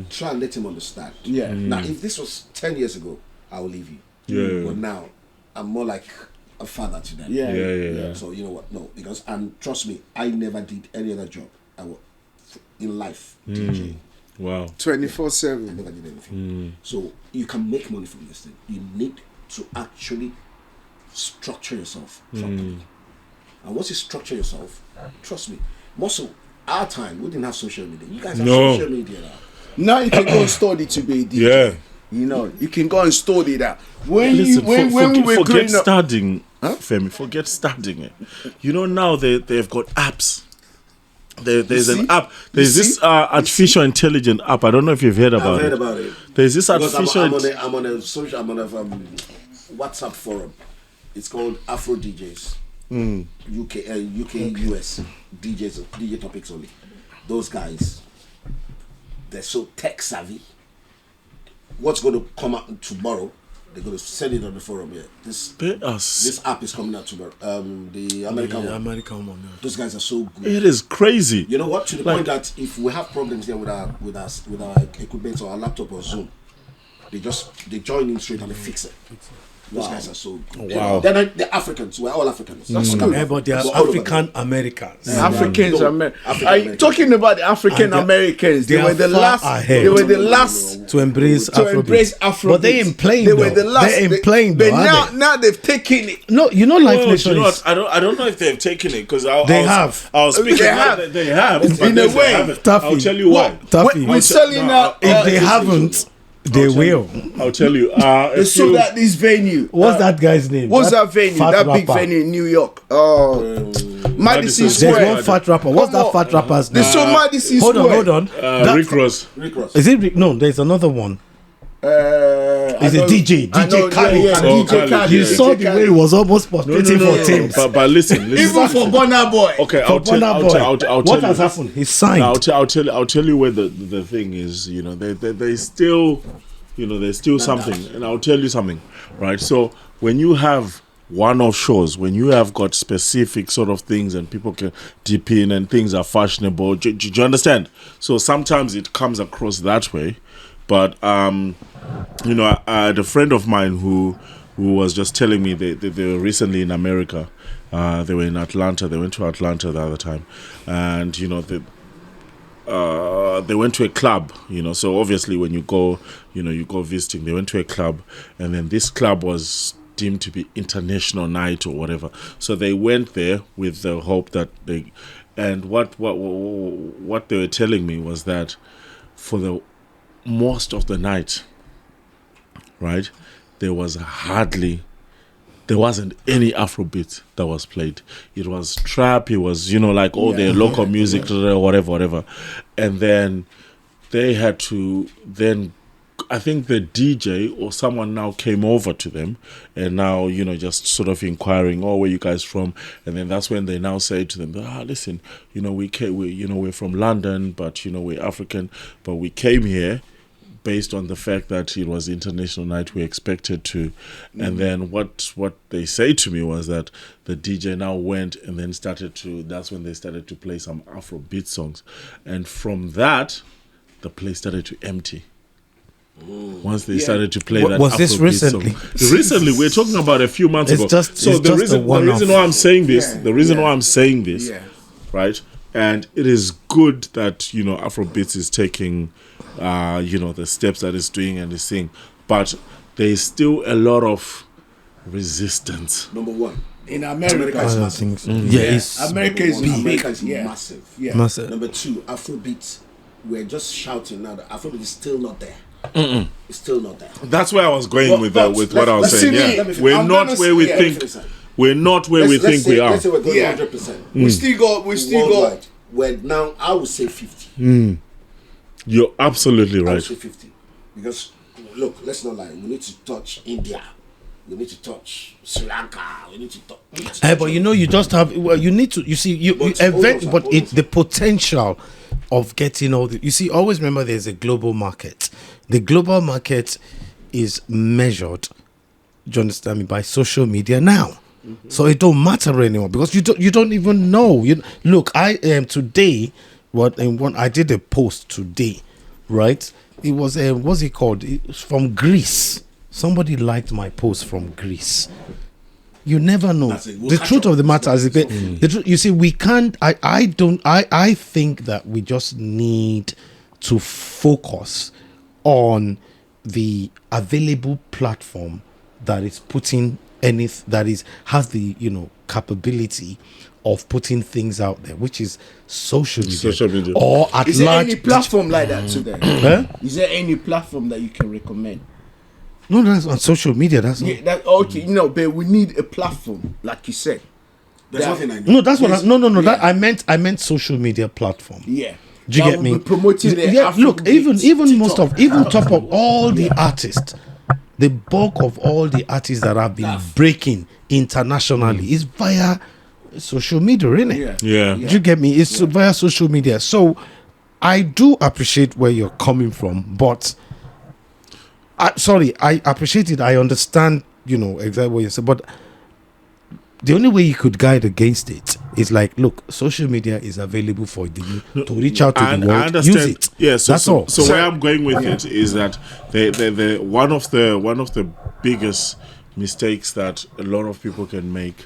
Try and let him understand. Yeah. Now, if this was 10 years ago, I will leave you. Yeah. But now, I'm more like a father to them. Yeah. Yeah. So you know what? No, because and trust me, I never did any other job. I was in life DJ. Wow. 24/7. I never did anything. So you can make money from this thing. You need to actually structure yourself properly. And once you structure yourself, trust me, most of our time we didn't have social media. You guys have No. social media now. Now you can go and study to be a DJ. Yeah. You know, you can go and study that. When Listen, when we were forget growing up, studying, Femi. Forget studying it. You know now they've got apps. There's see? an app. There's You this see? artificial intelligence app. I don't know if you've heard about I've heard it. about it. There's this Because artificial. I'm on a WhatsApp forum. It's called Afro DJs. UK, US DJs, DJ topics only. Those guys, they're so tech savvy. What's going to come out tomorrow? They're going to send it on the forum. Yeah, this app is coming out tomorrow. The American one. American one. Those guys are so good. It is crazy. You know what? To the point that if we have problems there with our equipment or our laptop or Zoom, they join in straight and they fix it. Those guys are so good. Wow. They're not, they're Africans. We're all Africans. That's good. Yeah, but they are But all of them. African Americans. Africans, No, Americans. African-Americans. Talking about the African And they- Americans, they they were are the far last. ahead. They were the last To embrace Afrobeat. But they ain't playing They were though. the last. They ain't playing But though, are they? now they've taken it. No, you know Life Well, Nation you know is... what? I don't know if they've taken it because They have. I was speaking They about have. they have. but In a then they way. haven't. Taffy. I'll tell you why. Taffy. We're selling no, out. If they haven't, they will. I'll tell you. They sold out this venue. What's that guy's name? What's that venue? fat That big rapper. venue in New York. Madison Madison There's Square. one fat rapper. What's Come that on. fat rapper's They name? sold Madison Hold Square. on. That- Rick Ross. Rick Ross. Is it Rick? No, there's another one. Is It's a DJ. DJ Khaled. Yeah, Oh, DJ Khaled, Khaled. You yeah. saw DJ the way Khaled. he was almost frustrating for teams. But listen. Even for Burna Boy. Okay, For Burna Boy. What has you. happened? He's signed. Now, I'll tell you where the thing is. You know, they still, you know, there's still something, and I'll tell you something, right? So when you have one-off shows, when you have got specific sort of things, and people can dip in, and things are fashionable, do you understand? So sometimes it comes across that way, but you know, I had a friend of mine who was just telling me they were recently in America. They were in Atlanta. They went to Atlanta the other time, and you know they went to a club, you know. So obviously, when you go visiting, they went to a club, and then this club was deemed to be international night or whatever. So they went there with the hope that and what they were telling me was that for the most of the night, right, there wasn't any Afrobeat that was played. It was trap, it was, you know, like all their local music, whatever. And then they had to I think the DJ or someone now came over to them and now, you know, just sort of inquiring, oh, where you guys from? And then that's when they now say to them, listen, you know, we're from London, but, you know, we're African, but we came here based on the fact that it was International Night, we expected to. And then what they say to me was that the DJ now went and then that's when they started to play some Afrobeat songs. And from that, the place started to empty. Once they started to play that was this Afrobeat recently? song. Recently, we're talking about a few months ago. The reason why I'm saying this, right? And it is good that Afrobeats is taking, the steps that it's doing and it's thing, but there is still a lot of resistance. Number one. In America, is massive. America is massive. Yeah. Massive. Number two, Afrobeat. We're just shouting now that Afrobeat is still not there. It's still not there. That's where I was going with what I was saying. Yeah, we're not where we think. We're not where we think we are. Let's say we're going 100%. We still got. We're now, I would say 50. You're absolutely I would right. say 50. Because, look, let's not lie. We need to touch India. We need to touch Sri Lanka. We need to touch. But you just have. Well, you need to. You see, it's the potential of getting all the. You see, always remember there's a global market. The global market is measured. Do you understand me? By social media now. So it don't matter anymore because you don't even know. Look, I am today. I did a post today, right? It was what's it called? It's from Greece. Somebody liked my post from Greece. You never know. The truth of the matter is, you see, we can't. I think that we just need to focus on the available platform that is putting has the capability of putting things out there, which is social media. Or at is there large any platform like that today? Huh? Is there any platform that you can recommend? No, that's on social media. That's okay. But we need a platform, like you said. There's nothing I no. That's what. That I meant social media platform. Yeah. Do you get me? Promoting the look, even top of all the artists, the bulk of all the artists that have been breaking internationally is via social media, innit? Yeah. Do you get me? It's via social media. So I do appreciate where you're coming from, but I appreciate it. I understand, exactly what you said, but the only way you could guide against it is like, look, social media is available for you to reach out to the world. I understand. Use it. Yeah, that's all. So where I'm going with it is that the one of the biggest mistakes that a lot of people can make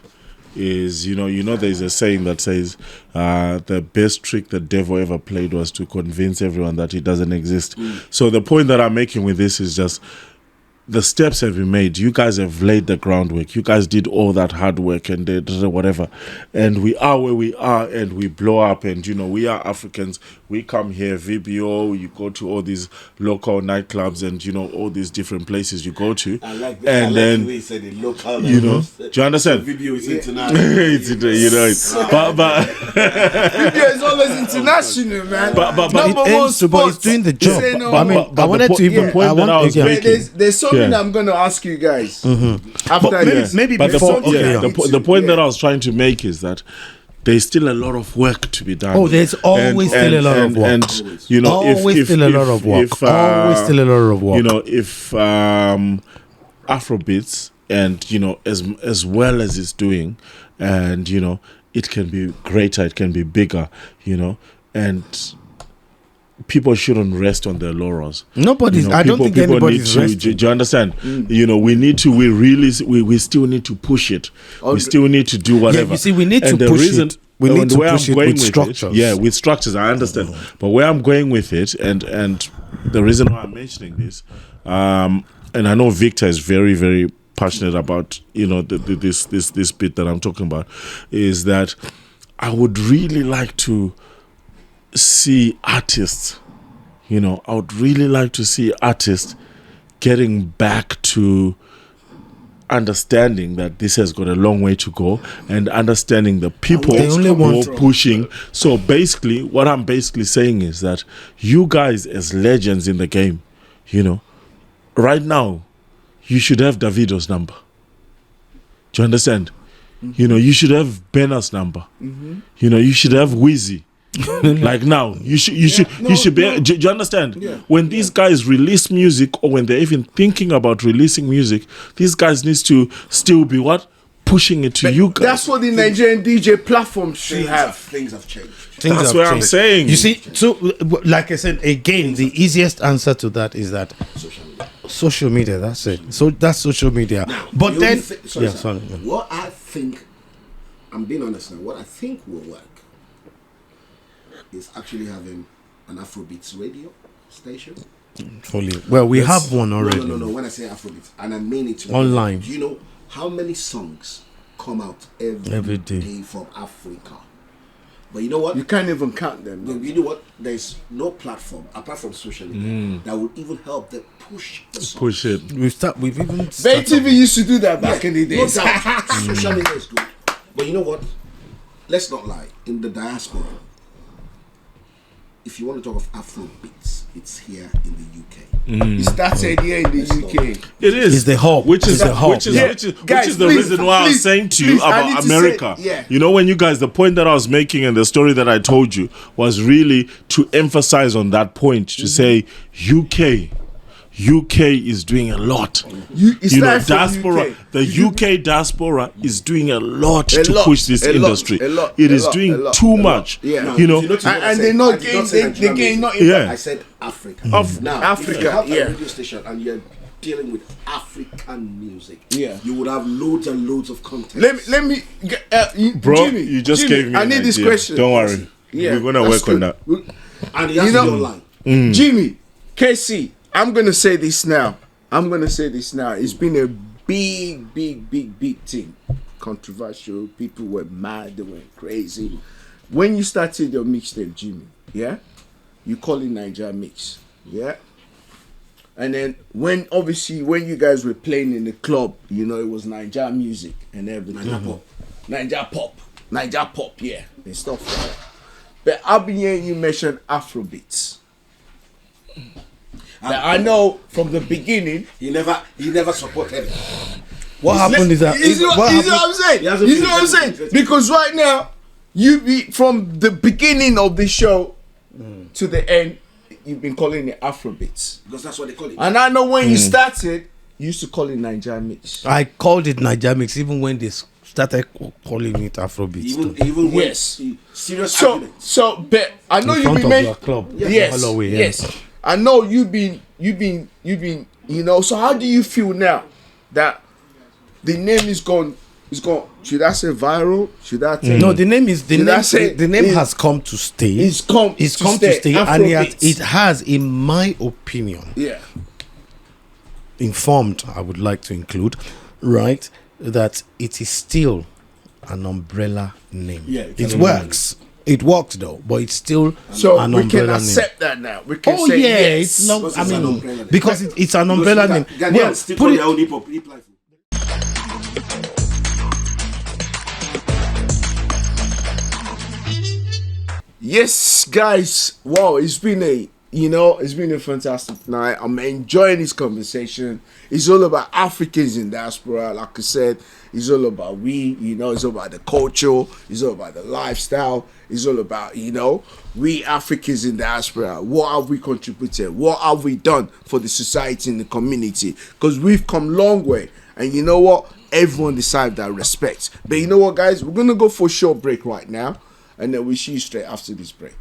is there's a saying that says the best trick the devil ever played was to convince everyone that it doesn't exist. So the point that I'm making with this is just the steps have been made. You guys have laid the groundwork. You guys did all that hard work and did whatever. And we are where we are and we blow up. And, we are Africans. We come here, VBO, you go to all these local nightclubs and, all these different places you go to. I like that. And then, the way he said it, local. do you understand? Video is international. But Video is always international, man. But it's doing the job. I wanted to even point that I was making. There's something I'm going to ask you guys. After maybe but before. the point that I was trying to make is that there's still a lot of work to be done. Oh, there's always still a lot of work. And always still a lot of work. Always still a lot of work. If Afrobeats and as well as it's doing, and it can be greater, it can be bigger, and people shouldn't rest on their laurels. I don't think anybody's resting. Do you understand? We still need to push it. We still need to do whatever. Yeah, you see, we need to push it. We need to push it with structures. With structures, I understand. But where I'm going with it, and the reason why I'm mentioning this, and I know Victor is very, very passionate about this bit that I'm talking about, is that I would really like to see artists, I would really like to see artists getting back to understanding that this has got a long way to go and understanding the people who are pushing. So basically, what I'm basically saying is that you guys as legends in the game, right now, you should have Davido's number. Do you understand? You should have Benna's number. You should have Wheezy. Like now, you should be. Do you understand? Yeah. When these guys release music, or when they're even thinking about releasing music, these guys needs to still be pushing it to you guys. That's what the Nigerian DJ platform should have. Things have changed. That's what I'm saying. You see, so like I said again, the easiest answer to that is that social media. That's it. So that's social media. Now, but the then, only sorry, sir. sorry. What I think, I'm being honest now. What I think will work is actually having an Afrobeats radio station. Fully. Well, we have one already. No. When I say Afrobeats, and I mean it to Online. Do you know how many songs come out every day from Africa? But you know what? You can't even count them. No, you know what? There's no platform apart from social media that would even help them push the song. Push it. We've even Bay started. TV used to do that back in the No days. doubt. Social media is good. But you know what? Let's not lie. In the diaspora, if you want to talk of Afro beats, it's here in the UK. It started here in the UK. It is. It's the hub. Which is It's the hub. which is Yeah. which is Guys, the please, reason why I was please, saying to you please, I need about to say- America. yeah. You know, when you guys, the point that I was making and the story that I told you was really to emphasize on that point to say UK is doing a lot. You know, diaspora. The UK diaspora is doing a lot to push this industry. It is doing too much. Yeah. You know, And they're not getting not in. Yeah. I said Africa. Now, Africa, if you have yeah. a radio station and you're dealing with African music, Yeah. you would have loads and loads of content. Let me bro, Jimmy, you just Jimmy, gave me. I an need this idea. question. Don't worry. Yeah, We're gonna that's work on good. that. And it has You to be know- online. Jimmy, KC, I'm gonna say this now. It's been a big thing. Controversial. People were mad. They went crazy. When you started your mixtape, Jimmy, yeah, you call it Niger Mix, yeah. And then when you guys were playing in the club, you know it was Niger music and everything. Niger pop, yeah, and stuff like that. But I've been hearing you mention Afrobeats. That I know from the beginning. He never supported it. What happened is that You see what I'm saying? He hasn't You see what I'm finished saying? it. Because right now, from the beginning of the show to the end, you've been calling it Afrobeats. Because that's what they call it. And I know when you started, you used to call it Niger Mix. I called it Niger Mix even when they started calling it Afrobeats. too. Even when Yes. serious arguments. But I know In you've front been of making. your club. Yes, Holloway, yeah. yes. I know you've been. You know. So how do you feel now that the name is gone? Is gone. Should I say viral? Should I say No, the name is Should I say the name it- has come to stay. It's come to stay. stay, and Afrobeats. it has, in my opinion, Yeah. informed. I would like to include, right, that it is still an umbrella name. Yeah, it works. It works though, but it's still So an we umbrella can name. accept that now. We can Oh say yeah, yes. it's not. Because I it's an mean, umbrella name. because it's an umbrella name. Ghanaians Well, still put call it. their own hip-hop life. Yes, guys. Wow, it's been a fantastic night. I'm enjoying this conversation. It's all about Africans in diaspora. Like I said, it's all about it's all about the culture. It's all about the lifestyle. It's all about, we Africans in diaspora. What have we contributed? What have we done for the society and the community? Because we've come a long way. And you know what? Everyone deserves that respect. But you know what, guys? We're going to go for a short break right now. And then we'll see you straight after this break.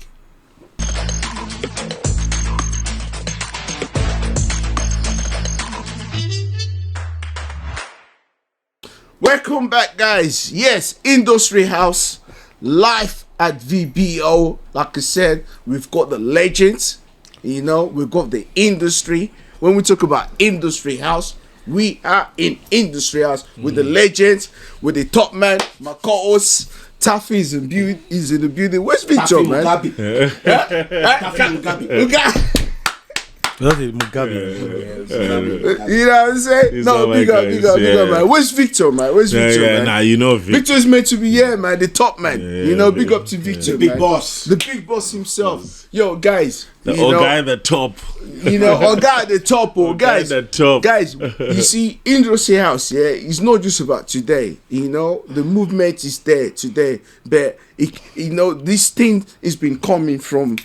Welcome back, guys. Yes, Industry House, live at VBO. Like I said, we've got the legends, we've got the industry. When we talk about Industry House, we are in Industry House with the legends, with the top man, Makotos. Taffy is in the building. Where's Victor, man? Taffy Mugabe. That's it, Mugabe. You know what I'm saying? He's No, all big like up, that, big up, yeah. man. Where's Victor, man? Nah, you know Vic. Victor is meant to be here, man. The top man. Big up to Victor, The big man. boss. The big boss himself. Yo, guys. The old guy at the top. Our guy at the top, guys. Guy at the top. Guys, you see, Industry House, it's not just about today. The movement is there today, but this thing has been coming from.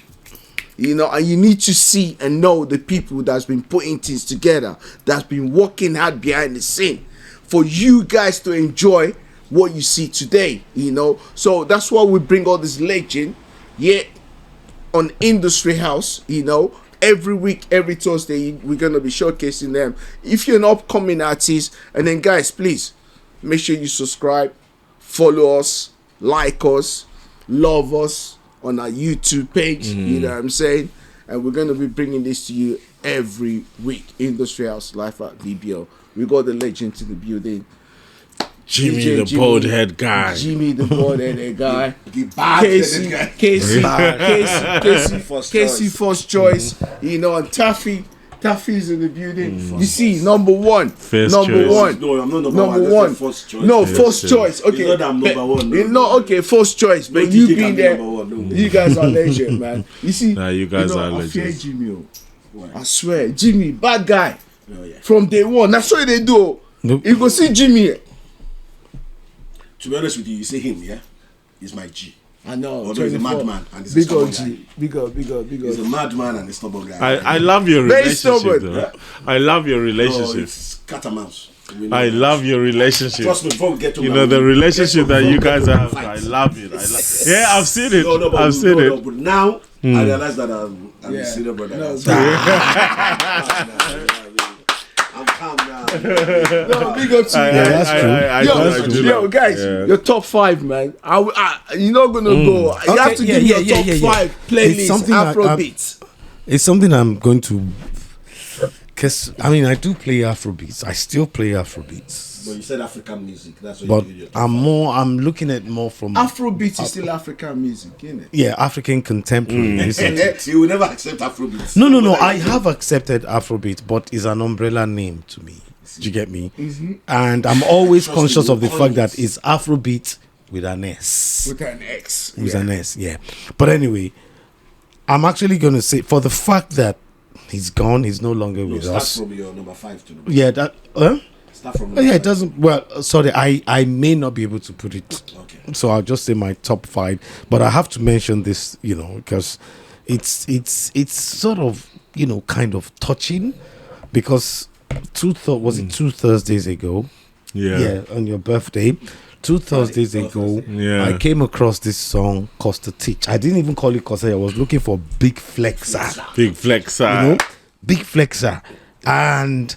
And you need to see and know the people that's been putting things together, that's been working hard behind the scene for you guys to enjoy what you see today, you know. So that's why we bring all this legend, on Industry House, you know. Every week, every Thursday, we're gonna be showcasing them. If you're an upcoming artist, and then guys, please make sure you subscribe, follow us, like us, love us on our YouTube page. You know what I'm saying? And we're gonna be bringing this to you every week. Industry House Life at VBO. We got the legend in the building. Jimmy, DJ the Baldhead guy. Jimmy, the Baldhead guy. The bad-headed guy. Casey, first choice. You know, and Taffy's in the building. You see, number one. First number choice. one. No, I'm not number Number one. one. First choice. No, first choice. Okay. It's not that I'm number one. No. No, okay, first choice. But No you DJ being can be there, number one, no. you guys are legend, man. You see, Nah, you guys are I fear legends. Jimmy. Why? I swear, Jimmy, bad guy. Oh, yeah. From day one. That's what they do. Nope. You go see Jimmy. To be honest with you, you say him, yeah? He's my G. I know. Although he's a 24. madman and he's a Big stubborn OG. guy. Big up. He's a madman and a stubborn guy. I love your Very relationship, stubborn. though. I love your No, relationship. it's cat and mouse. We know I that. love your relationship. Trust me, before we get to You that, know, the we- relationship that you guys before we have. fight. I love it. Yeah, I've seen it. No, but I've seen no, it. no, but now I realize that I'm Yeah. a senior brother. No, I'm calm now. No, big up to you. that's true. I do Yo, like- guys, yeah. your top 5, man. You're not gonna go. You have to give me your top 5 playlist. It's something Afrobeats. It's something I'm going to, because I mean I do play Afrobeats. I still play Afrobeats, But you said African music. That's what but you did. I'm looking at more from Afrobeat is still African music, isn't it? yeah, African contemporary music. You will never accept Afrobeats. No. I have accepted Afrobeat, but it's an umbrella name to me. Do you get me? And I'm always Trust me, conscious of the we'll fact call that it's Afrobeat with an S. With an X. With an S, yeah. But anyway, I'm actually going to say, for the fact that he's gone, he's no longer No, with start us. from your number 5 to number Yeah, that. Start from Yeah, it doesn't. Well, sorry, I may not be able to put it. Okay. So I'll just say my top 5. But I have to mention this, you know, because it's sort of, you know, kind of touching, because two Thursdays ago? Yeah. On your birthday. 2 Thursdays ago, Yeah. I came across this song, Costa Teach. I didn't even call it Costa. I was looking for Big Flexer. Big flexer. You know, Big Flexer. And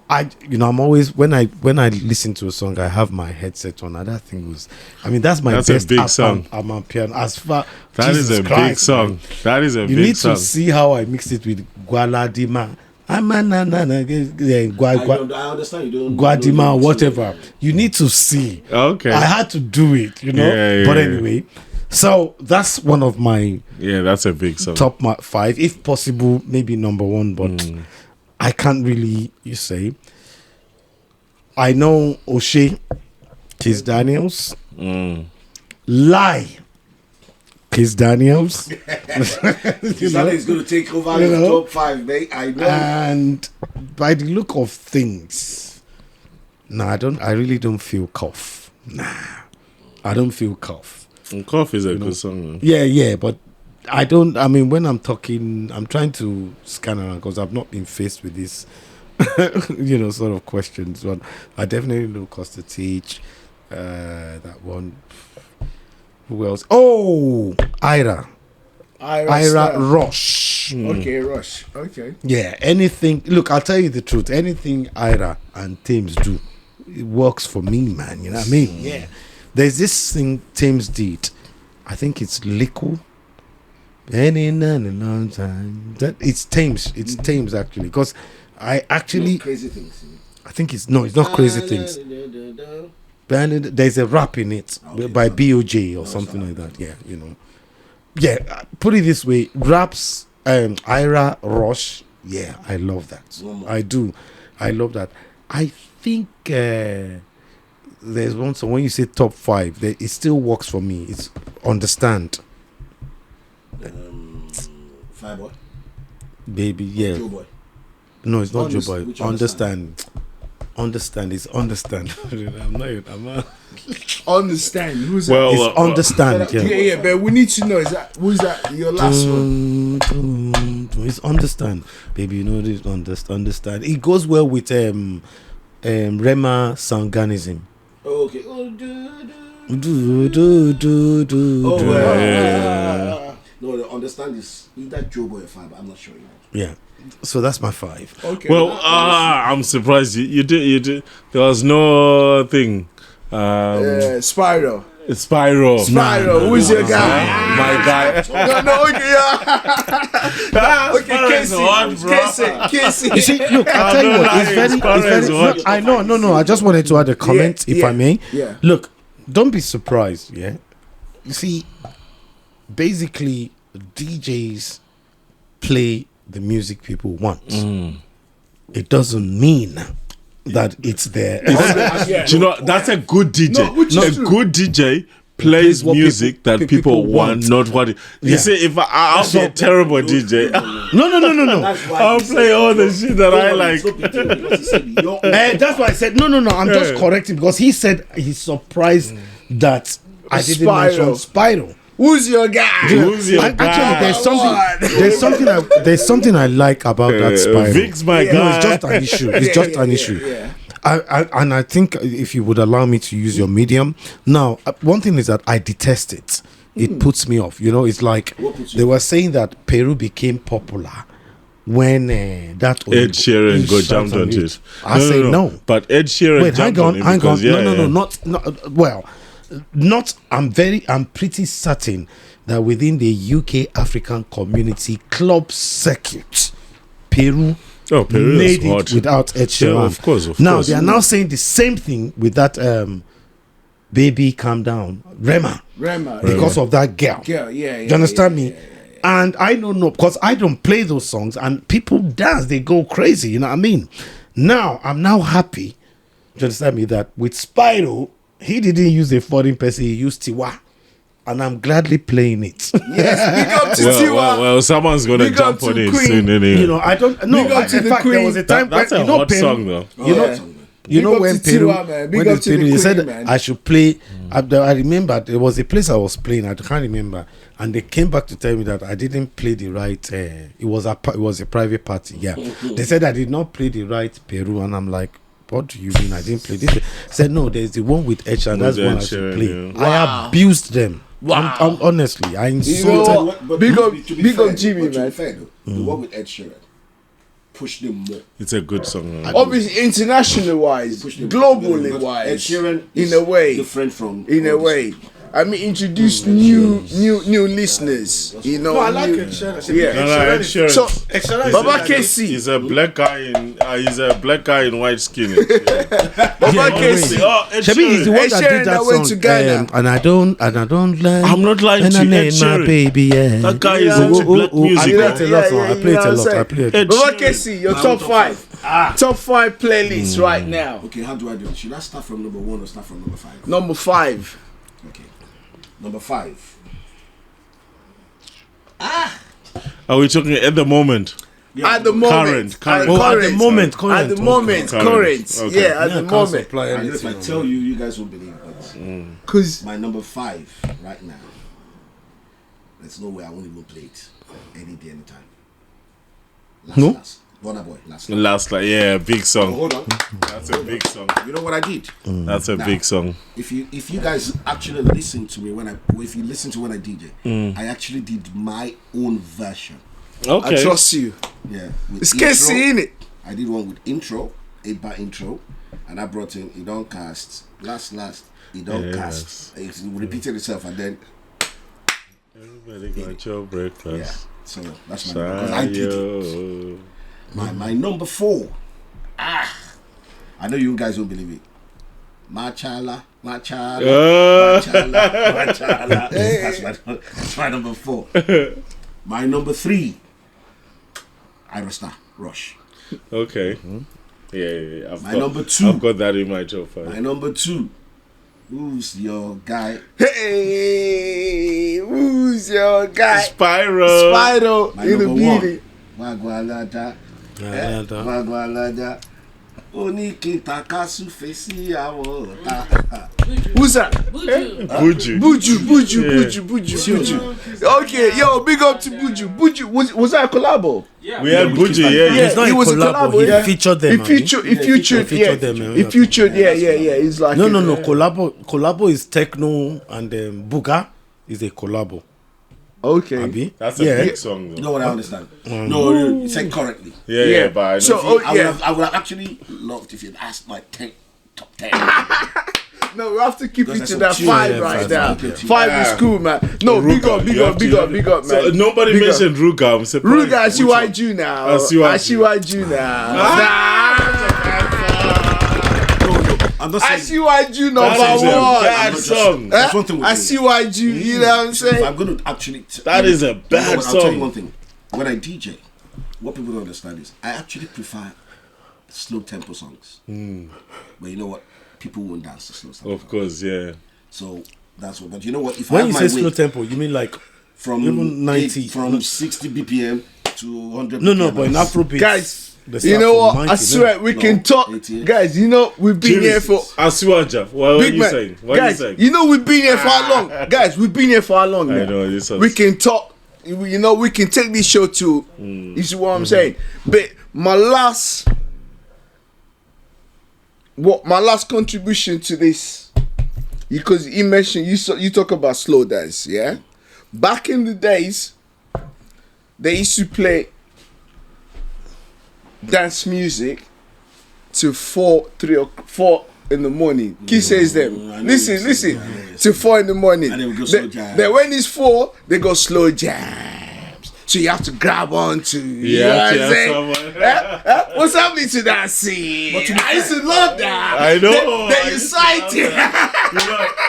I'm always, when I listen to a song, I have my headset on. And that thing was, I mean, that's my That's a best big app song. I'm on piano. As far That is Jesus a big Christ, song. man. That is a You big need song. to see how I mixed it with Gualadima. I understand you don't Guadima, know the whatever. You need to see. Okay. I had to do it, you know. Yeah, but yeah. anyway, so that's one of my Yeah, that's a big song. top 5, if possible, maybe number 1. But I can't really. You say. I know O'Shea, Kiss Daniels, Lie, Kiss Daniels, Somebody's going to take over You his know? top 5, mate. I know. and by the look of things, I really don't feel Cough. I don't feel Cough. Cough is a good song. Yeah, but I don't. I mean, when I'm talking, I'm trying to scan around because I've not been faced with this, sort of questions. But I definitely know Costa Teach. That one. Who else? Oh, Ira Star. Rush. Okay, Rush. Okay. Yeah, anything. Look, I'll tell you the truth. Anything Ira and Thames do, it works for me, man. You know what I mean? Yeah. There's this thing Thames did. I think it's Liquid. Any long time. That it's Thames. It's Thames actually, because I actually Crazy things. I think it's not Crazy Things. There's a rap in it by BOJ or something like that. Yeah, Yeah, put it this way: raps, Ira Rush. Yeah, I love that. I do. I love that. I think there's one song when you say top 5, it still works for me. It's Understand, Fireboy. baby. Yeah. Joe Boy. No, it's not Joe Boy. Which Understand. Understand is understand. I'm not. Understand. Who's Well, It's understand. that? Yeah, but we need to know. Who's that? Your last one. It's understand, baby. You know this. Understand. It goes well with Rema Sanganism. Oh, okay. Oh, No, the understand is either Job or a fan, but I'm not sure. Yeah. So that's my 5. Okay. Well, I'm surprised you did. There was no thing. Spyro. Spyro. Who's your guy? My guy. No, okay, yeah. Okay, Casey. You see, look, I tell you what, it's very. Look, I know, no. I just wanted to add a comment, if I may. Yeah. Look, don't be surprised. Yeah. You see, basically, DJs play the music people want. It doesn't mean that it's there. Do you know, that's a good DJ. No, good DJ plays what music that people want, not what it. You see, if I'll be a terrible DJ, No. I'll play all the shit that I like. That's why I said no. I'm just correcting because he said he's surprised that I didn't mention Spyro. Who's your guy? Actually, there's something I like about that Spyro. Vic's my guy. No, it's just an issue. It's just an issue. Yeah. I think if you would allow me to use your medium. Now, one thing is that I detest it. It puts me off. You know, it's like they were saying that Peru became popular when that Ed Sheeran jumped on it. I say no. But Ed Sheeran Wait, hang on. Yeah, not. I'm pretty certain that within the UK African community club circuit, Peru made it without Ed Sheeran. Yeah, of course. Now they are now saying the same thing with that Baby Calm Down, Rema, because of that girl. Yeah. Do you understand me? And I don't know because I don't play those songs and people dance, they go crazy. You know what I mean? Now I'm now happy. Do you understand me that with Spyro, he didn't use a foreign person, he used Tiwa. And I'm gladly playing it. Yes, big up to Tiwa. Well, someone's gonna jump on it soon. Anyway. You know, I don't know. Big up to In the fact, Queen. there was a time That's when a hot song, though. You know Big up when to Peru, Tiwa, man. Big when up to the Peru, they Queen, said man. I should play. I remember there was a place I was playing. I can't remember, and they came back to tell me that I didn't play the right. It was a private party. Yeah, they said I did not play the right Peru, and I'm like, what do you mean I didn't play this? They said no, there's the one with Ed Sheeran. That's the one I should play. Yeah. I abused them. Wow. I'm honestly, I You insulted. know what? Big up Jimmy, man. The one with Ed Sheeran pushed them more. It's a good song. Man. Obviously, international wise, globally Ed wise, Sheeran in a way, different from in a way. I mean, introduce new listeners. You know, I like new- Ed Sheeran. Yeah. Ed Sheeran. So, Ed Sheeran Baba is- Casey, He's a black guy in white skin. Baba Casey. Shabi is the one Ed that Sheeran did that that went song. to Ghana. And I don't lie. I'm not lying And to I you, name Ed my Sheeran. baby, yeah. That guy is Yeah. into black I music. play it a lot. I play it a lot. I play it. Ed Baba Sheeran. Casey, your top five playlists right now. Okay, how do I do it? Should I start from number 1 or start from number 5? Number 5. Okay. Number 5. Are we talking at the moment? At the moment, Current. Oh, at the moment, current. At the moment, Current. current. Okay. Yeah, at the moment. I know if I tell you, you guys will believe it. Cause My number 5 right now. There's no way I won't even play it any day, anytime. Last. Burna Boy, last. Yeah, big song. Hold on. That's a big song. You know what I did? That's a Now, big song. If you guys actually listen to me when I DJ, I actually did my own version. Okay. I trust you. Yeah. With It's intro. Casey, in it. I did one with intro, 8-bar intro, and I brought in It Don't Cast, last, It Don't Yes. Cast. It repeated itself, and then Everybody got your breakfast. yeah. So that's my number. 'Cause I did it. My number 4. I know you guys won't believe it. Machala. That's my number 4. My number 3. Irasta Rush. Okay. Yeah. My number 2. I've got that in my top 5. My number 2. Who's your guy? Hey, who's your guy? Spyro. Spyro My in the number 1. beauty. Wagwalada. Yeah. Wagwalada. Oni Kintakasu Fesi Awo. Who's that? Buju. Buju. Okay, yo, big up to Buju. Buju, was that a collabo? We had Buju, yeah. It's not it a was a collabo. collabo, yeah. He featured them. He featured them. He featured, yeah. It's like No. Collabo is techno and Buga is a collabo. Okay. Abi? That's a big song, though. You know what I understand? No, you said currently. Yeah, but I know. So, I would have actually loved if you'd asked like top 10. No, we have to keep it Because to that's that some 5 tune, right yeah, now. five. 5 is cool, man. No, big up, man. So, nobody Big up. mentioned Ruga. I'm surprised. Ruga, I see why you now. I see why you now. I'm not I saying. see why you number That is a one. bad song. That's one thing with I me. see why you know what I'm If saying? I'm going to actually. That is a You know bad what, I'll tell you song. one thing. When I DJ, what people don't understand is I actually prefer slow tempo songs. But you know what? People won't dance to slow tempo. Of course, yeah. So that's what. But you know what? If I When have you my say slow way tempo, you mean like from even 90, from 60 BPM to 100. no, BPM, but in Afrobeat, Guys, they you start know from what? 90, I swear we No, can talk. 88. Guys, you know we've been here for. Asiwaja, what are Big you man. saying? What Guys, are you saying? you know we've been here for how long? Guys, we've been here for how long I now? know, this was- We can talk. You know, we can take this show to. You see what I'm saying? But my last contribution to this, because you mentioned you talk about slow dance, yeah. Back in the days, they used to play dance music till 4 in the morning. Key says them. I know Listen, what you're listen. saying. Till 4 in the morning. And they will go slow jams. Then when it's 4, they go slow jams. So you have to grab onto. You know what I'm saying? someone. What's happening to that scene? I used to love that. I know. Then I you used to sight love it.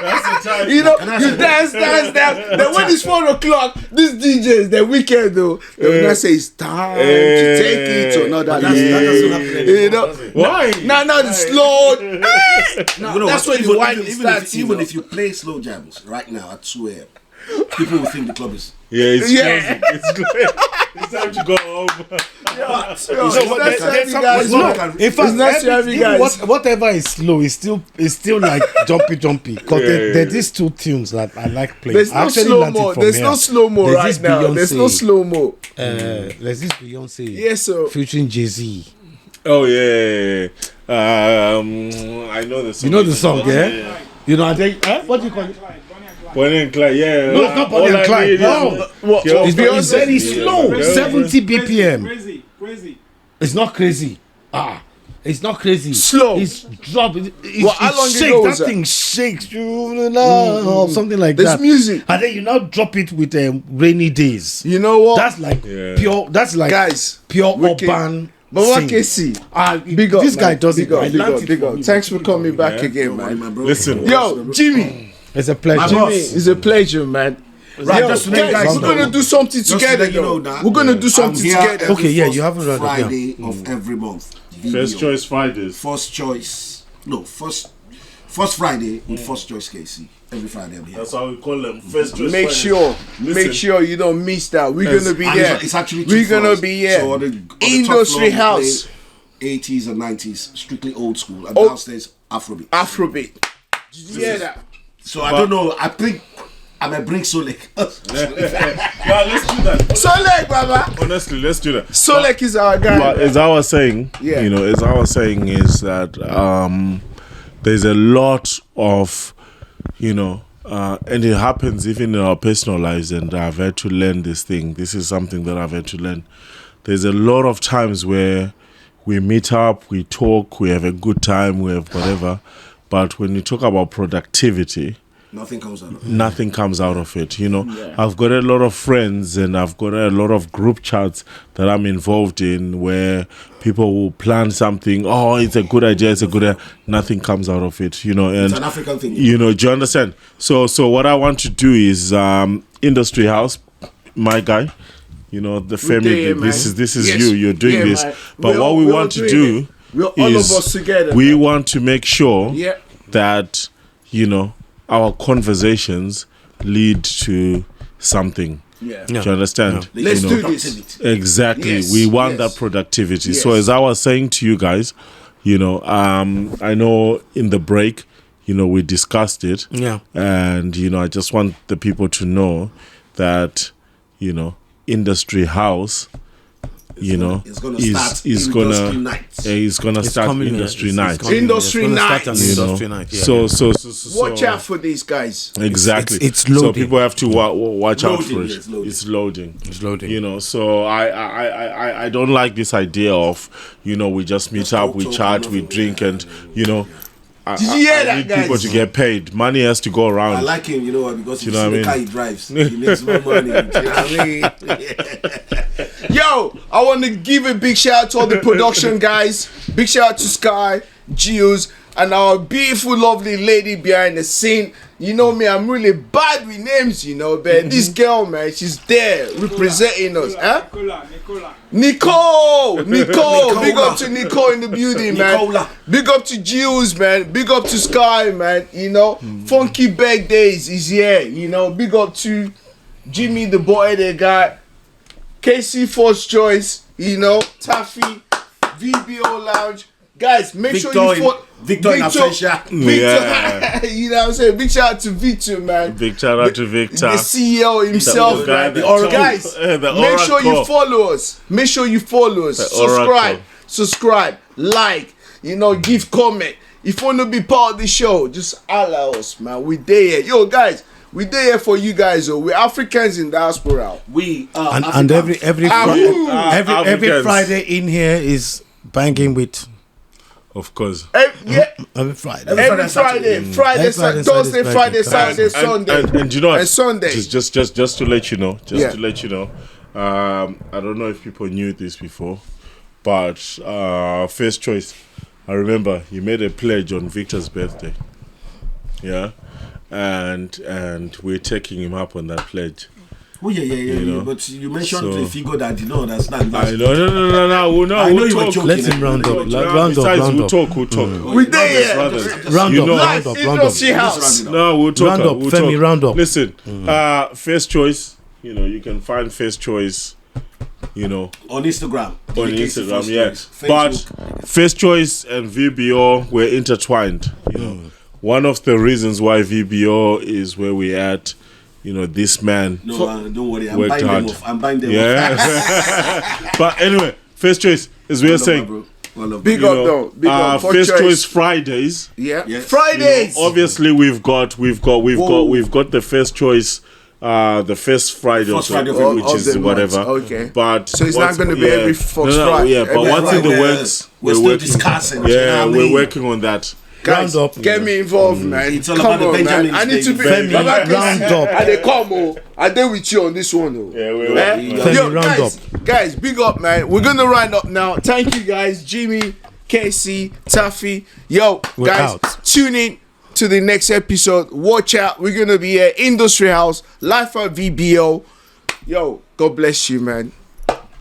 That's the time. You know, you dance. Then when it's 4 o'clock, these DJs, the weekend though, they will not say it's time to take it to another That doesn't level. happen You anymore, know, does it? Why? now the slow. You know That's what? when the wine starts. Even if you play slow jams right now at 2 a.m., people will think the club is. Yeah, it's Yeah. closing. It's closing. It's time to go home. In fact, It's not to every even guys. whatever is slow is still like jumpy. Because there's these two tunes that I like playing. There's I no actually slow learned it mo. from There's here. no slow mo There's right this now. There's no Beyonce, slow mo. There's this Beyonce. Yes, sir. Featuring Jay-Z. Oh, yeah. I know the song. You know the song, yeah? You know, I think, what do you call it? Bonnie and Clyde, yeah. No, it's not Bonnie All and I Clyde. need is- No. What? Yo, It's Beyonce? very slow. Yeah. 70 BPM. Crazy. It's not crazy. It's not crazy. Slow. It's drop. It's, Well, how long shakes. ago was that that? thing shakes. Something like There's that. music. And then you now drop it with rainy days. You know what? That's like Yeah. pure. That's like Guys, pure we can- urban. but what sing. can see? Big up, this guy man. does big it. Up, I big learned up, it big from up. him. Thanks for coming back again, My man. bro. Listen. Yo, Jimmy, It's a pleasure. Jimmy, it's a pleasure, man. Right, Yo, just to let guys, guys we're know. gonna do something Just to together. let you know though. that We're gonna do something I'm here together. every Okay, yeah, first you haven't read it, yeah. Friday of every month. First Video. choice Fridays. First choice. No, first Friday with first choice KC. Every Friday I'm here. That's how we call them. First choice Make Fridays. make sure you don't miss that. We're gonna be And there. it's actually We're 2 gonna floors. be here. So on the top Industry floor, we house, play 80s and 90s, strictly old school, and Oh. downstairs Afrobeat. Afrobeat. Did you hear that? So I don't know. I think I might bring Solek. Yeah, let's do that. Solek, Baba. Honestly, let's do that. Solek is our guy. But as I was saying, Yeah. as I was saying is that there's a lot of, and it happens even in our personal lives, and I've had to learn this thing. This is something that I've had to learn. There's a lot of times where we meet up, we talk, we have a good time, we have whatever. But when you talk about productivity, Nothing comes out of it. nothing comes out of it. I've got a lot of friends and I've got a lot of group chats that I'm involved in where people will plan something. Oh, it's a good idea. Nothing comes out of it. And It's an African thing. do you understand? So what I want to do is Industry House, my guy. The Femi. there, man. This is Yes. you. You're doing Yeah, this. man. But what we want to do we're all of is us together. we want to make sure Yeah. that our conversations lead to something. Yeah. Do you understand? Let's You do know, this. Exactly. Yes, We want yes. that productivity. So Yes. as I was saying to you guys, You know, I know in the break, you know, we discussed it. Yeah. And, you know, I just want the people to know that, you know, Industry House, you know, it's gonna start Industry Nights. He's gonna start Industry Nights. Industry Nights. Industry Night. Yeah. So Watch out for these guys. Exactly. It's loading. So people have to watch out for it. It's loading. It's loading. You know, so I don't like this idea of, you know, we just meet up, we chat, we drink, and, you know, Did you hear I that, need guys? people to get paid. Money has to go around. I like him, you know what? Because You you know see what the I car mean? he drives, he makes more money. You know what I mean? Yo, I want to give a big shout out to all the production guys. Big shout out to Sky, Gios, and our beautiful, lovely lady behind the scene. You know me, I'm really bad with names, you know, but this girl, man, she's there representing us. Huh? Nicole! Big up to Nicole in the building, man. Nicola. Big up to Gios, man. Big up to Sky, man. You know, Funky Bag Days is here, you know. Big up to Jimmy, the boy, the guy. KC Force Choice, you know, Taffy, VBO Lounge. Guys, make sure you follow Victor in absentia. Yeah. You know what I'm saying? Big shout out to Victor, man. Big shout out to Victor. The CEO himself, The guy man. that Alright, told- guys, the make sure you oracle. follow us. Make sure you follow us. oracle. Subscribe, like, you know, give comment. If you want to be part of the show, just holla us, man. We there. Yo, guys, we there for you guys. Oh, we're Africans in diaspora. We are And every Africans. Friday in here is banging with Of course. Yeah. every Friday. Every Friday, Every Friday, Thursday, Saturday, Friday, Saturday. Saturday, Sunday, And you know what? and Sunday. Just to let you know. Yeah. To let you know. I don't know if people knew this before, but First Choice, I remember you made a pledge on Victor's birthday. Yeah. And we're taking him up on that pledge. Oh yeah. You know, But you mentioned so- the figure that you don't understand. I know, no. I know We'll you were talk. joking. Let him round up. Besides, Round we'll up. talk. We there. Round You up. know- Round up. Round Industry up. House. No, we'll talk. Round up, We'll Femi, talk. round up. Listen, First Choice, you know, you can find First Choice, you know, On Instagram. on DKC Instagram, First yeah. Choice, But Facebook. First Choice and VBO were intertwined. You know, one of the reasons why VBO is where we at, you know, this man. No, don't worry. I'm worked buying hard. them off. I'm buying them off. Yeah. But anyway, First Choice is we are saying. Big You up, know, though. Big up. First Choice Fridays. Yeah. Yes. Fridays. Obviously, we've got the First Choice. The first Friday, First of Friday the, of which the is month. whatever. Okay. But So it's not what's- gonna be every Fox Friday. Yeah, but Every what's in the Friday, works? we're still working- discussing. Yeah, you know what I we're mean? working on that. Guys, Round up. get me involved, man. It's all Come about the on, man. Benjamins, I need to be. baby. Femi, Baba, round up. I they come, oh. I did with you on this one, oh. Yeah, we're Eh? working on Femi, that. Yo, round guys, big up, man. We're gonna round up now. Thank you, guys. Jimmy, KC, Taffy. Yo, We're guys, out. tune in to the next episode. Watch out. We're gonna be at Industry House, Life at VBO. Yo, God bless you, man.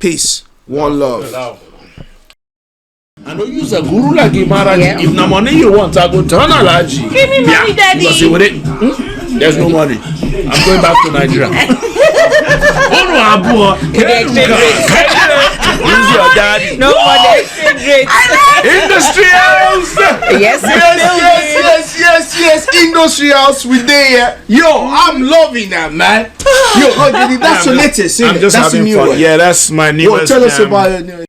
Peace. One love. I don't use a guru like Imaraji. Yeah. If no money you want, I go turn Alaji. Give me money, daddy. Because see with it, there's no money. I'm going back to Nigeria. Oh no, Abu. Use your daddy. No money, exchange rate. Industry House. Yes, Yes. Industry House. We there. Yo, I'm loving that, man. Yo, that's the latest. I'm just That's the having new fun. one. Yeah, that's my Yo, newest. tell us about it.